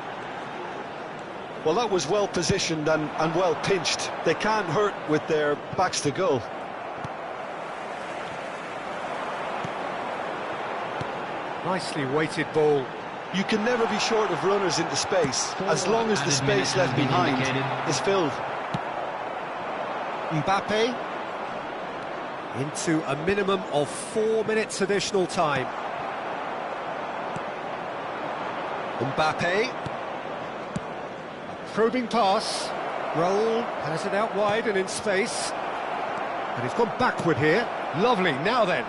Well, that was well positioned and well pinched. They can't hurt with their backs to goal. Nicely weighted ball. You can never be short of runners into space, as long as the space left behind is filled. Mbappe into a minimum of 4 minutes additional time. Mbappe. A probing pass. Roll, has it out wide and in space. And he's gone backward here. Lovely, now then.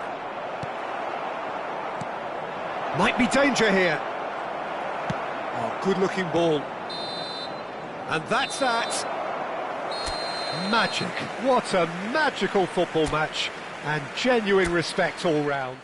Might be danger here. Oh, good-looking ball. And that's that. Magic. What a magical football match. And genuine respect all round.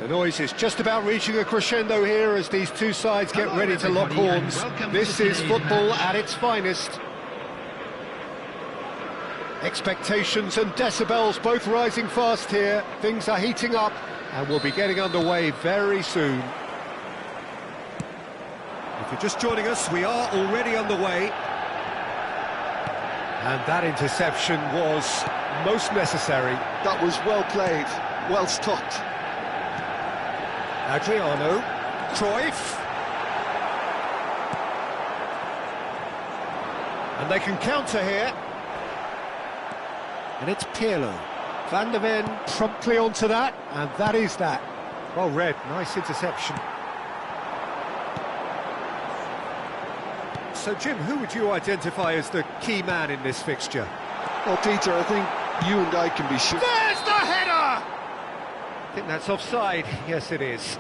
The noise is just about reaching a crescendo here as these two sides get ready to lock horns. This is football at its finest. Expectations and decibels both rising fast here. Things are heating up and we'll be getting underway very soon. If you're just joining us, we are already underway. And that interception was most necessary. That was well played, well stopped. Adriano, Cruyff. And they can counter here. And it's Pirlo. Van der Ven promptly onto that, and that is that. Well read, nice interception. So Jim, who would you identify as the key man in this fixture? Well, Peter, I think you and I can be sure. There's the header! I think that's offside. Yes, it is.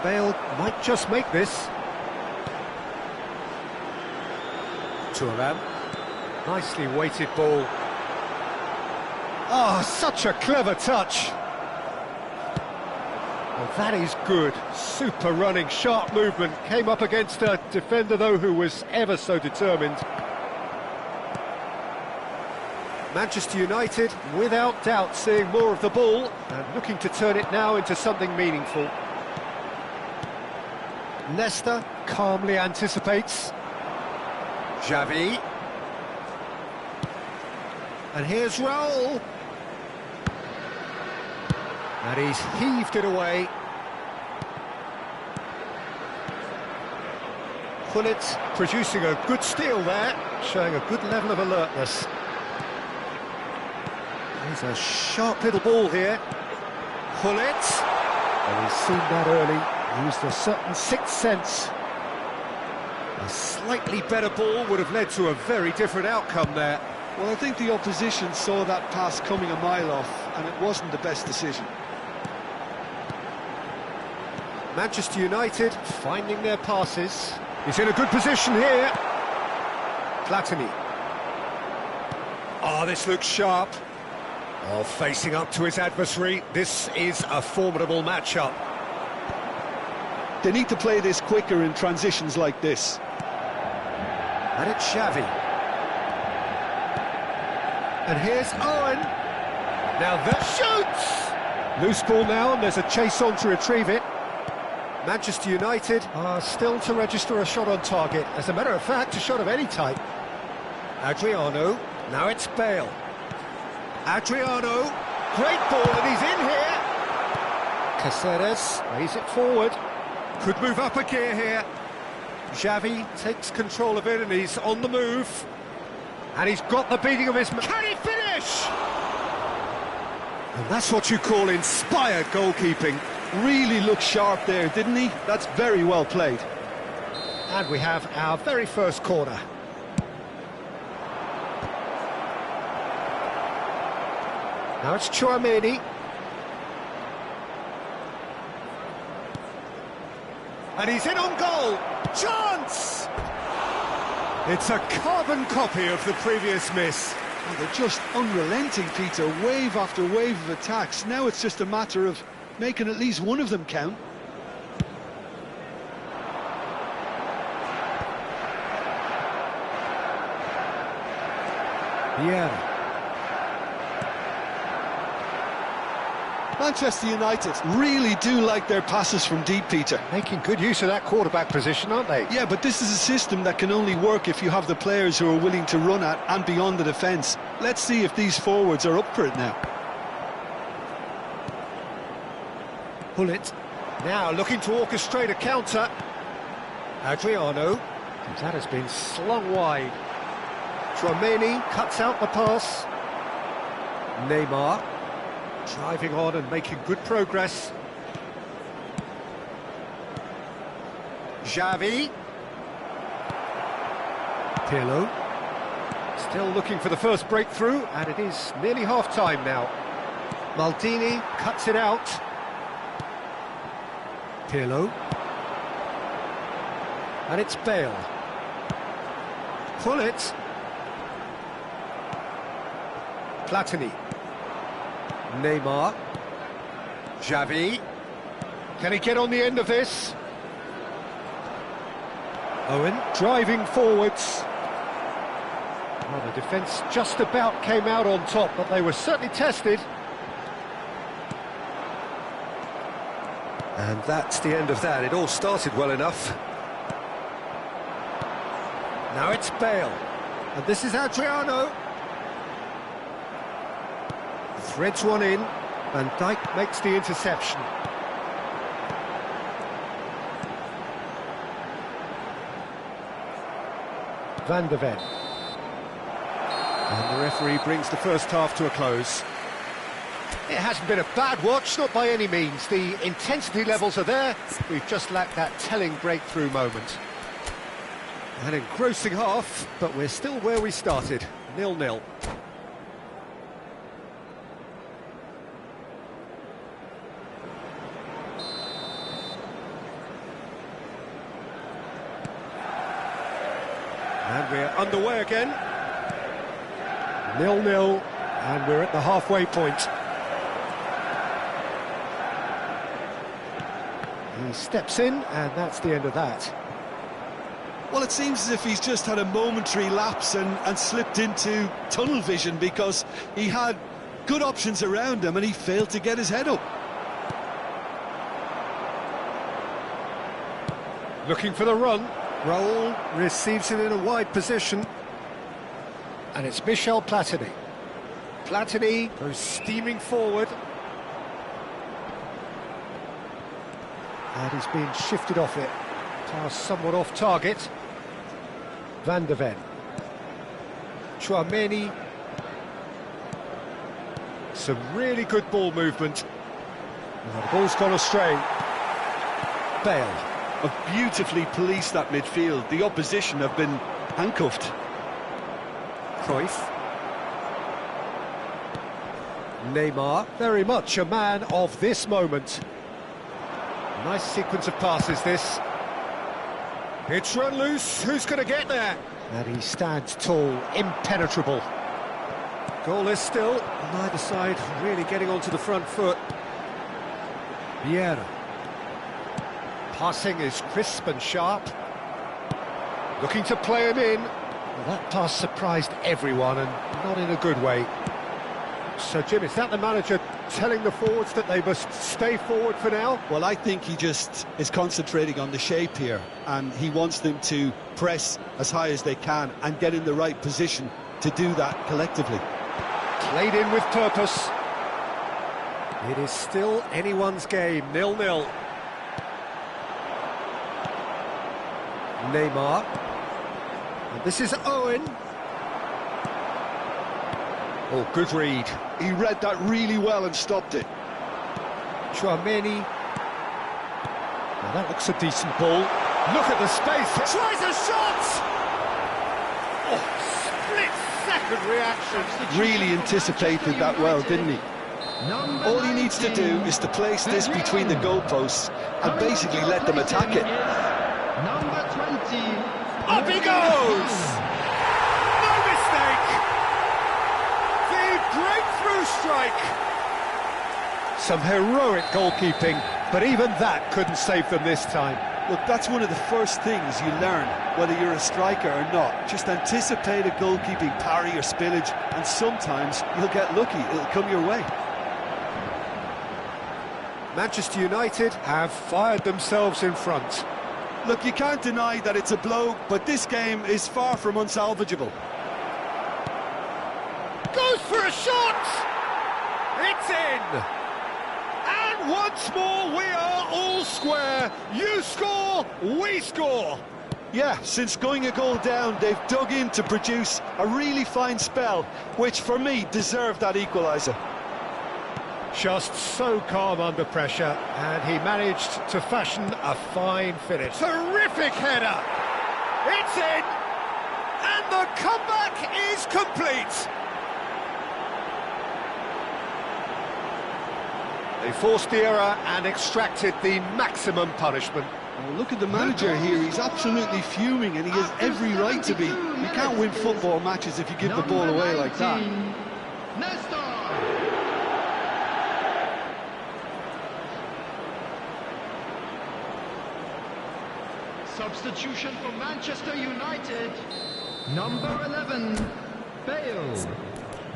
Bale might just make this. Thuram. Nicely weighted ball. Oh, such a clever touch. Well, that is good. Super running, sharp movement. Came up against a defender, though, who was ever so determined. Manchester United, without doubt, seeing more of the ball and looking to turn it now into something meaningful. Leicester calmly anticipates. Xavi. And here's Raul. And he's heaved it away. Gullit producing a good steal there, showing a good level of alertness. There's a sharp little ball here. Gullit. And he's seen that early, used a certain sixth sense. A slightly better ball would have led to a very different outcome there. Well, I think the opposition saw that pass coming a mile off, and it wasn't the best decision. Manchester United finding their passes. He's in a good position here. Platini. Oh, this looks sharp. Oh, facing up to his adversary. This is a formidable matchup. They need to play this quicker in transitions like this. And it's Xavi. And here's Owen. Now that shoots! Loose ball now, and there's a chase on to retrieve it. Manchester United are still to register a shot on target. As a matter of fact, a shot of any type. Adriano. Now it's Bale. Adriano. Great ball, and he's in here. Caceres lays it forward. Could move up a gear here. Xavi takes control of it, and he's on the move. And he's got the beating of his... Can he finish? And that's what you call inspired goalkeeping. Really looked sharp there, didn't he? That's very well played. And we have our very first corner. Now it's Tchouaméni. And he's in on goal. Chance! It's a carbon copy of the previous miss. Well, they're just unrelenting, Peter. Wave after wave of attacks. Now it's just a matter of making at least one of them count. Yeah. Manchester United really do like their passes from deep, Peter. Making good use of that quarterback position, aren't they? Yeah, but this is a system that can only work if you have the players who are willing to run at and beyond the defence. Let's see if these forwards are up for it now. Gullit. Now looking to orchestrate a counter. Adriano. And that has been slung wide. Tchouaméni cuts out the pass. Neymar. Driving on and making good progress. Xavi. Pirlo. Still looking for the first breakthrough, and it is nearly half-time now. Maldini cuts it out. Pirlo. And it's Bale. Pull it. Platini. Neymar. Xavi. Can he get on the end of this? Owen driving forwards. Well, the defence just about came out on top, but they were certainly tested. And that's the end of that. It all started well enough. Now it's Bale. And this is Adriano. Threads one in. Van Dijk makes the interception. Van de Ven. And the referee brings the first half to a close. It hasn't been a bad watch, not by any means. The intensity levels are there. We've just lacked that telling breakthrough moment. An engrossing half, but we're still where we started, 0-0. And we're underway again. 0-0, and we're at the halfway point. He steps in, and that's the end of that. Well, it seems as if he's just had a momentary lapse and slipped into tunnel vision, because he had good options around him and he failed to get his head up. Looking for the run. Raul receives it in a wide position. And it's Michel Platini. Platini goes steaming forward. And he's being shifted off it. Pass somewhat off target. Van de Ven. Chouameni. Some really good ball movement. Well, the ball's gone astray. Bale. Have beautifully policed that midfield. The opposition have been handcuffed. Cruyff. Neymar, very much a man of this moment. Nice sequence of passes, this. It's run loose, who's going to get there? And he stands tall, impenetrable. Goalless still, neither side really getting onto the front foot. Vieira. Passing is crisp and sharp. Looking to play him in. Well, that pass surprised everyone, and not in a good way. So, Jim, is that the manager telling the forwards that they must stay forward for now? Well, I think he just is concentrating on the shape here, and he wants them to press as high as they can and get in the right position to do that collectively. Played in with purpose. It is still anyone's game, 0-0. Neymar. And this is Owen. Oh, good read. He read that really well and stopped it. Chouameni. Well, that looks a decent ball. Look at the space. Tries a shot! Oh, split-second reaction. Really anticipated that well, didn't he? All he needs to do is to place this between the goalposts and basically let them attack it. Number 20. Up he goes! No mistake! The breakthrough strike! Some heroic goalkeeping, but even that couldn't save them this time. Look, that's one of the first things you learn, whether you're a striker or not. Just anticipate a goalkeeping parry or spillage, and sometimes you'll get lucky, it'll come your way. Manchester United have fired themselves in front. Look, you can't deny that it's a blow, but this game is far from unsalvageable. Goes for a shot! It's in! And once more we are all square. You score, we score! Yeah, since going a goal down, they've dug in to produce a really fine spell, which for me deserved that equaliser. Just so calm under pressure, and he managed to fashion a fine finish. Terrific header! It's in! And the comeback is complete! They forced the error and extracted the maximum punishment. Well, look at the manager here, he's absolutely fuming, and he has every right to be. You can't win football matches if you give the ball away like that. Nestor. Substitution for Manchester United. Number 11, Bale.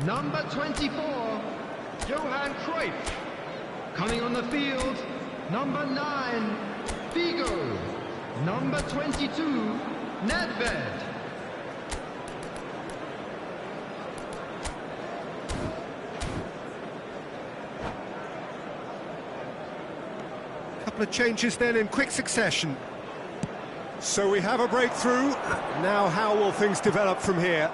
Number 24, Johan Cruyff. Coming on the field, number 9, Figo. Number 22, Nedved. Couple of changes then in quick succession. So we have a breakthrough. Now how will things develop from here?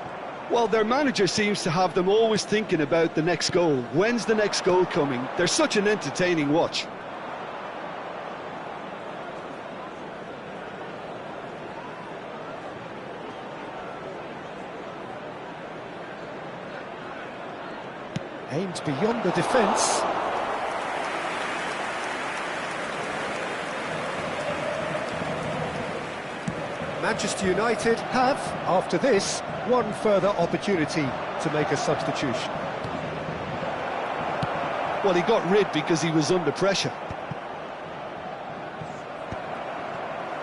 Well, their manager seems to have them always thinking about the next goal. When's the next goal coming? They're such an entertaining watch. Aimed beyond the defence. Manchester United have, after this, one further opportunity to make a substitution. Well, he got rid because he was under pressure.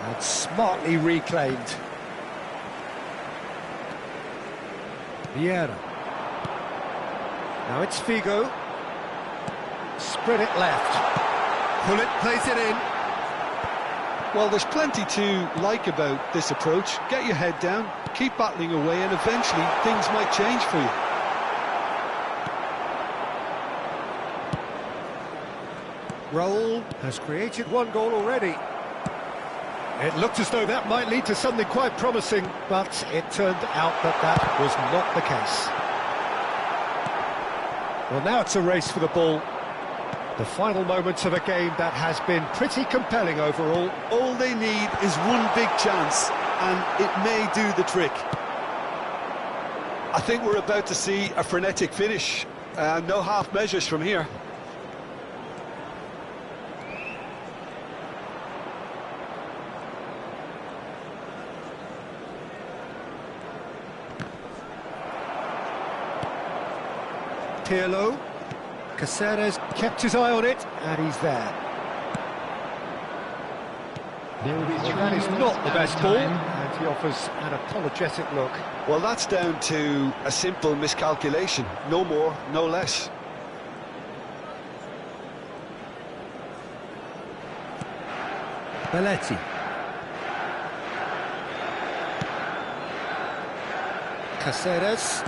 And smartly reclaimed. Vieira. Now it's Figo. Spread it left. Pullet plays it in. Well, there's plenty to like about this approach. Get your head down, keep battling away, and eventually things might change for you. Raul has created one goal already. It looked as though that might lead to something quite promising, but it turned out that that was not the case. Well, now it's a race for the ball. The final moments of a game that has been pretty compelling overall. All they need is one big chance, and it may do the trick. I think we're about to see a frenetic finish. No half measures from here. Pirlo. Caceres kept his eye on it, and he's there. Well, that is not the best ball, and he offers an apologetic look. Well, that's down to a simple miscalculation. No more, no less. Belletti. Caceres.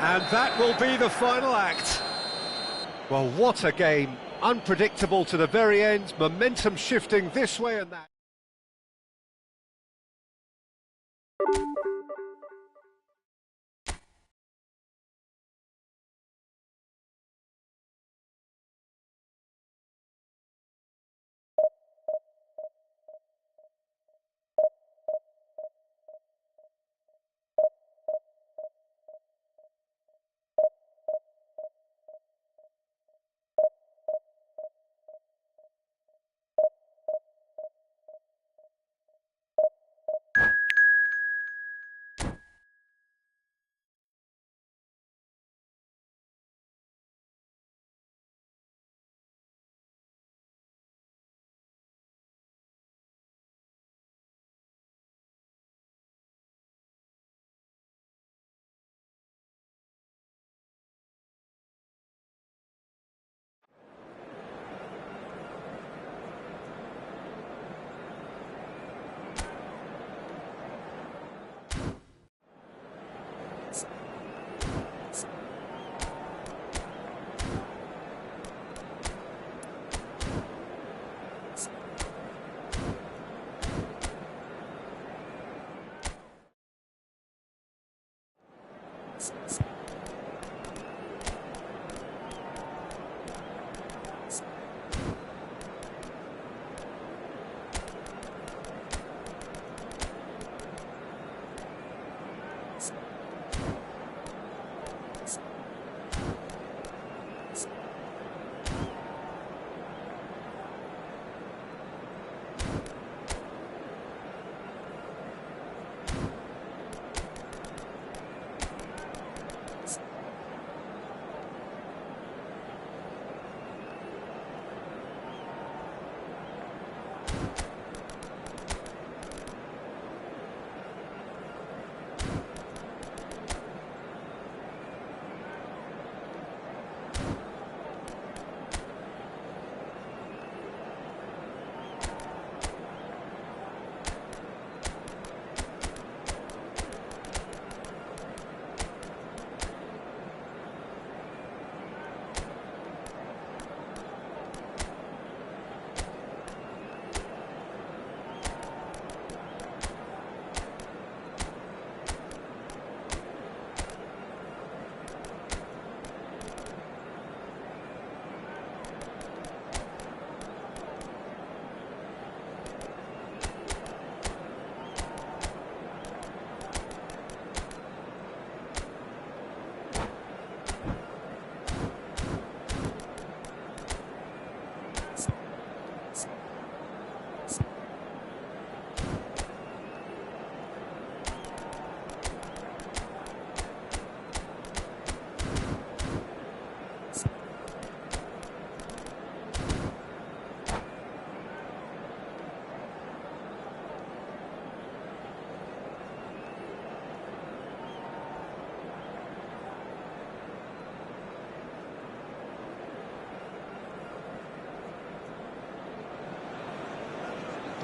And that will be the final act. Well, what a game. Unpredictable to the very end, momentum shifting this way and that.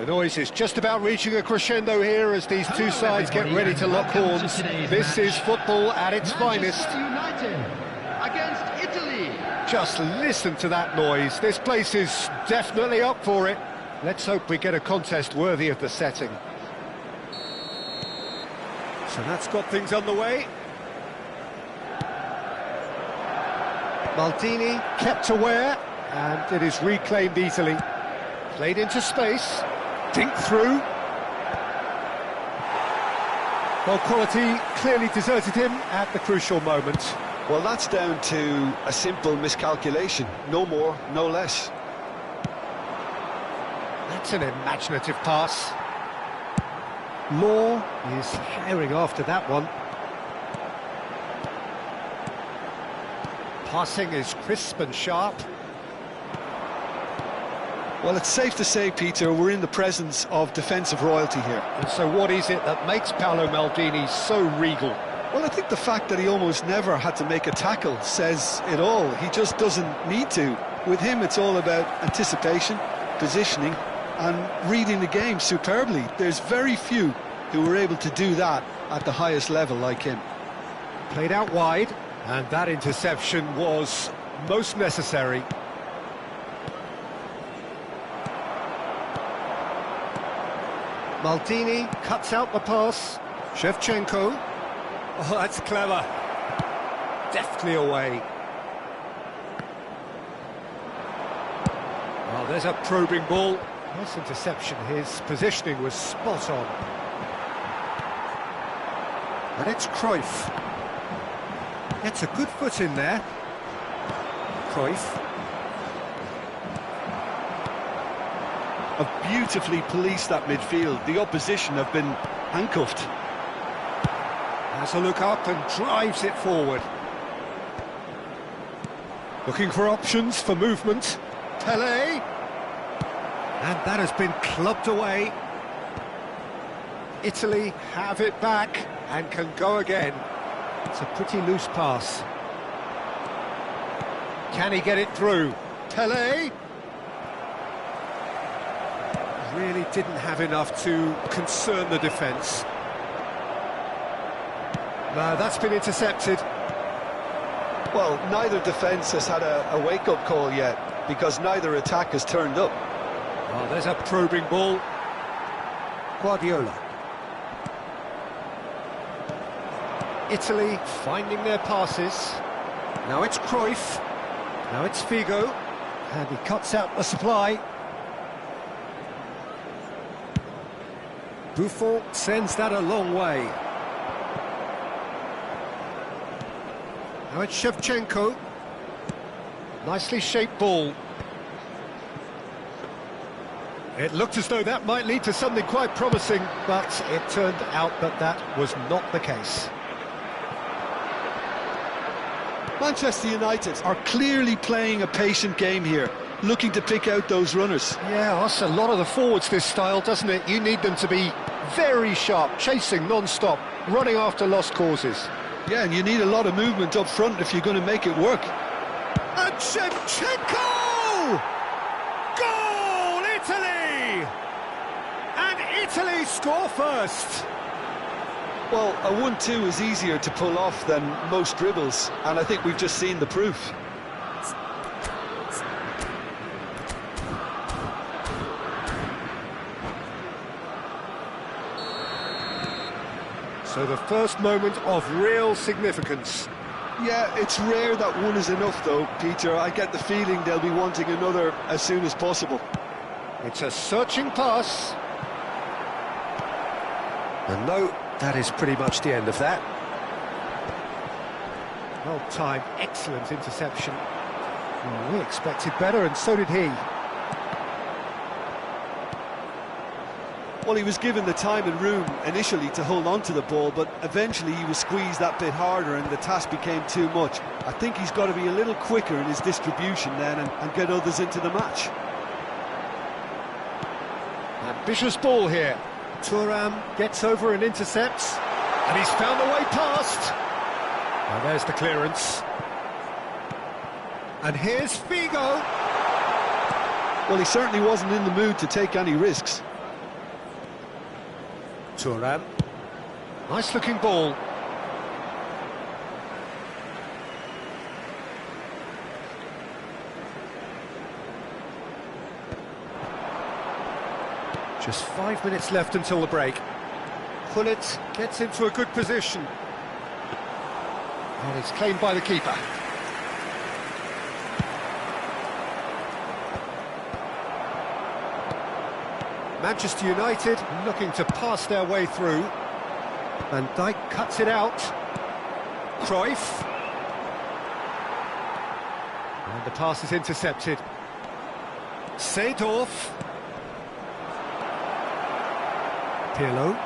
The noise is just about reaching a crescendo here as these two sides get ready to lock horns. This is football at its finest. United against Italy. Just listen to that noise. This place is definitely up for it. Let's hope we get a contest worthy of the setting. So that's got things underway. Maldini kept aware, and it is reclaimed easily. Played into space, dinked through. Well, quality clearly deserted him at the crucial moment. Well, that's down to a simple miscalculation. No more, no less. That's an imaginative pass. Law is herring after that one. Passing is crisp and sharp. Well, it's safe to say, Peter, we're in the presence of defensive royalty here. And so what is it that makes Paolo Maldini so regal? Well, I think the fact that he almost never had to make a tackle says it all. He just doesn't need to. With him, it's all about anticipation, positioning, and reading the game superbly. There's very few who were able to do that at the highest level like him. Played out wide, and that interception was most necessary. Maldini cuts out the pass. Shevchenko. Oh, that's clever. Deftly away. Oh, there's a probing ball. Nice interception. His positioning was spot on. And it's Cruyff. Gets a good foot in there. Cruyff. Have beautifully policed that midfield. The opposition have been handcuffed. Has a look up and drives it forward. Looking for options for movement. Tele. And that has been clubbed away. Italy have it back and can go again. It's a pretty loose pass. Can he get it through? Tele. Really didn't have enough to concern the defence. No, that's been intercepted. Well, neither defence has had a wake-up call yet, because neither attack has turned up. Oh, there's a probing ball. Guardiola. Italy finding their passes. Now it's Cruyff. Now it's Figo. And he cuts out the supply. Buffon sends that a long way. Now it's Shevchenko. Nicely shaped ball. It looked as though that might lead to something quite promising, but it turned out that that was not the case. Manchester United are clearly playing a patient game here, looking to pick out those runners. Yeah, that's a lot of the forwards, this style, doesn't it? You need them to be very sharp, chasing non-stop, running after lost causes. Yeah, and you need a lot of movement up front if you're going to make it work. And Shevchenko! Goal, Italy! And Italy score first. Well, a 1-2 is easier to pull off than most dribbles, and I think we've just seen the proof. So the first moment of real significance. Yeah, it's rare that one is enough though, Peter. I get the feeling they'll be wanting another as soon as possible. It's a searching pass. And no, that is pretty much the end of that. Well timed, excellent interception. Well, we expected better, and so did he. Well, he was given the time and room initially to hold on to the ball, but eventually he was squeezed that bit harder and the task became too much. I think he's got to be a little quicker in his distribution then and get others into the match. Ambitious ball here. Thuram gets over and intercepts, and he's found a way past. And there's the clearance. And here's Figo. Well, he certainly wasn't in the mood to take any risks. Thuram. Nice looking ball. Just 5 minutes left until the break. Pullet gets into a good position. And it's claimed by the keeper. Manchester United looking to pass their way through. Van Dijk cuts it out. Cruyff. And the pass is intercepted. Seedorf. Pirlo.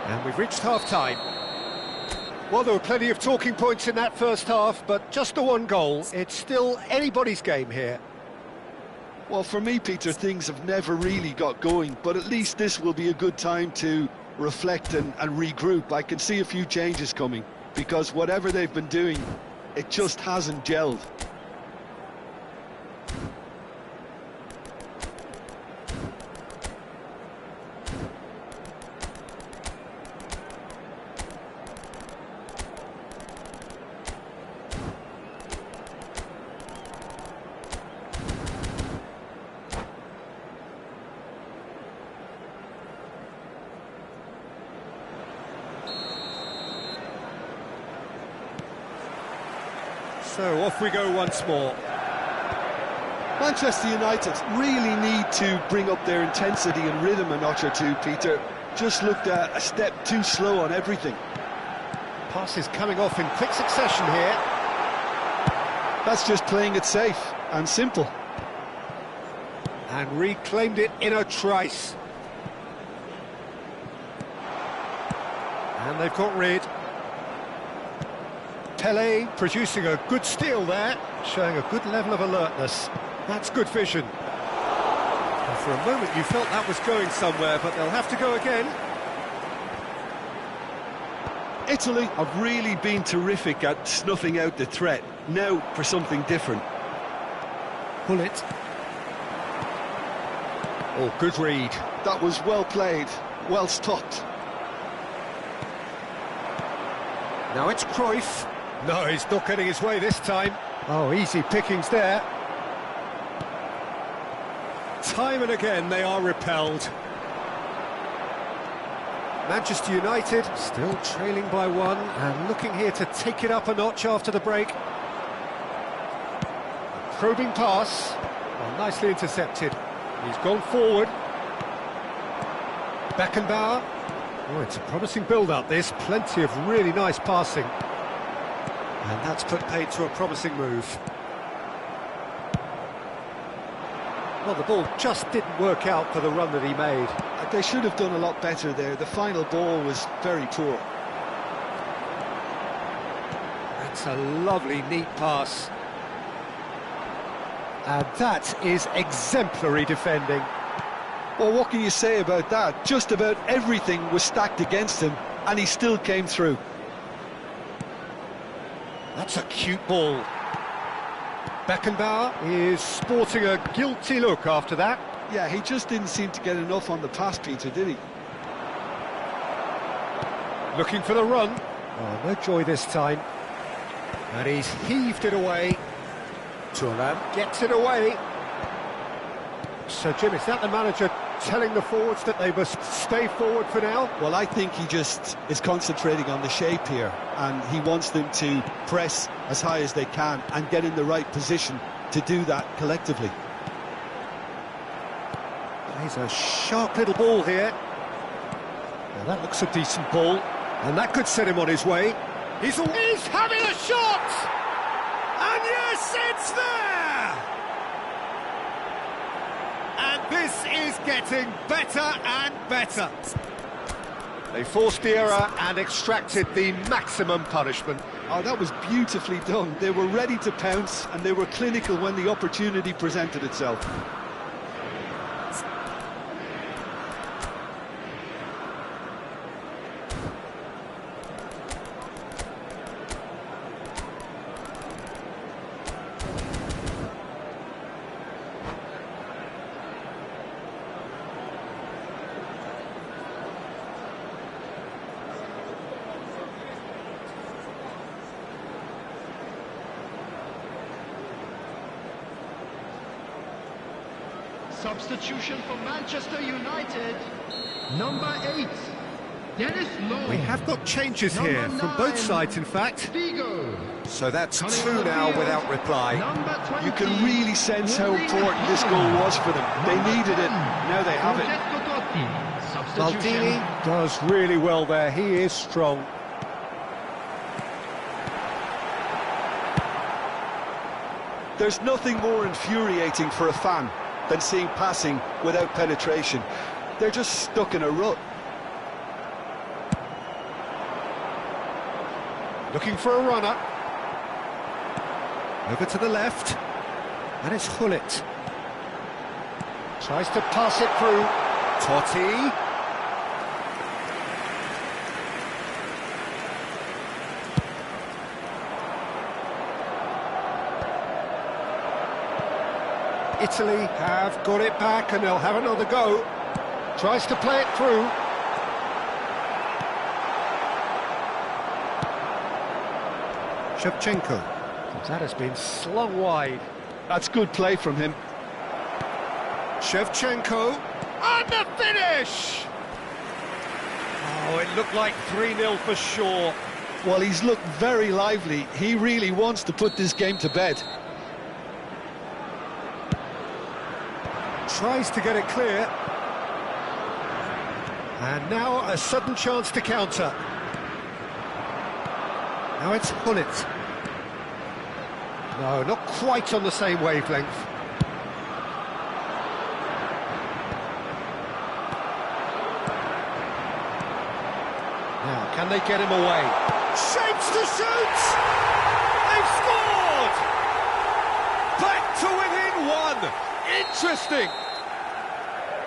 And we've reached half-time. Well, there were plenty of talking points in that first half, but just the one goal. It's still anybody's game here. Well, for me, Peter, things have never really got going, but at least this will be a good time to reflect and regroup. I can see a few changes coming, because whatever they've been doing, it just hasn't gelled. So off we go once more. Manchester United really need to bring up their intensity and rhythm a notch or two, Peter. Just looked a step too slow on everything. Passes coming off in quick succession here. That's just playing it safe and simple. And reclaimed it in a trice. And they've got rid. Pele producing a good steal there, showing a good level of alertness. That's good vision. And for a moment you felt that was going somewhere, but they'll have to go again. Italy have really been terrific at snuffing out the threat. Now for something different. Pullet. Oh, good read. That was well played, well stopped. Now it's Cruyff. No, he's not getting his way this time. Oh, easy pickings there. Time and again they are repelled. Manchester United still trailing by one and looking here to take it up a notch after the break. A probing pass. Well, nicely intercepted. He's gone forward. Beckenbauer. Oh, it's a promising build-up, this. Plenty of really nice passing. And that's put paid to a promising move. Well, the ball just didn't work out for the run that he made. They should have done a lot better there. The final ball was very poor. That's a lovely, neat pass. And that is exemplary defending. Well, what can you say about that? Just about everything was stacked against him, and he still came through. That's a cute ball. Beckenbauer is sporting a guilty look after that. Yeah, he just didn't seem to get enough on the pass, Peter, did he? Looking for the run. Oh, no joy this time. And he's heaved it away. Thuram gets it away. So, Jim, is that the manager telling the forwards that they must stay forward for now? Well, I think he just is concentrating on the shape here, and he wants them to press as high as they can and get in the right position to do that collectively. He's a sharp little ball here. Now that looks a decent ball, and that could set him on his way. He's having a shot! And yes, it's there! And this is getting better and better. They forced the error and extracted the maximum punishment. Oh, that was beautifully done. They were ready to pounce, and they were clinical when the opportunity presented itself. Substitution for Manchester United. Number 8, Dennis Lowe. We have got changes here Number from both 9, sides, in fact. Figo. So that's Coming two on the now field, without reply. Number 20, You can really sense how important this goal was for them. They needed it, now they have it. Maldini does really well there, he is strong. There's nothing more infuriating for a fan than seeing passing without penetration. They're just stuck in a rut. Looking for a runner. Over to the left. And it's Hullet. Tries to pass it through. Totti. Italy have got it back and they'll have another go. Tries to play it through. Shevchenko. That has been slung wide. That's good play from him. Shevchenko. And the finish! Oh, it looked like 3-0 for sure. Well, he's looked very lively. He really wants to put this game to bed. Tries to get it clear. And now a sudden chance to counter. Now it's Hullet. No, not quite on the same wavelength. Now, can they get him away? Shapes to shoot! They've scored! Back to within one! Interesting!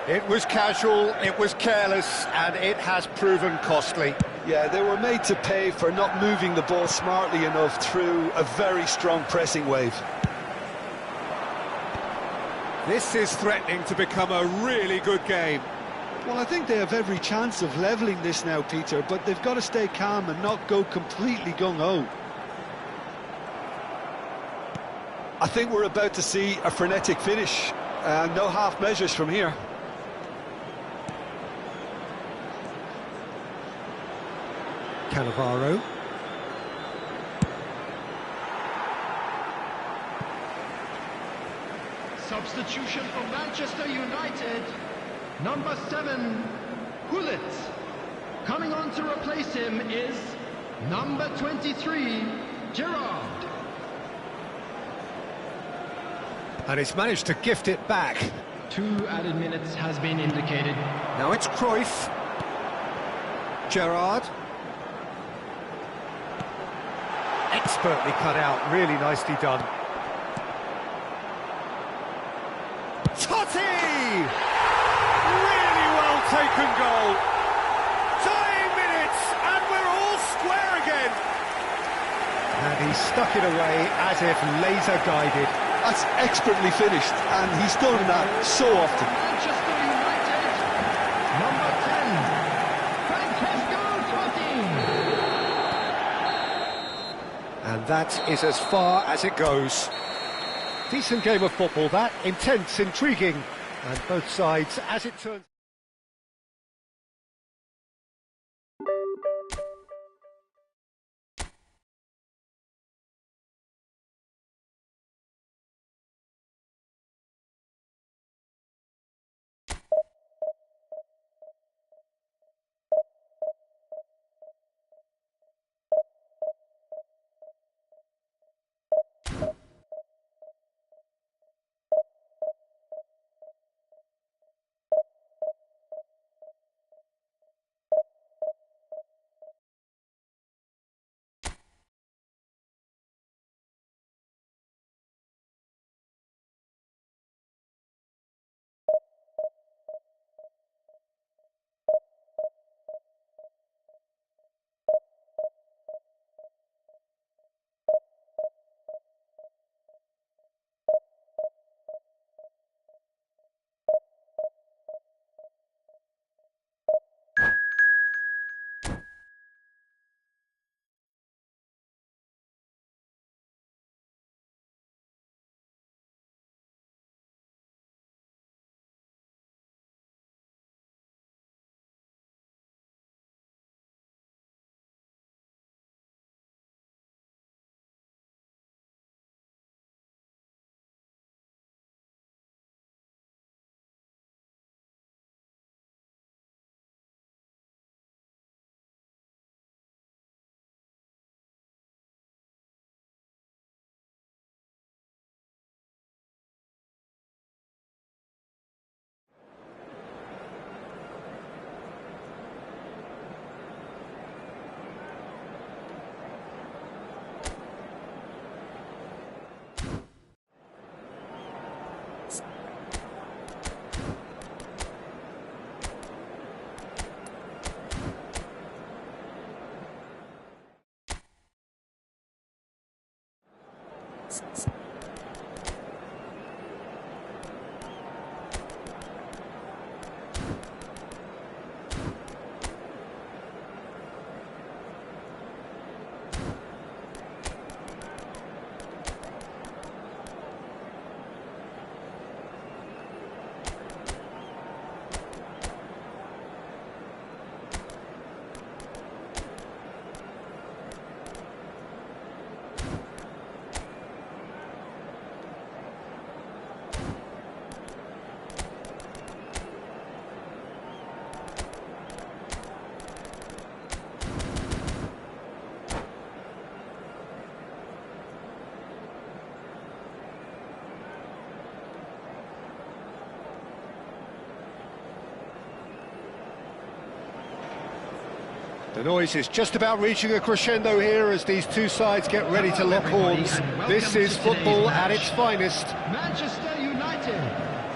It was casual, it was careless, and it has proven costly. Yeah, they were made to pay for not moving the ball smartly enough through a very strong pressing wave. This is threatening to become a really good game. Well, I think they have every chance of levelling this now, Peter, but they've got to stay calm and not go completely gung-ho. I think we're about to see a frenetic finish. No half measures from here. Cannavaro. Substitution for Manchester United. Number 7, Hullet. Coming on to replace him is number 23, Gerrard. And he's managed to gift it back. 2 added minutes has been indicated. Now it's Cruyff. Gerrard. Expertly cut out, really nicely done. Totti! Really well taken goal. Dying minutes, and we're all square again. And he stuck it away as if laser guided. That's expertly finished, and he's done that so often. Manchester United, number 10, Francesco Totti. And that is as far as it goes. Decent game of football, that. Intense, intriguing, and both sides, as it turns... The noise is just about reaching a crescendo here as these two sides get ready to lock horns. This is football at its finest. Manchester United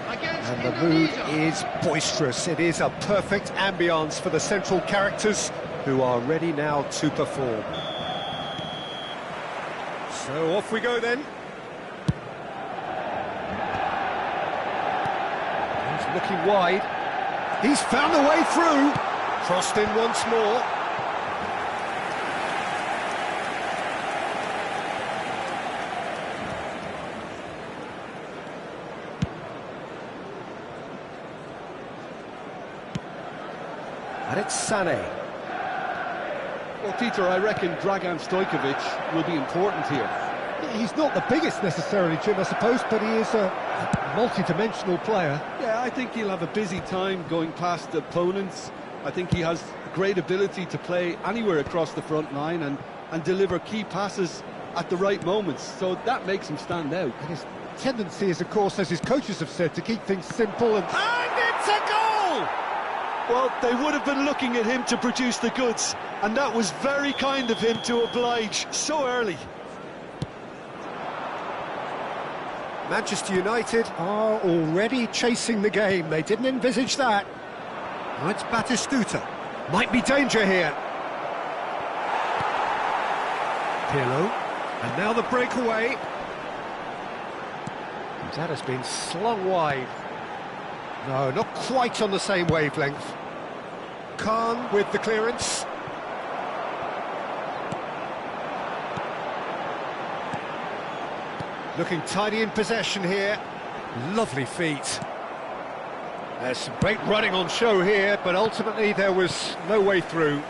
against And the mood Indonesia. is boisterous. It is a perfect ambience for the central characters who are ready now to perform. So off we go then. He's looking wide. He's found the way through. Crossed in once more. And it's Sané. Well, Peter, I reckon Dragan Stojkovic will be important here. He's not the biggest necessarily, Jim, I suppose, but he is a multi-dimensional player. Yeah, I think he'll have a busy time going past opponents. I think he has great ability to play anywhere across the front line and deliver key passes at the right moments, so that makes him stand out. And his tendency is, of course, as his coaches have said, to keep things simple and it's a goal! Well, they would have been looking at him to produce the goods, and that was very kind of him to oblige so early. Manchester United are already chasing the game. They didn't envisage that. Now it's Batistuta. Might be danger here. Pirlo. And now the breakaway. That has been slung wide. No, not quite on the same wavelength. Khan with the clearance. Looking tidy in possession here. Lovely feet. There's some great running on show here, but ultimately there was no way through.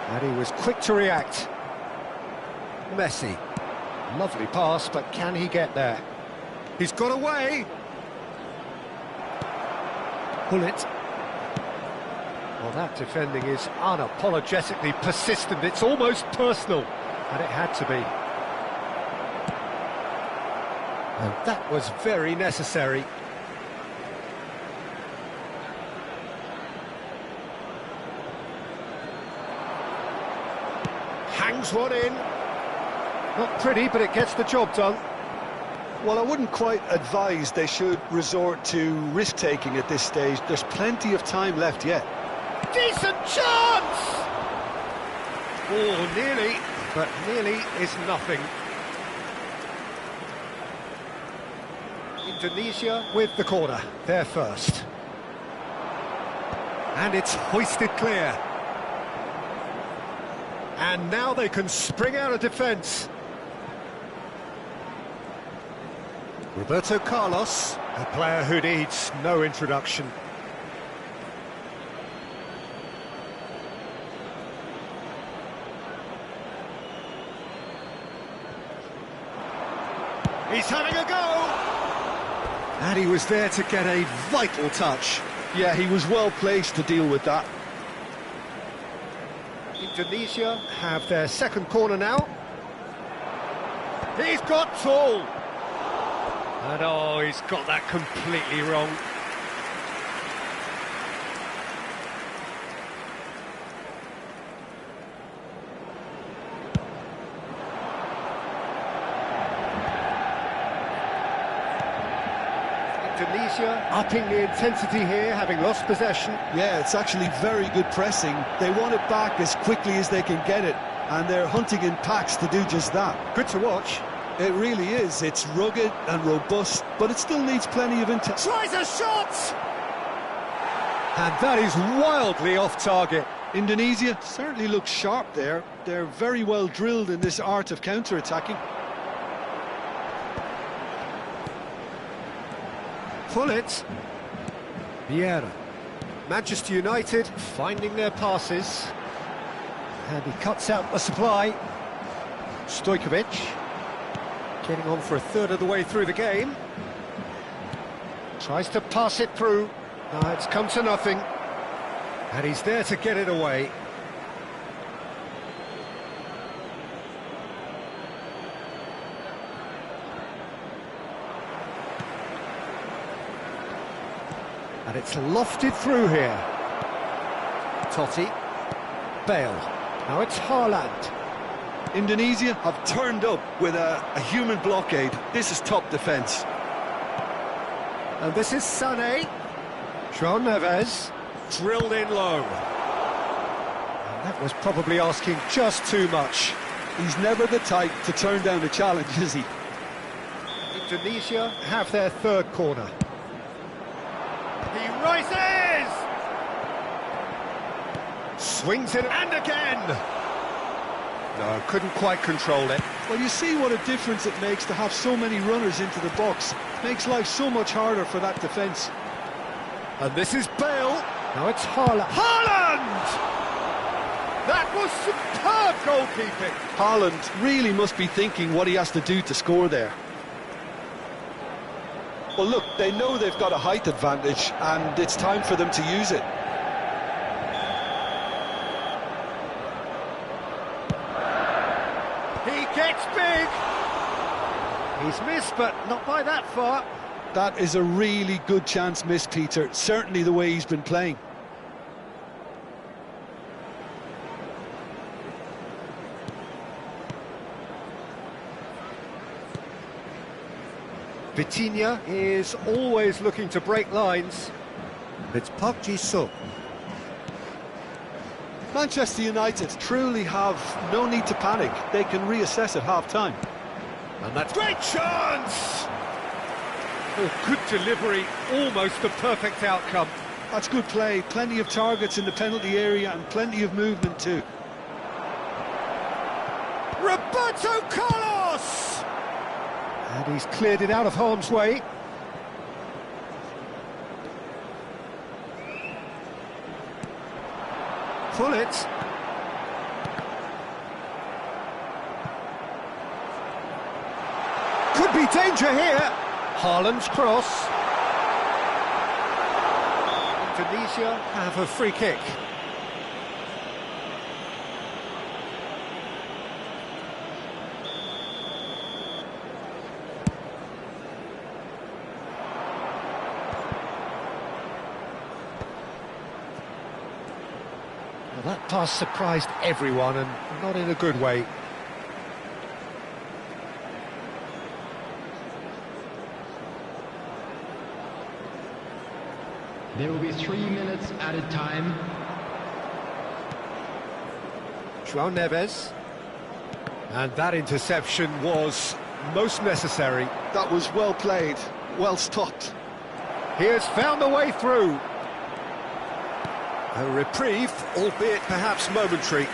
And he was quick to react. Messi. Lovely pass, but can he get there? He's got away. Pull it. Well, that defending is unapologetically persistent. It's almost personal, and it had to be. And that was very necessary. Hangs one in. Not pretty, but it gets the job done. Well, I wouldn't quite advise they should resort to risk-taking at this stage. There's plenty of time left yet. Decent chance! Oh, nearly, but nearly is nothing. Indonesia with the corner, they're first. And it's hoisted clear. And now they can spring out of defence. Roberto Carlos, a player who needs no introduction. He's having a go! And he was there to get a vital touch. Yeah, he was well placed to deal with that. Indonesia have their second corner now. He's got tall! And oh, he's got that completely wrong. Indonesia upping the intensity here, having lost possession. Yeah, it's actually very good pressing. They want it back as quickly as they can get it, and they're hunting in packs to do just that. Good to watch. It really is. It's rugged and robust, but it still needs plenty of intel. Tries a shot! And that is wildly off target. Indonesia certainly looks sharp there. They're very well drilled in this art of counter-attacking. Pull it. Vieira. Manchester United finding their passes. And he cuts out the supply. Stojkovic getting on for a third of the way through the game. Tries to pass it through. No, it's come to nothing. And he's there to get it away. And it's lofted through here. Totti. Bale. Now it's Haaland. Indonesia have turned up with a human blockade. This is top defence. And this is Sané. João Neves. Drilled in low. And that was probably asking just too much. He's never the type to turn down a challenge, is he? Indonesia have their third corner. He rises! Swings it, and again! No, couldn't quite control it. Well, you see what a difference it makes to have so many runners into the box. Makes life so much harder for that defence. And this is Bale. Now it's Haaland. Haaland! That was superb goalkeeping. Haaland really must be thinking what he has to do to score there. Well, look, they know they've got a height advantage, and it's time for them to use it. He gets big. He's missed, but not by that far. That is a really good chance miss, Peter. Certainly the way he's been playing. Vitinha is always looking to break lines. It's Park Ji-suk. Manchester United truly have no need to panic. They can reassess at half-time. And that's great chance! Oh, good delivery, almost the perfect outcome. That's good play. Plenty of targets in the penalty area and plenty of movement too. Roberto Carlos! And he's cleared it out of harm's way. Pull it. Could be danger here. Haaland's cross. Indonesia have a free kick. Well, that pass surprised everyone, and not in a good way. There will be 3 minutes added time. João Neves. And that interception was most necessary. That was well played, well stopped. He has found the way through. A reprieve, albeit perhaps momentary.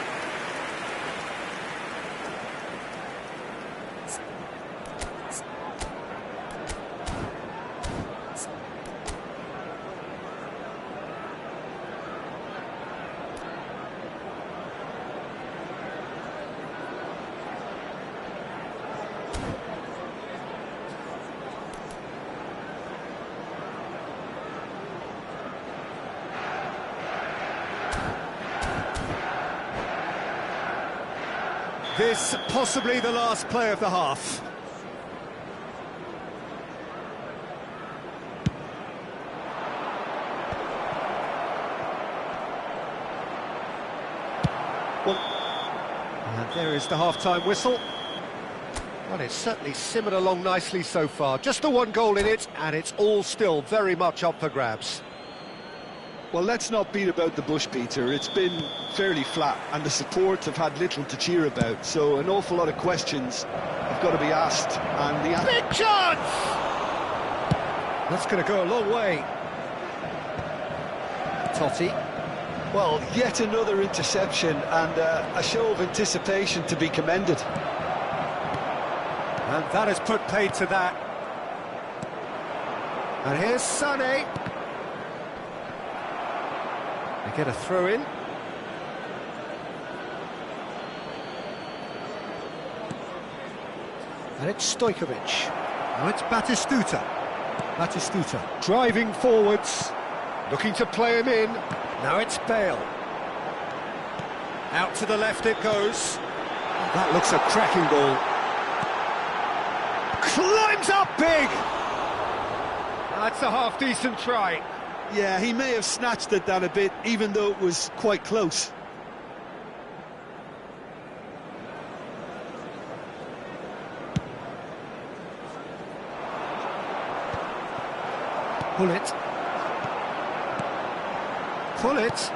This possibly the last play of the half. Well, and there is the half-time whistle. Well, it's certainly simmered along nicely so far. Just the one goal in it, and it's all still very much up for grabs. Well, let's not beat about the bush, Peter. It's been fairly flat, and the support have had little to cheer about, so an awful lot of questions have got to be asked. And the big chance! That's going to go a long way. Totti. Well, yet another interception, and a show of anticipation to be commended. And that has put paid to that. And here's Sané. They get a throw in. And it's Stojkovic. Now it's Batistuta. Batistuta driving forwards, looking to play him in. Now it's Bale. Out to the left it goes. That looks a cracking ball. Climbs up big! That's a half-decent try. Yeah, he may have snatched it down a bit, even though it was quite close. Pull it. Pull it.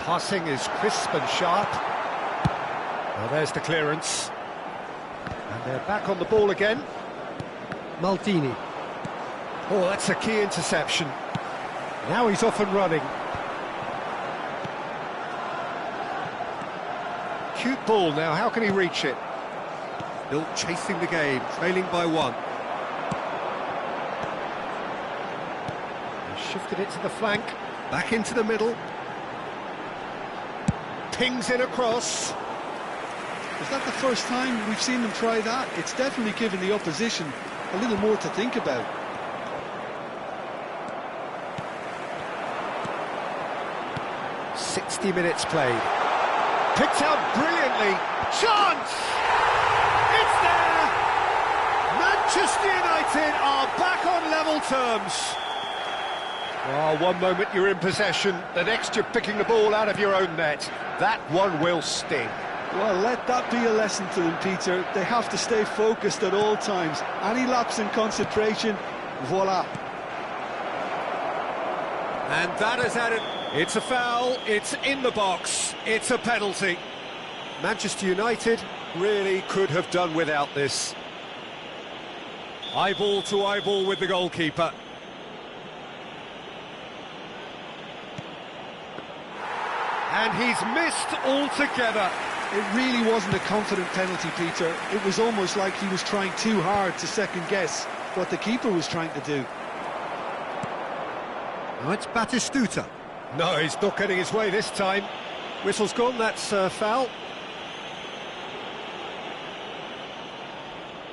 Passing is crisp and sharp. Well, there's the clearance. And they're back on the ball again. Maldini. Oh, that's a key interception. Now he's off and running. Cute ball now, how can he reach it? Still chasing the game, trailing by 1. He shifted it to the flank, back into the middle. Pings in across. Is that the first time we've seen them try that? It's definitely given the opposition a little more to think about. Minutes played. Picked out brilliantly. Chance! It's there! Manchester United are back on level terms. Oh, one moment you're in possession, the next you're picking the ball out of your own net. That one will sting. Well, let that be a lesson to them, Peter. They have to stay focused at all times. Any lapse in concentration, voila. And that has added... It's a foul, it's in the box, it's a penalty. Manchester United really could have done without this. Eyeball to eyeball with the goalkeeper. And he's missed altogether. It really wasn't a confident penalty, Peter. It was almost like he was trying too hard to second-guess what the keeper was trying to do. Now it's Batistuta. No, he's not getting his way this time. Whistle's gone, that's foul.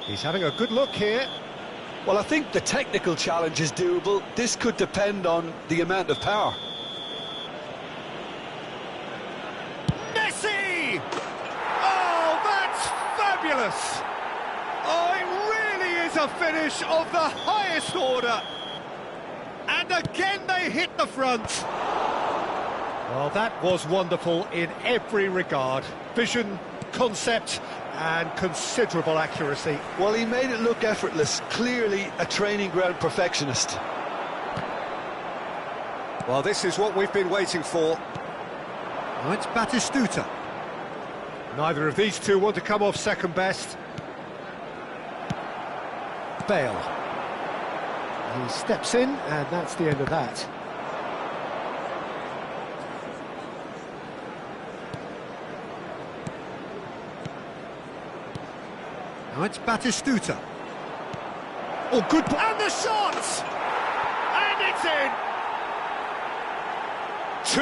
He's having a good look here. Well, I think the technical challenge is doable. This could depend on the amount of power. Messi! Oh, that's fabulous! Oh, it really is a finish of the highest order. And again they hit the front. Well, that was wonderful in every regard. Vision, concept, and considerable accuracy. Well, he made it look effortless. Clearly a training ground perfectionist. Well, this is what we've been waiting for. Now it's Batistuta. Neither of these two want to come off second best. Bale. He steps in, and that's the end of that. Now it's Batistuta. Oh, good... And the shot! And it's in!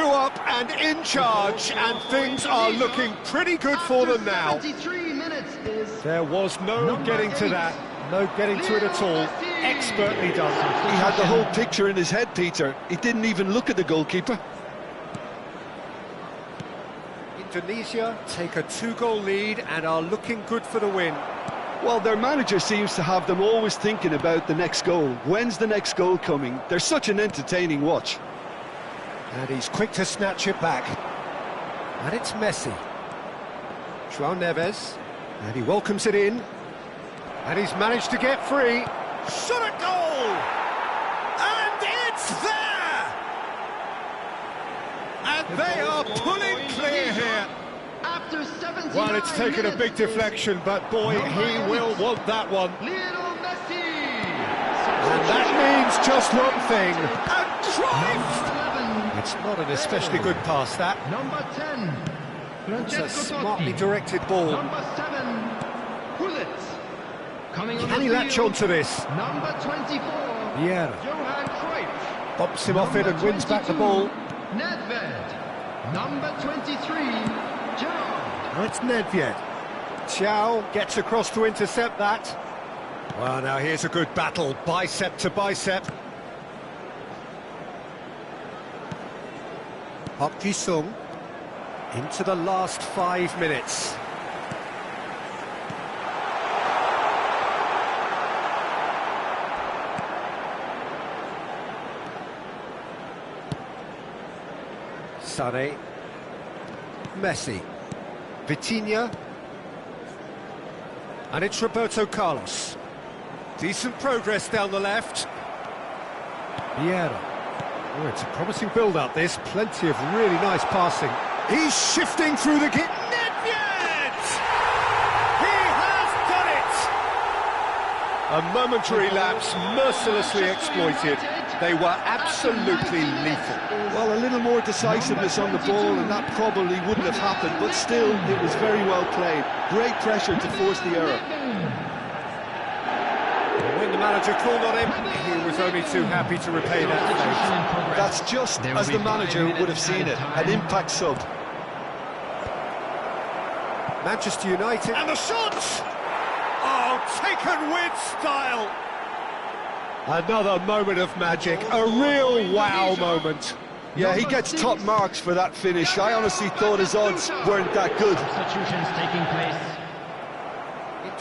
2 up and in charge, and things are looking pretty good for them now. 73 minutes is... There was no getting to that. No getting to it at all. Expertly done. He had the whole picture in his head, Peter. He didn't even look at the goalkeeper. Indonesia take a 2-goal lead and are looking good for the win. Well, their manager seems to have them always thinking about the next goal. When's the next goal coming? They're such an entertaining watch. And he's quick to snatch it back. And it's Messi. João Neves. And he welcomes it in. And he's managed to get free. Shot at goal! And it's there! They are pulling clear here. After 79 Well, it's taken a big deflection, but boy, he will want that one. Lionel Messi. And that means just one thing. And drive! Number 11. It's not an especially good pass, that. Number 10. It's a Francesco smartly Totti. directed ball. Number 7. Pullet. Coming on Can the he latch field, onto this? Number 24. Vieira Johan Cruyff. bumps him off it and wins back the ball. Nedved. Number 23. Gerrard. Oh, it's Nedved. Chow gets across to intercept that. Well, now here's a good battle, bicep to bicep. Park Ji-sung into the last 5 minutes. Sané, Messi, Vitinha, and it's Roberto Carlos. Decent progress down the left. Vieira. Oh, it's a promising build-up, this. Plenty of really nice passing. He's shifting through the gap. Nedved! He has done it! A momentary lapse, mercilessly exploited. They were absolutely lethal. Well, a little more decisiveness on the ball and that probably wouldn't have happened, but still, it was very well played. Great pressure to force the error. When the manager called on him, he was only too happy to repay that favour. That's just as the manager would have seen it, an impact sub. Manchester United, and the shots! Oh, taken with style! Another moment of magic, a real wow moment. Yeah, he gets top marks for that finish. I honestly thought his odds weren't that good. Substitutions taking place.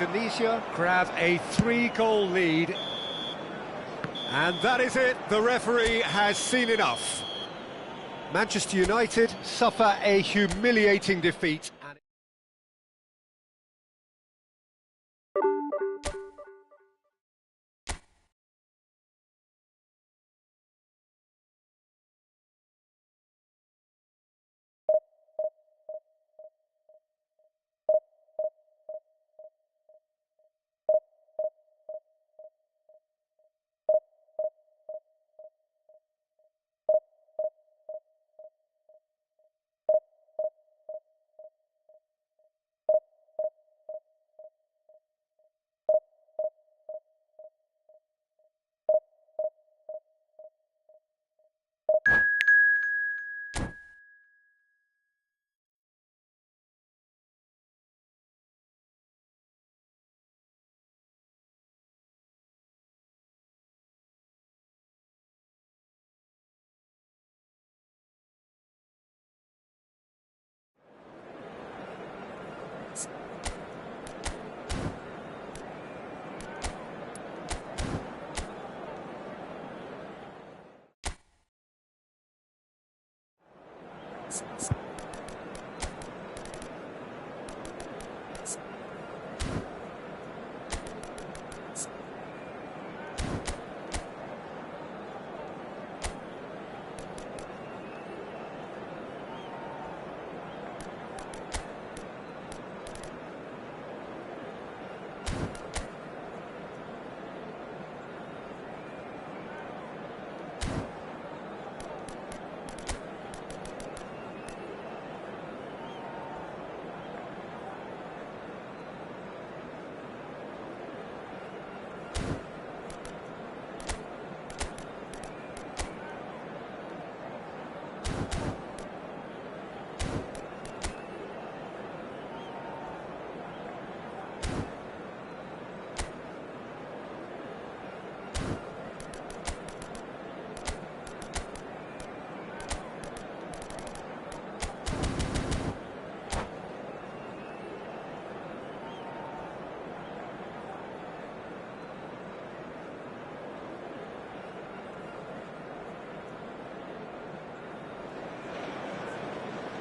Indonesia grab a 3-goal lead. And that is it, the referee has seen enough. Manchester United suffer a humiliating defeat.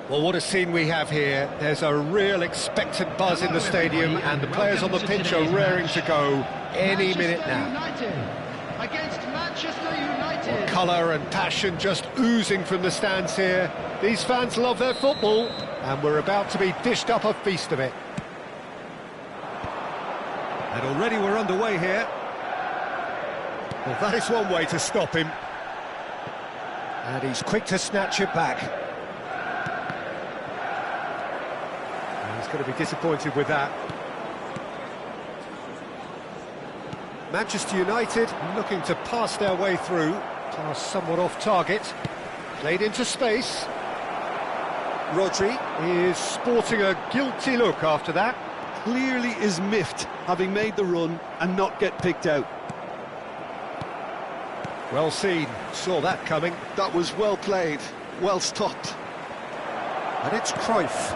Well, what a scene we have here. There's a real expectant buzz in the stadium, and the players on the pitch are raring to go any minute now. United against Manchester United. Colour and passion just oozing from the stands here. These fans love their football, and we're about to be dished up a feast of it. And already we're underway here. Well, that is one way to stop him. And he's quick to snatch it back. And he's going to be disappointed with that. Manchester United looking to pass their way through. Pass somewhat off target. Played into space. Rodri is sporting a guilty look after that. Clearly is miffed, having made the run and not get picked out. Well seen, saw that coming. That was well played, well stopped. And it's Cruyff.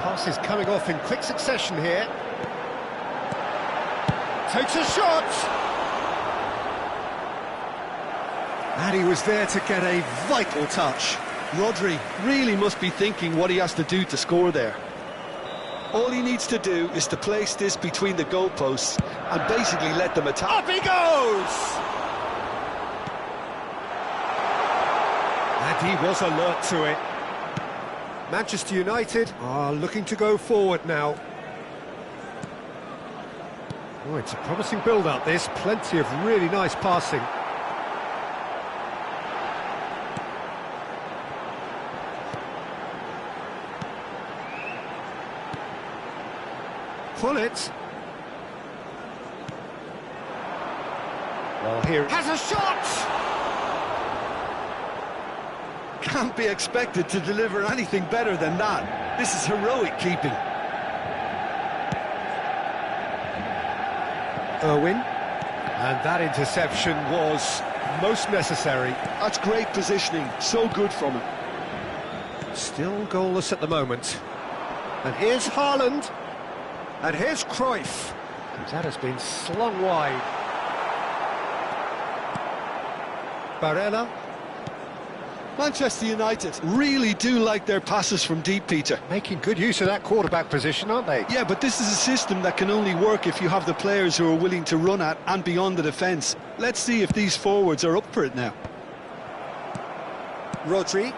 Passes coming off in quick succession here. Takes a shot! And he was there to get a vital touch. Rodri really must be thinking what he has to do to score there. All he needs to do is to place this between the goalposts and basically let them attack. Up he goes! And he was alert to it. Manchester United are looking to go forward now. Oh, it's a promising build-up, this. Plenty of really nice passing. Pull it. Well, here has a shot! Can't be expected to deliver anything better than that. This is heroic keeping. Irwin. And that interception was most necessary. That's great positioning, so good from him. Still goalless at the moment. And here's Haaland. And here's Cruyff. And that has been slung wide. Barella. Manchester United really do like their passes from deep, Peter. Making good use of that quarterback position, aren't they? Yeah, but this is a system that can only work if you have the players who are willing to run at and beyond the defence. Let's see if these forwards are up for it now. Rodri.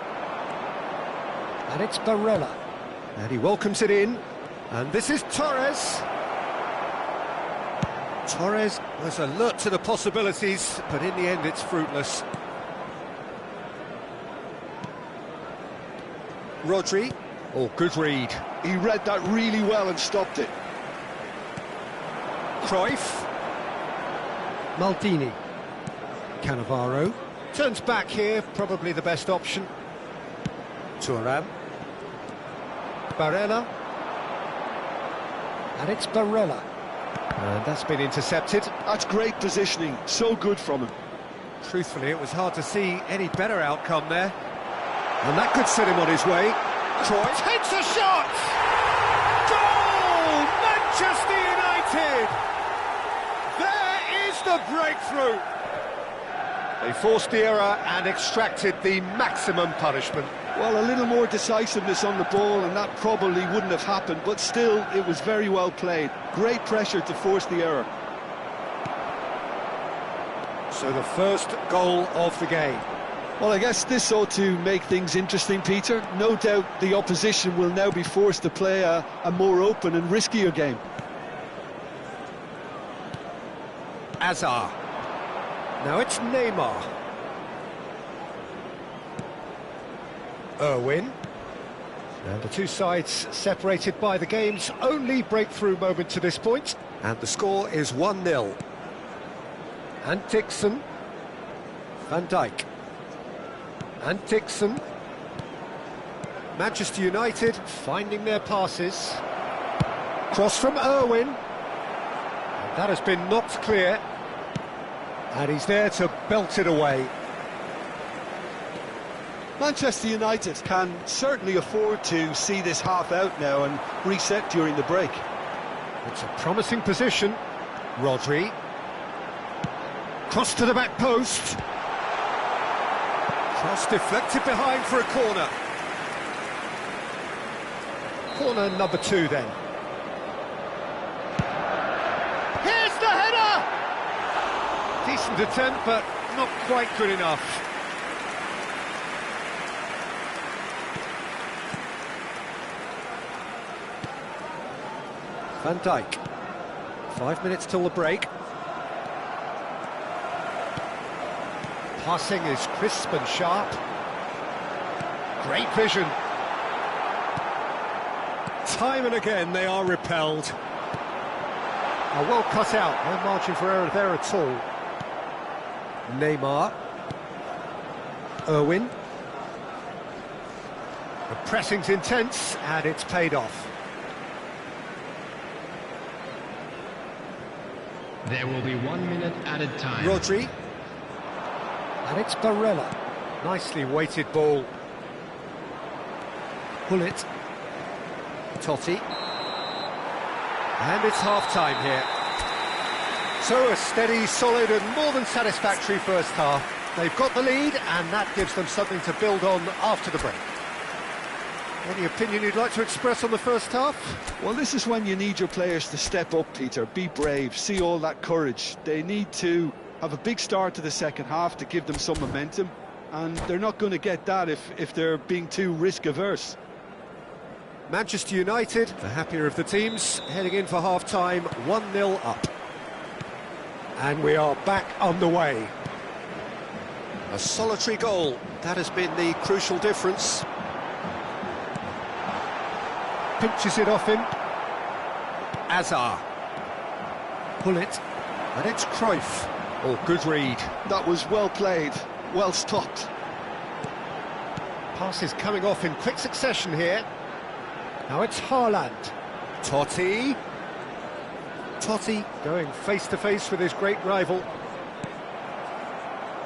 And it's Barella. And he welcomes it in. And this is Torres. Torres was alert to the possibilities, but in the end it's fruitless. Rodri. Oh, good read. He read that really well and stopped it. Cruyff. Maldini. Cannavaro. Turns back here, probably the best option. Thuram. Barella. And it's Barella. And that's been intercepted. That's great positioning, so good from him. Truthfully, it was hard to see any better outcome there. And that could set him on his way. Cruyff takes a shot! Goal! Manchester United! There is the breakthrough! They forced the error and extracted the maximum punishment. Well, a little more decisiveness on the ball and that probably wouldn't have happened, but still, it was very well played. Great pressure to force the error. So the first goal of the game. Well, I guess this ought to make things interesting, Peter. No doubt the opposition will now be forced to play a more open and riskier game. Azar. Now it's Neymar. Irwin. And the two sides separated by the game's only breakthrough moment to this point. And the score is 1-0. And Dixon. Van Dijk. And Dixon. Manchester United finding their passes. Cross from Irwin. And that has been knocked clear. And he's there to belt it away. Manchester United can certainly afford to see this half out now and reset during the break. It's a promising position. Rodri. Cross to the back post. Cross deflected behind for a corner. Corner number 2 then. Here's the header! Decent attempt, but not quite good enough. Van Dijk. 5 minutes till the break. Passing is crisp and sharp. Great vision. Time and again they are repelled. Well cut out, no margin for error there at all. Neymar. Irwin. The pressing's intense and it's paid off. There will be 1 minute added time. Rodri. And it's Barella. Nicely weighted ball. Bullet. Totti. And it's half-time here. So a steady, solid and more than satisfactory first half. They've got the lead and that gives them something to build on after the break. Any opinion you'd like to express on the first half? Well, this is when you need your players to step up, Peter. Be brave, see all that courage. They need to have a big start to the second half to give them some momentum. And they're not going to get that if they're being too risk-averse. Manchester United, the happier of the teams, heading in for half-time, 1-0 up. And we are back underway. A solitary goal, that has been the crucial difference. Pinches it off him. Azar. Pull it. And it's Cruyff. Oh, good read. That was well played, well stopped. Passes coming off in quick succession here. Now it's Haaland. Totti. Totti going face-to-face with his great rival.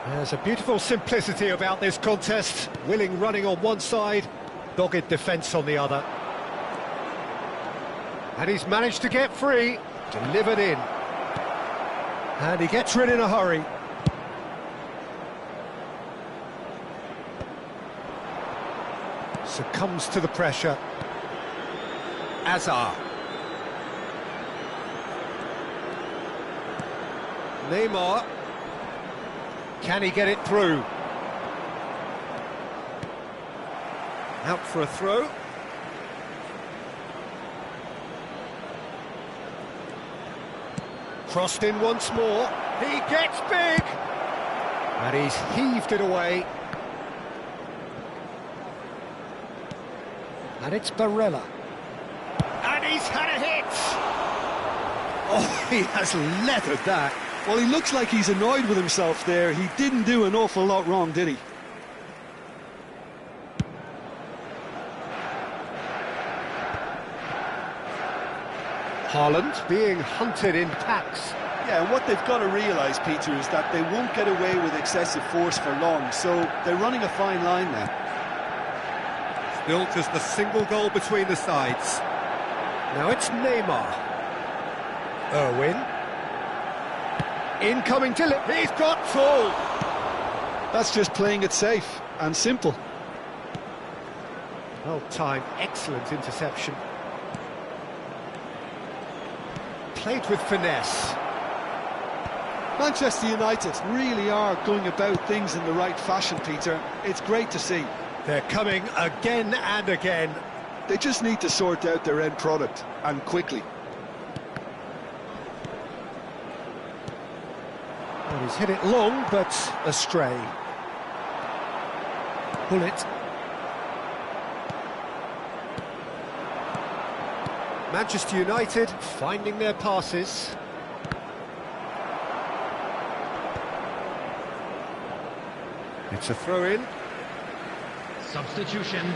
There's a beautiful simplicity about this contest. Willing running on one side, dogged defence on the other. And he's managed to get free, delivered in. And he gets rid in a hurry. Succumbs to the pressure. Azar. Neymar. Can he get it through? Out for a throw. Crossed in once more. He gets big! And he's heaved it away. And it's Barella. And he's had a hit! Oh, he has leathered that. Well, he looks like he's annoyed with himself there. He didn't do an awful lot wrong, did he? Haaland being hunted in packs. Yeah, and what they've got to realise, Peter, is that they won't get away with excessive force for long, so they're running a fine line now. Still just a single goal between the sides. Now it's Neymar. Irwin. Incoming to it. He's got full. That's just playing it safe and simple. Well timed, excellent interception. Played with finesse. Manchester United really are going about things in the right fashion, Peter. It's great to see. They're coming again and again. They just need to sort out their end product, and quickly. Well, he's hit it long, but astray. Pull it. Manchester United finding their passes. It's a throw-in. Substitution.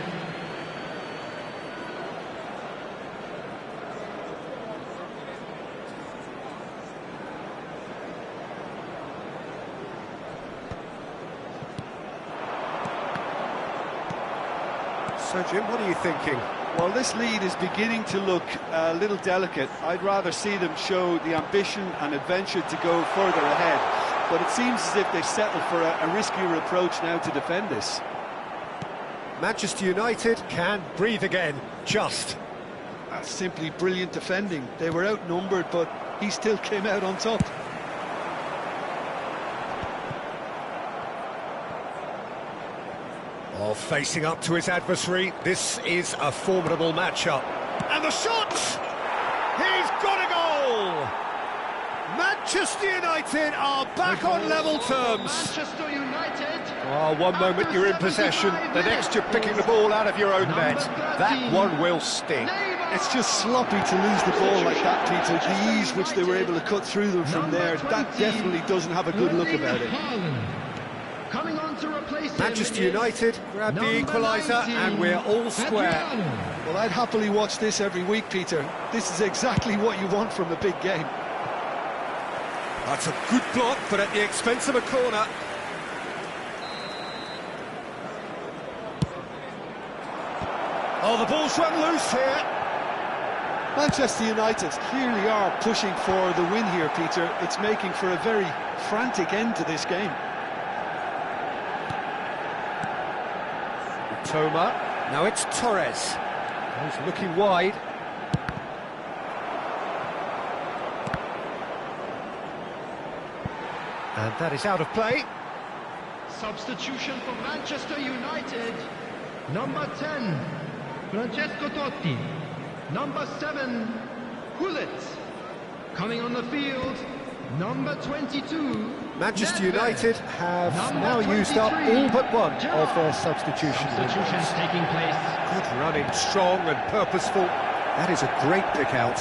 So, Jim, what are you thinking? Well, this lead is beginning to look a little delicate. I'd rather see them show the ambition and adventure to go further ahead. But it seems as if they've settled for a riskier approach now to defend this. Manchester United can breathe again, just. That's simply brilliant defending. They were outnumbered, but he still came out on top. Oh, facing up to his adversary, this is a formidable matchup. And the shot! He's got a goal! Manchester United are back on level terms. Manchester United. Oh, one moment you're in possession, the next you're picking the ball out of your own net. That one will sting. It's just sloppy to lose the ball like that, Peter. The ease which they were able to cut through them from there, that definitely doesn't have a good look about it. Coming on to replace him Manchester is United grab the number equaliser 19, and we're all square. Adriano. Well, I'd happily watch this every week, Peter. This is exactly what you want from a big game. That's a good block, but at the expense of a corner. Oh, the ball's run loose here. Manchester United clearly are pushing for the win here, Peter. It's making for a very frantic end to this game. Toma, now it's Torres. He's looking wide. And that is out of play. Substitution for Manchester United. Number 10, Francesco Totti. Number 7, Gullit. Coming on the field, number 22. Manchester Nedved. United have Number now used up 23, all but one of Gerrard. their substitution Substitutions windows. taking place. Good running, strong and purposeful. That is a great pick out.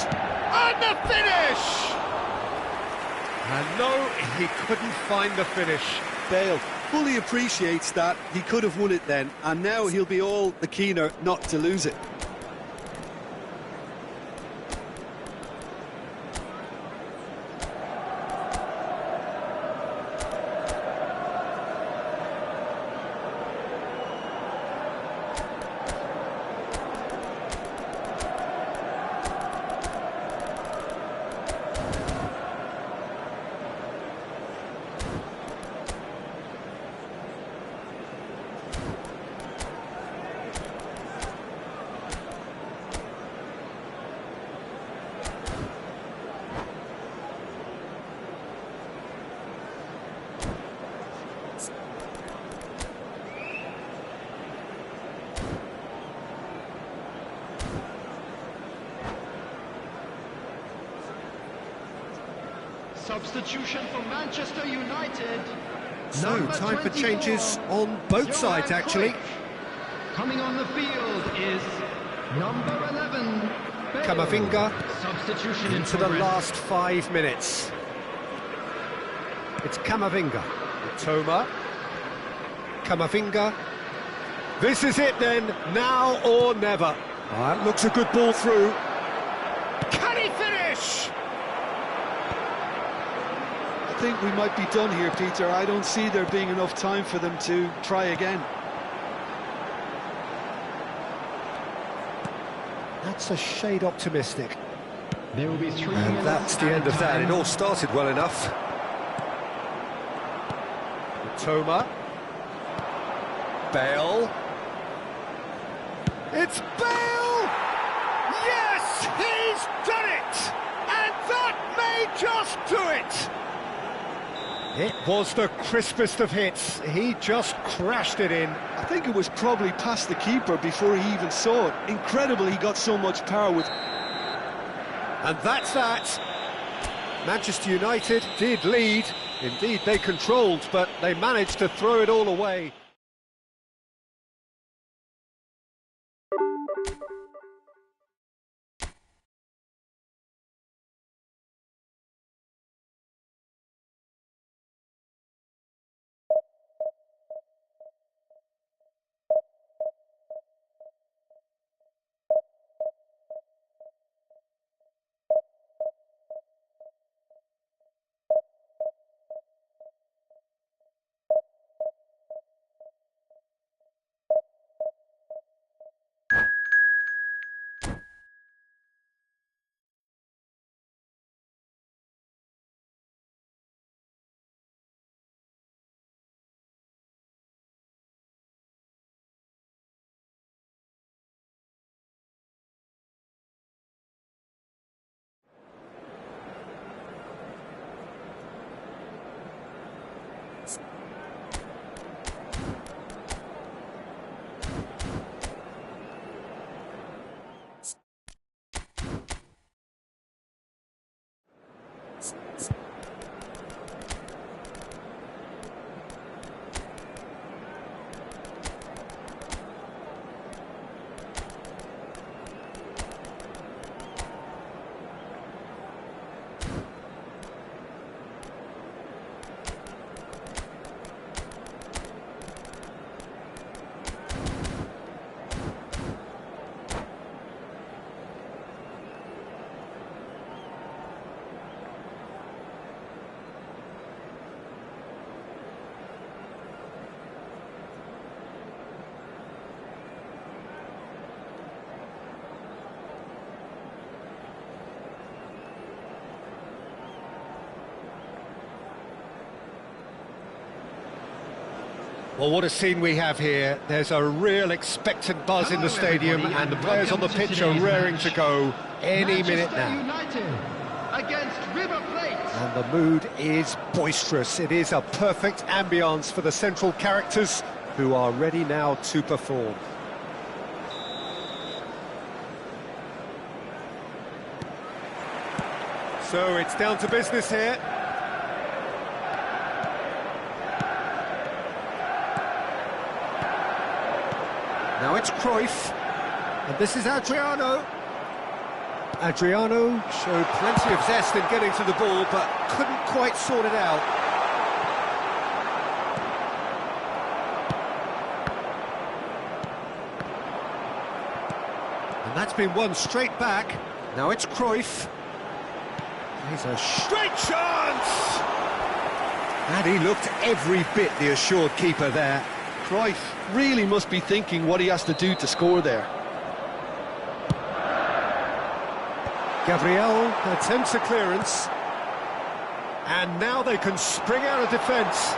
And the finish! And no, he couldn't find the finish. Bale fully appreciates that. He could have won it then, and now he'll be all the keener not to lose it. Substitution for Manchester United. So, Number time for 24, changes on both sides, Johan actually. Cruyff. Coming on the field is number 11, Bale. Camavinga Substitution into the progress. last 5 minutes. It's Camavinga. Toma. Camavinga. This is it then, now or never. That looks a good ball through. Can he finish? I think we might be done here, Peter. I don't see there being enough time for them to try again. That's a shade optimistic. There will be 3 And minutes that's the end of that. It all started well enough. Toma. Bale. It's Bale! Yes, he's done it! And that may just do it! It was the crispest of hits. He just crashed it in. I think it was probably past the keeper before he even saw it. Incredible he got so much power with... And that's that. Manchester United did lead. Indeed, they controlled, but they managed to throw it all away. Well, what a scene we have here. There's a real expectant buzz in the stadium, and the players on the pitch are raring to go any minute now. United against River Plate. And the mood is boisterous. It is a perfect ambience for the central characters who are ready now to perform. So it's down to business here. Now it's Cruyff, and this is Adriano. Adriano showed plenty of zest in getting to the ball, but couldn't quite sort it out. And that's been won straight back. Now it's Cruyff. He's a straight chance! And he looked every bit the assured keeper there. Cruyff really must be thinking what he has to do to score there. Gabriel attempts a clearance. And now they can spring out of defence.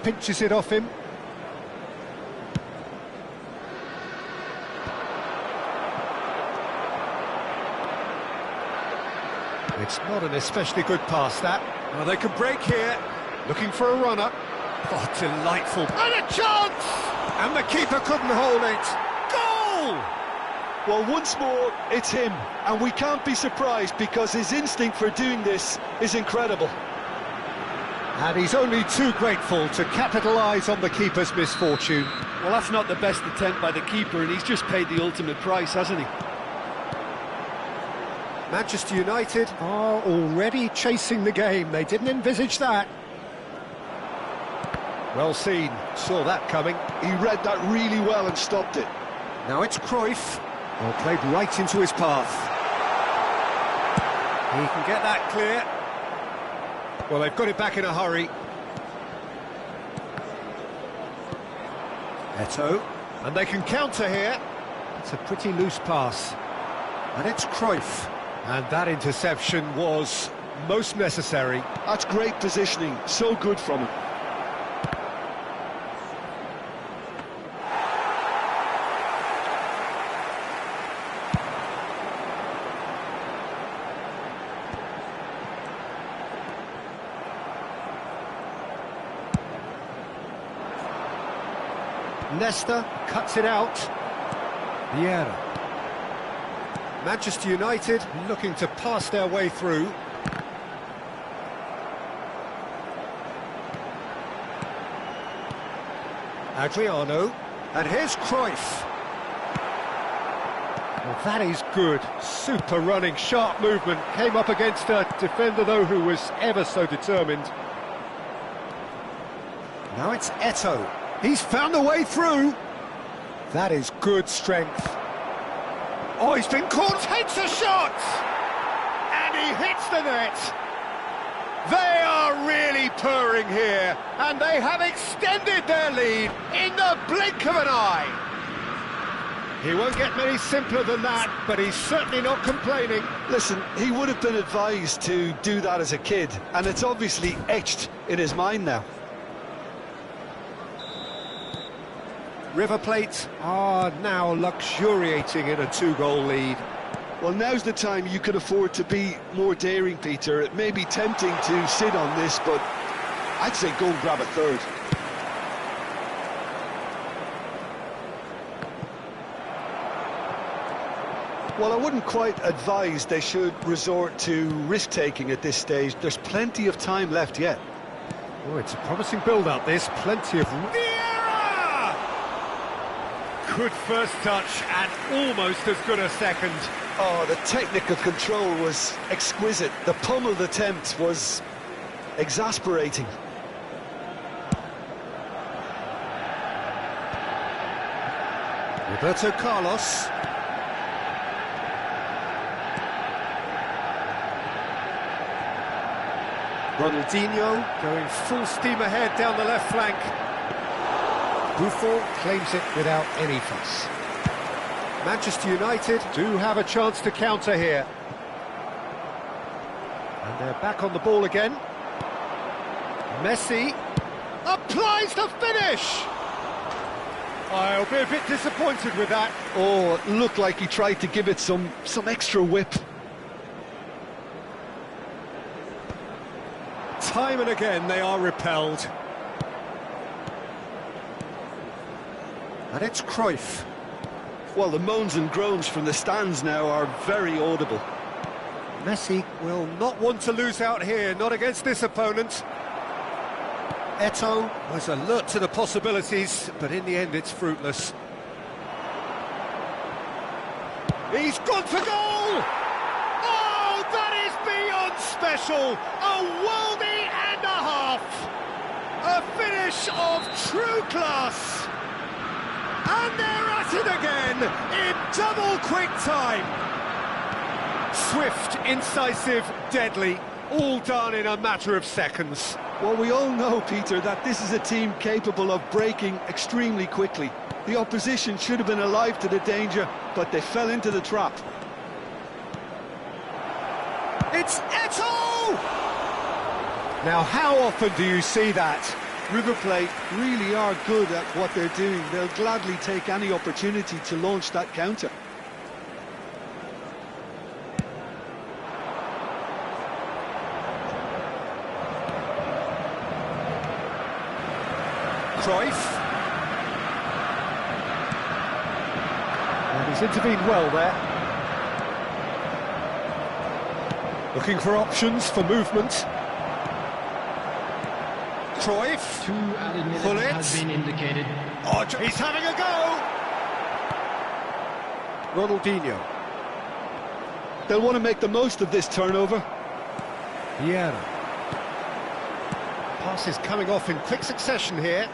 Pinches it off him. It's not an especially good pass, that. Well, they can break here, looking for a runner. Oh, delightful. And a chance! And the keeper couldn't hold it. Goal! Well, once more, it's him. And we can't be surprised because his instinct for doing this is incredible. And he's only too grateful to capitalise on the keeper's misfortune. Well, that's not the best attempt by the keeper, and he's just paid the ultimate price, hasn't he? Manchester United are already chasing the game. They didn't envisage that. Well seen, saw that coming. He read that really well and stopped it. Now it's Cruyff. Well, played right into his path. He can get that clear. Well, they've got it back in a hurry. Eto'o. And they can counter here. It's a pretty loose pass. And it's Cruyff. And that interception was most necessary. That's great positioning, so good from him. Nesta cuts it out. Vieira. Manchester United looking to pass their way through. Adriano. And here's Cruyff. Well, that is good. Super running, sharp movement. Came up against a defender, though, who was ever so determined. Now it's Eto'o. He's found a way through. That is good strength. Oh, he's been caught, takes a shot! And he hits the net. They are really purring here, and they have extended their lead in the blink of an eye. He won't get many simpler than that, but he's certainly not complaining. Listen, he would have been advised to do that as a kid, and it's obviously etched in his mind now. River Plate are now luxuriating in a two-goal lead. Well, now's the time you can afford to be more daring, Peter. It may be tempting to sit on this, but I'd say go and grab a third. Well, I wouldn't quite advise they should resort to risk-taking at this stage. There's plenty of time left yet. Oh, it's a promising build-up, this. Plenty of... Vieira! Good first touch and almost as good a second. Oh, the technical control was exquisite. The pummeled attempt was exasperating. Roberto Carlos. Ronaldinho going full steam ahead down the left flank. Buffon claims it without any fuss. Manchester United do have a chance to counter here. And they're back on the ball again. Messi applies the finish! I'll be a bit disappointed with that. Oh, it looked like he tried to give it some extra whip. Time and again they are repelled. And it's Cruyff. Well, the moans and groans from the stands now are very audible. Messi will not want to lose out here, not against this opponent. Eto'o was alert to the possibilities, but in the end it's fruitless. He's gone for goal! Oh, that is beyond special! A worldie and a half! A finish of true class! And they're at it again, in double quick time! Swift, incisive, deadly, all done in a matter of seconds. Well, we all know, Peter, that this is a team capable of breaking extremely quickly. The opposition should have been alive to the danger, but they fell into the trap. It's Eto'o! Now, how often do you see that? River Plate really are good at what they're doing. They'll gladly take any opportunity to launch that counter. Cruyff. And he's intervened well there. Looking for options for movement. Cruyff. 2 added minutes has been indicated. Oh, he's having a go! Ronaldinho. They'll want to make the most of this turnover. Vieira. Passes coming off in quick succession here.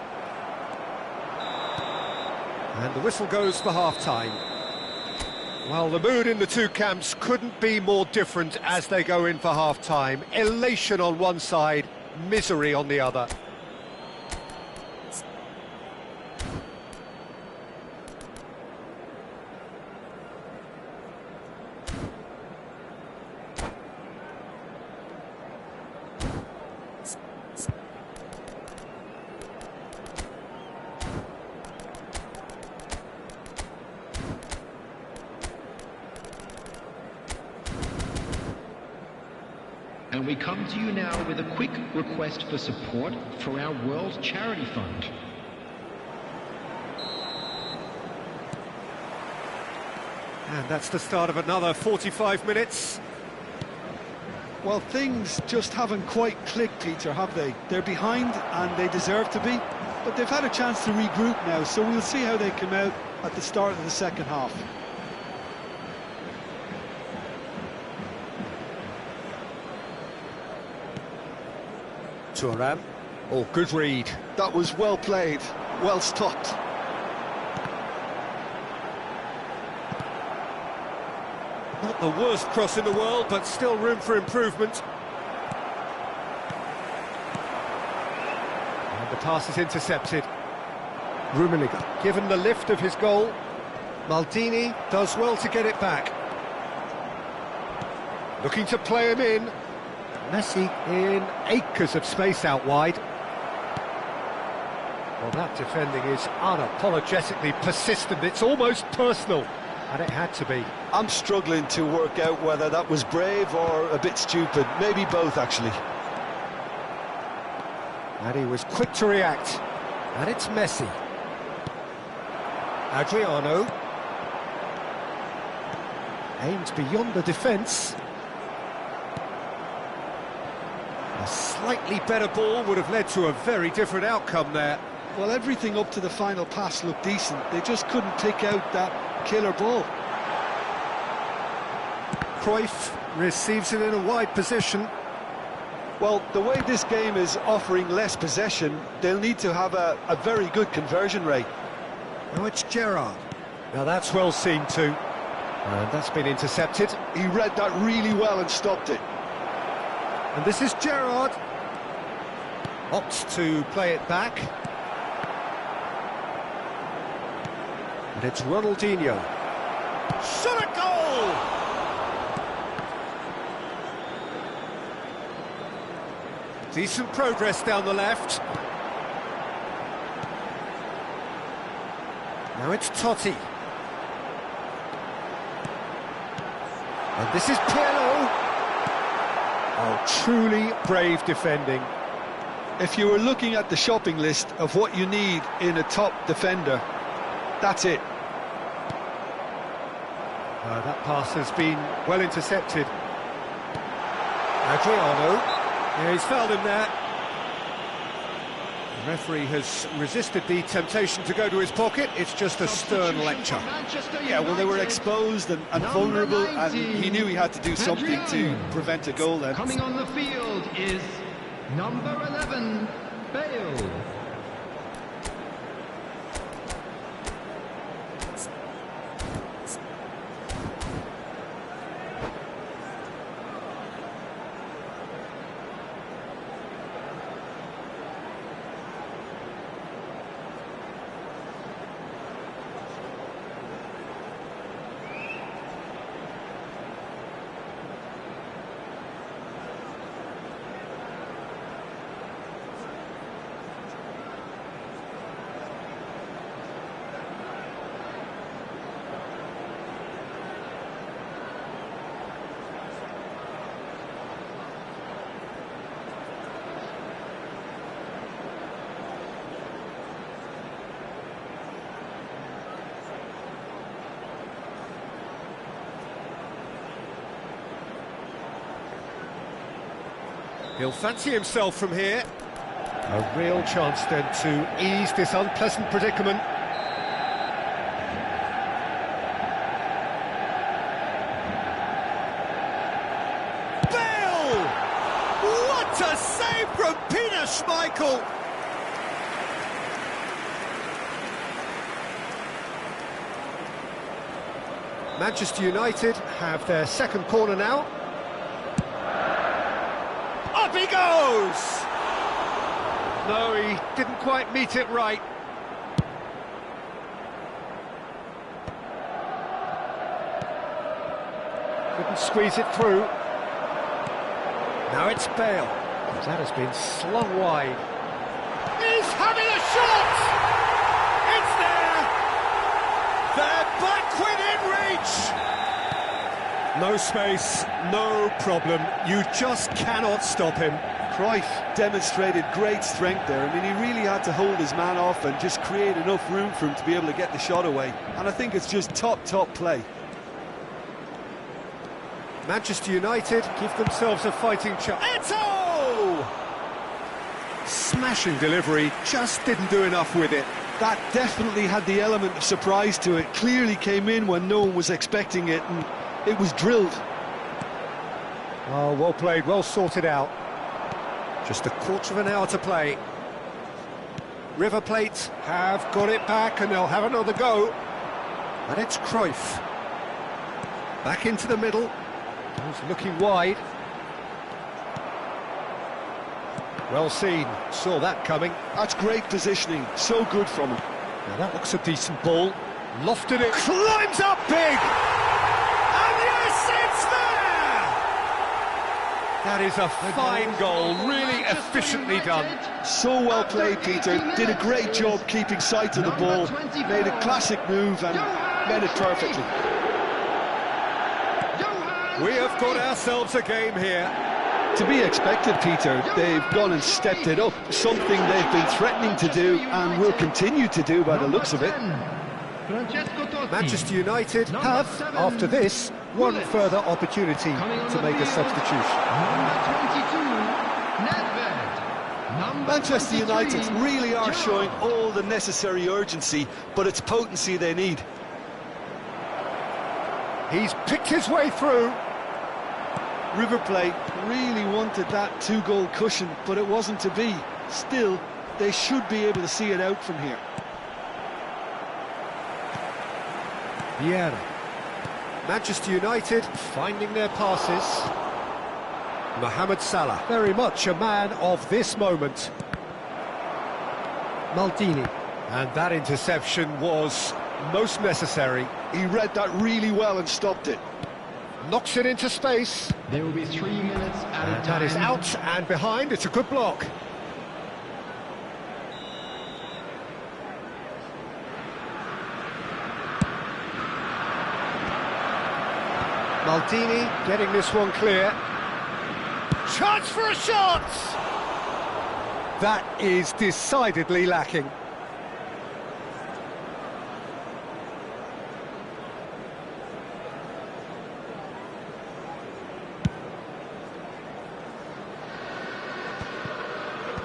And the whistle goes for half-time. Well, the mood in the two camps couldn't be more different as they go in for half-time. Elation on one side, misery on the other. And we come to you now with a quick request for support for our World Charity Fund. And that's the start of another 45 minutes. Well, things just haven't quite clicked, Peter, have they? They're behind, and they deserve to be, but they've had a chance to regroup now, so we'll see how they come out at the start of the second half. Thuram. Oh, good read. That was well played, well stopped. Not the worst cross in the world, but still room for improvement. And the pass is intercepted. Rummenigge, given the lift of his goal. Maldini does well to get it back. Looking to play him in. Messi in acres of space out wide. Well, that defending is unapologetically persistent. It's almost personal, and it had to be. I'm struggling to work out whether that was brave or a bit stupid. Maybe both, actually. And he was quick to react. And it's Messi. Adriano. Aimed beyond the defence. A slightly better ball would have led to a very different outcome there. Well, everything up to the final pass looked decent. They just couldn't pick out that killer ball. Cruyff receives it in a wide position. Well, the way this game is offering less possession, they'll need to have a very good conversion rate. Now it's Gerrard. Now that's well seen too. And that's been intercepted. He read that really well and stopped it. And this is Gerrard. Opts to play it back. And it's Ronaldinho. Shot a goal! Decent progress down the left. Now it's Totti. And this is Pirlo. Oh, truly brave defending. If you were looking at the shopping list of what you need in a top defender, that's it. That pass has been well intercepted. Adriano. Yeah, he's fouled him there. The referee has resisted the temptation to go to his pocket. It's just a stern lecture. Yeah, well, they were exposed and vulnerable, and he knew he had to do something to prevent a goal then. Coming on the field is number 11, Bale. He'll fancy himself from here. A real chance then to ease this unpleasant predicament. Bale! What a save from Peter Schmeichel! Manchester United have their second corner now. Up he goes! No, he didn't quite meet it right. Couldn't squeeze it through. Now it's Bale. That has been slung wide. He's having a shot! It's there! They're back within reach! No space, no problem. You just cannot stop him. Cruyff demonstrated great strength there. I mean, he really had to hold his man off and just create enough room for him to be able to get the shot away. And I think it's just top play. Manchester United give themselves a fighting chance. Eto'o! Smashing delivery, just didn't do enough with it. That definitely had the element of surprise to it. Clearly came in when no one was expecting it, and it was drilled. Oh, well played, well sorted out. Just a quarter of an hour to play. River Plate have got it back, and they'll have another go. And it's Cruyff. Back into the middle. He's looking wide. Well seen, saw that coming. That's great positioning, so good from him. Now that looks a decent ball. Lofted it, climbs up big! And yes, it's there! That is a fine goal, really efficiently done. So well played, Peter. Did a great job keeping sight of the ball. Made a classic move and made it perfectly. We have got ourselves a game here. To be expected, Peter. They've gone and stepped it up. Something they've been threatening to do and will continue to do by the looks of it. Manchester United have, after this, one further opportunity to make a substitution. Number 22, Nedved. Number Manchester 23, United really are John. showing all the necessary urgency, but it's potency they need. He's picked his way through. River Plate really wanted that two-goal cushion, but it wasn't to be. Still, they should be able to see it out from here. Vieira. Manchester United finding their passes. Mohamed Salah, very much a man of this moment. Maldini. And that interception was most necessary. He read that really well and stopped it. Knocks it into space. There will be 3 minutes at a And time. that is out and behind. It's a good block. Maldini getting this one clear. Chance for a shot! That is decidedly lacking.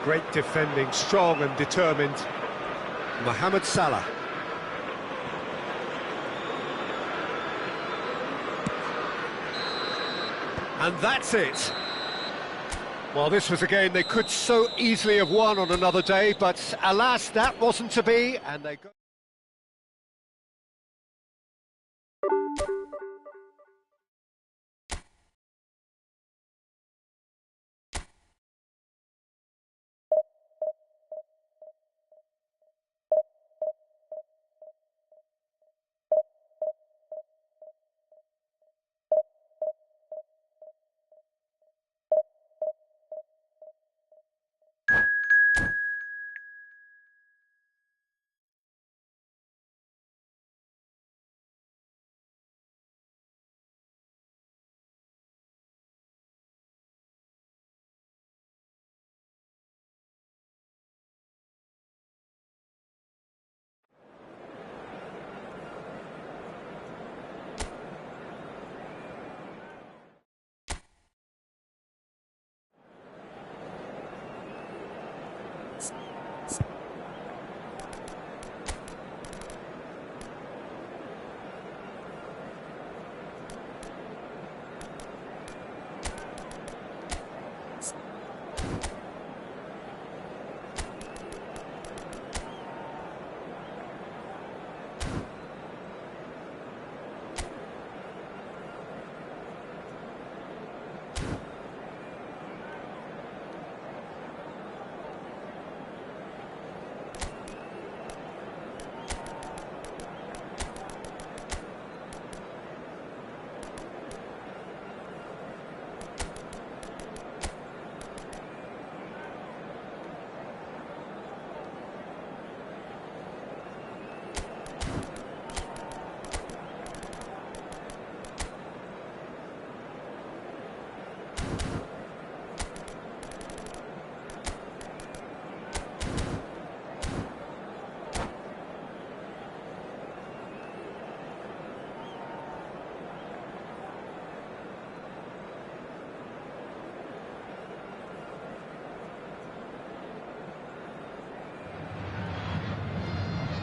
Great defending, strong and determined. Mohamed Salah. And that's it. Well, this was a game they could so easily have won on another day, but alas, that wasn't to be, and they got...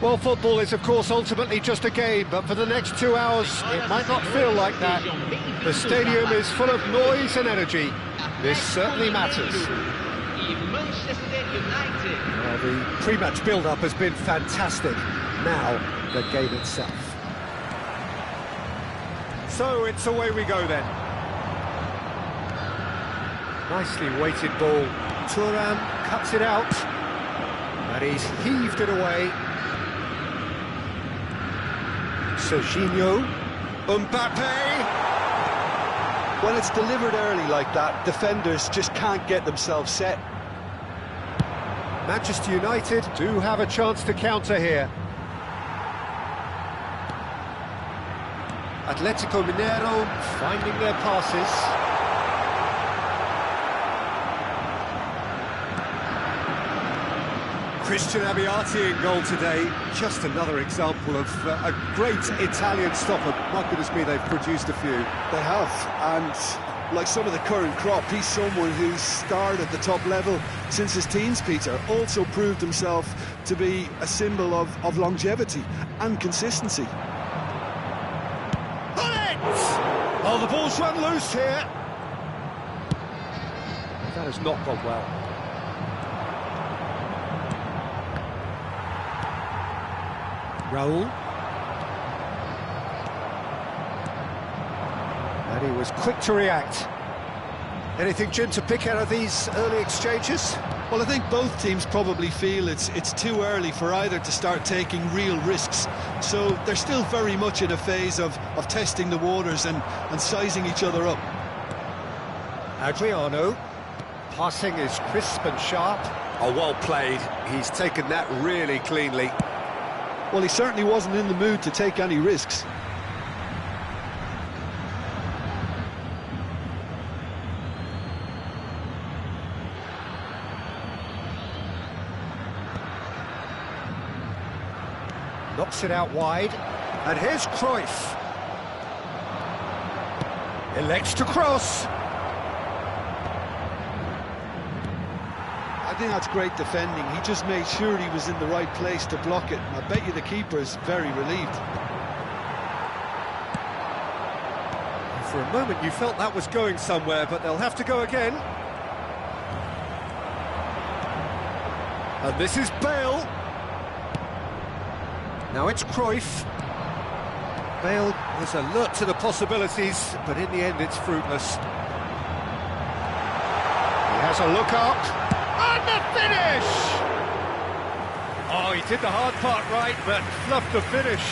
Well, football is, of course, ultimately just a game, but for the next 2 hours, it might not feel like that. The stadium is full of noise and energy. This certainly matters. Well, the pre-match build-up has been fantastic. Now, the game itself. So, it's away we go then. Nicely weighted ball. Thuram cuts it out. And he's heaved it away. Serginho, Mbappe. When it's delivered early like that, defenders just can't get themselves set. Manchester United do have a chance to counter here. Atletico Mineiro finding their passes. Christian Abbiati in goal today. Just another example of a great Italian stopper. My goodness me, they've produced a few. They have, and like some of the current crop, he's someone who's starred at the top level since his teens, Peter. Also proved himself to be a symbol of longevity and consistency. On it! Oh, the ball's run loose here. That has not gone well. Raul. And he was quick to react. Anything, Jim, to pick out of these early exchanges? Well, I think both teams probably feel it's too early for either to start taking real risks. So they're still very much in a phase of testing the waters and sizing each other up. Adriano. Passing is crisp and sharp. Oh, well played. He's taken that really cleanly. Well, he certainly wasn't in the mood to take any risks. Knocks it out wide. And here's Cruyff. Elects to cross. I think that's great defending. He just made sure he was in the right place to block it. And I bet you the keeper's very relieved. For a moment you felt that was going somewhere, but they'll have to go again. And this is Bale. Now it's Cruyff. Bale was alert to the possibilities, but in the end it's fruitless. He has a look up. And the finish! Oh, he did the hard part right, but fluffed the finish.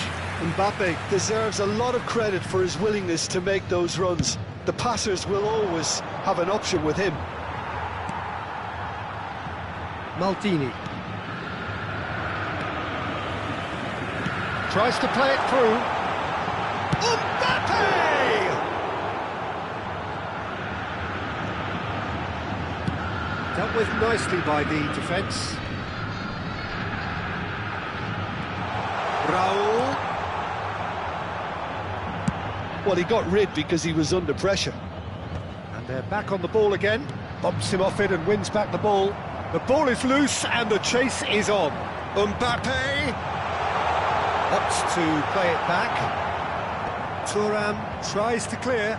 Mbappe deserves a lot of credit for his willingness to make those runs. The passers will always have an option with him. Maldini. Tries to play it through. Mbappe! Dealt with nicely by the defence. Raul. Well, he got rid because he was under pressure. And they're back on the ball again. Bumps him off it and wins back the ball. The ball is loose and the chase is on. Mbappe opts to play it back. Thuram tries to clear.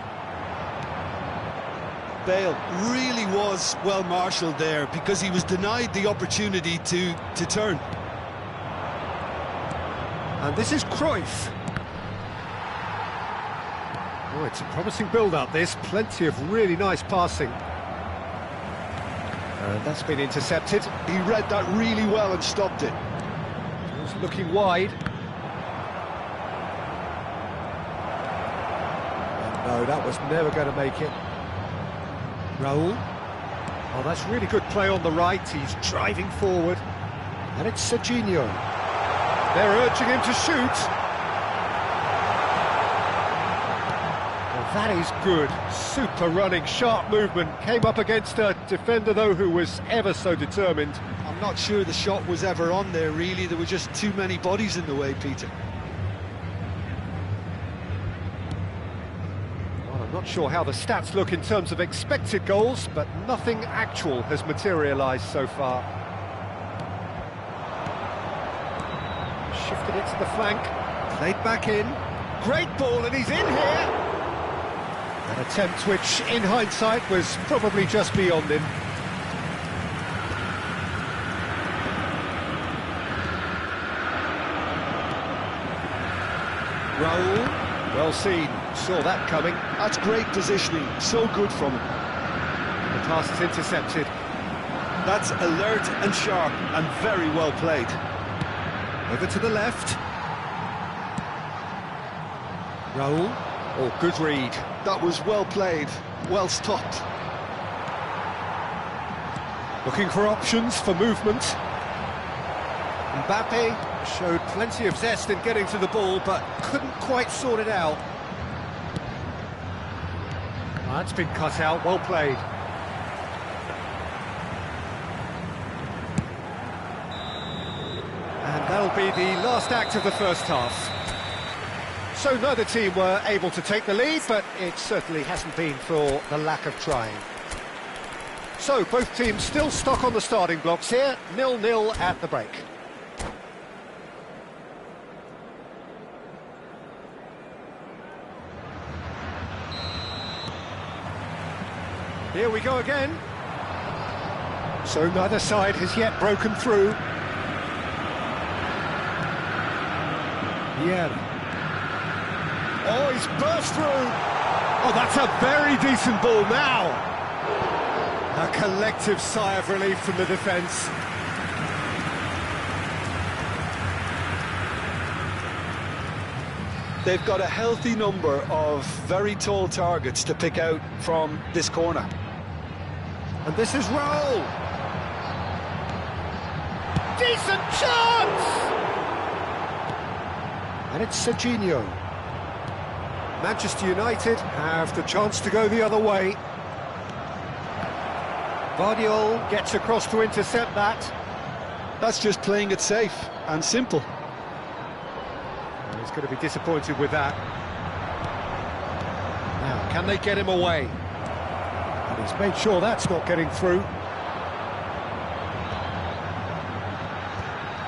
Bale really was well marshalled there because he was denied the opportunity to turn. And this is Cruyff. Oh, it's a promising build-up, this. Plenty of really nice passing. And that's been intercepted. He read that really well and stopped it. He was looking wide. And no, that was never going to make it. Raul. Oh, that's really good play on the right. He's driving forward. And it's Serginho. They're urging him to shoot. Well, that is good. Super running, sharp movement. Came up against a defender, though, who was ever so determined. I'm not sure the shot was ever on there, really. There were just too many bodies in the way, Peter. Not sure how the stats look in terms of expected goals, but nothing actual has materialised so far. Shifted it to the flank, played back in. Great ball, and he's in here! An attempt which, in hindsight, was probably just beyond him. Raul. Well seen, saw that coming. That's great positioning, so good from him. The pass is intercepted. That's alert and sharp and very well played. Over to the left. Raul. Oh, good read. That was well played, well stopped. Looking for options for movement. Mbappe showed plenty of zest in getting to the ball, but couldn't quite sort it out. That's been cut out, well played. That'll be the last act of the first half. So neither team were able to take the lead, but it certainly hasn't been for the lack of trying. So both teams still stuck on the starting blocks here, 0-0 at the break. Here we go again. So neither side has yet broken through. Yeah. Oh, he's burst through. Oh, that's a very decent ball now. A collective sigh of relief from the defence. They've got a healthy number of very tall targets to pick out from this corner. And this is Raul. Decent chance! And it's Serginho. Manchester United have the chance to go the other way. Guardiola gets across to intercept that. That's just playing it safe and simple. And he's going to be disappointed with that. Now, can they get him away? And he's made sure that's not getting through.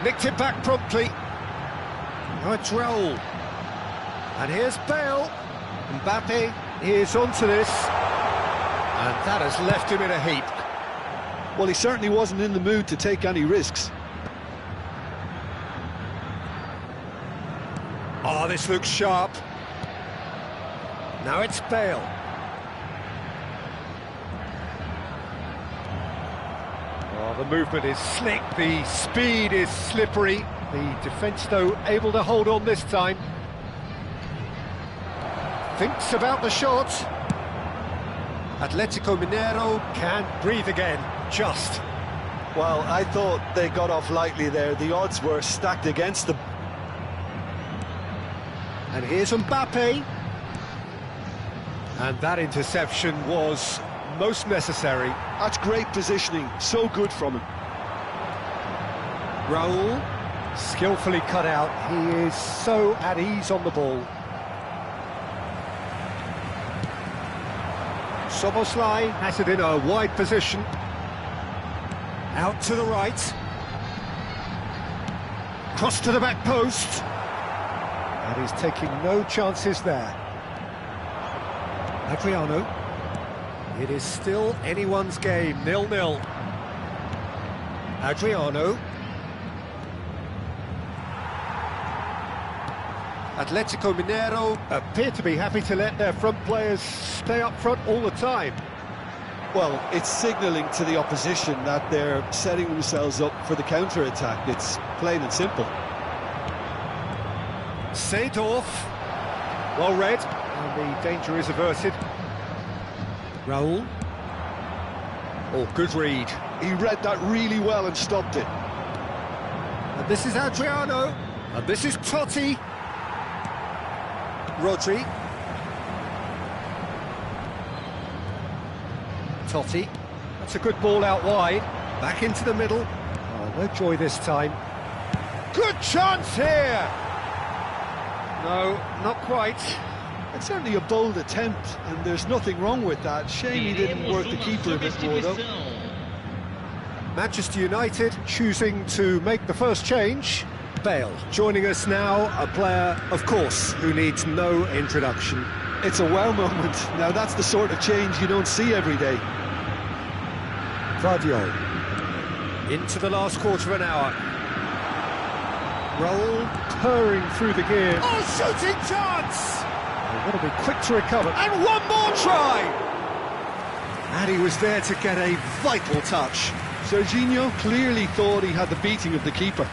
Nicked it back promptly. Now it's Raul. And here's Bale. Mbappe is onto this. And that has left him in a heap. Well, he certainly wasn't in the mood to take any risks. Oh, this looks sharp. Now it's Bale. Oh, the movement is slick, the speed is slippery. The defence, though, able to hold on this time. Thinks about the shot. Atletico Mineiro can't breathe again, just. Well, I thought they got off lightly there. The odds were stacked against them. And here's Mbappe. And that interception was most necessary. That's great positioning, so good from him. Raul, skillfully cut out. He is so at ease on the ball. Soboslai has it in a wide position. Out to the right. Cross to the back post. And he's taking no chances there. Adriano. It is still anyone's game, 0-0. Adriano. Atletico Mineiro appear to be happy to let their front players stay up front all the time. Well, it's signalling to the opposition that they're setting themselves up for the counter-attack. It's plain and simple. Seedorf, well read, and the danger is averted. Raul. Oh, good read. He read that really well and stopped it. And this is Adriano, and this is Totti. Rodri. Totti. That's a good ball out wide. Back into the middle. Oh, no joy this time. Good chance here! No, not quite. It's certainly a bold attempt, and there's nothing wrong with that. Shame he didn't work the keeper a bit more, though. Manchester United choosing to make the first change. Bale joining us now, a player, of course, who needs no introduction. It's a wow moment. Now that's the sort of change you don't see every day. Guardiola into the last quarter of an hour. Raul purring through the gear. Oh, shooting chance! They've got to be quick to recover. And one more try! And he was there to get a vital touch. Serginho clearly thought he had the beating of the keeper.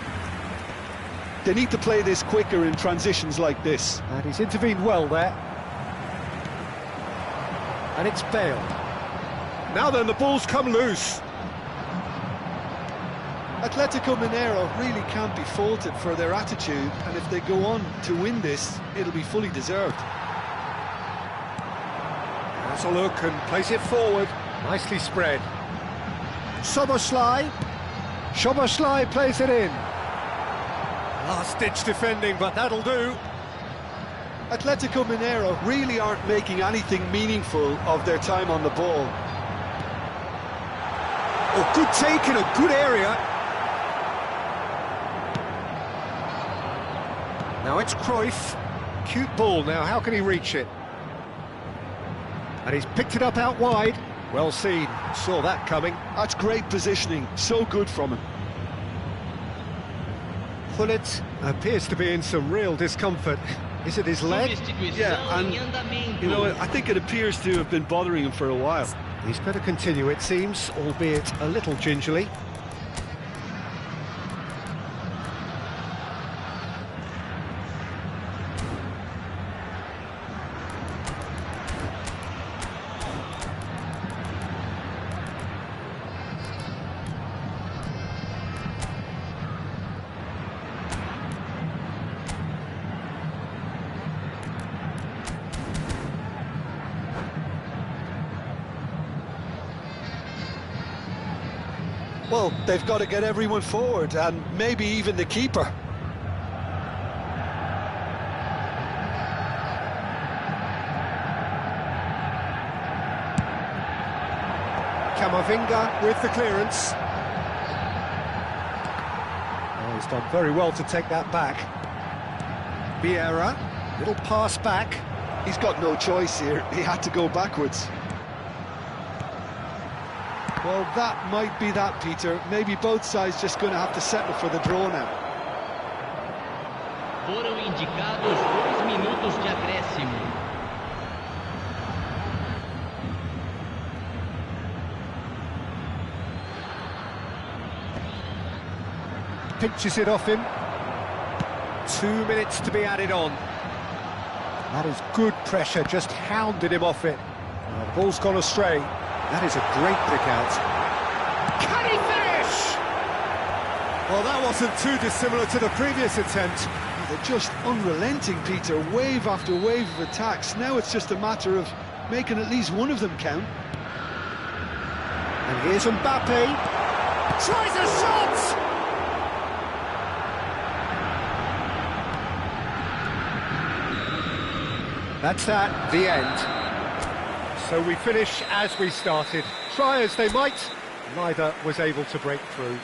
They need to play this quicker in transitions like this. And he's intervened well there. And it's Bale. Now then, the ball's come loose. Atletico Mineiro really can't be faulted for their attitude, and if they go on to win this, it'll be fully deserved. Has a look and plays it forward. Nicely spread. Soboslai. Soboslai plays it in. Last-ditch defending, but that'll do. Atletico Mineiro really aren't making anything meaningful of their time on the ball. Oh, good take in a good area. Now it's Cruyff. Cute ball now, how can he reach it? And he's picked it up out wide. Well seen, saw that coming. That's great positioning, so good from him. Gullit appears to be in some real discomfort. Is it his leg? Yeah, and you know, I think it appears to have been bothering him for a while. He's going to continue, it seems, albeit a little gingerly. Well, they've got to get everyone forward, and maybe even the keeper. Camavinga with the clearance. Oh, he's done very well to take that back. Vieira, little pass back. He's got no choice here, he had to go backwards. Well, that might be that, Peter. Maybe both sides just going to have to settle for the draw now. Foram indicados 2 minutos de acréscimo. Pinches it off him. 2 minutes to be added on. That is good pressure, just hounded him off it. Oh, the ball's gone astray. That is a great pick out. Can he finish? Well, that wasn't too dissimilar to the previous attempt. They're just unrelenting, Peter. Wave after wave of attacks. Now it's just a matter of making at least one of them count. And here's Mbappe. Tries a shot! That's that, the end. So we finish as we started. Try as they might, neither was able to break through.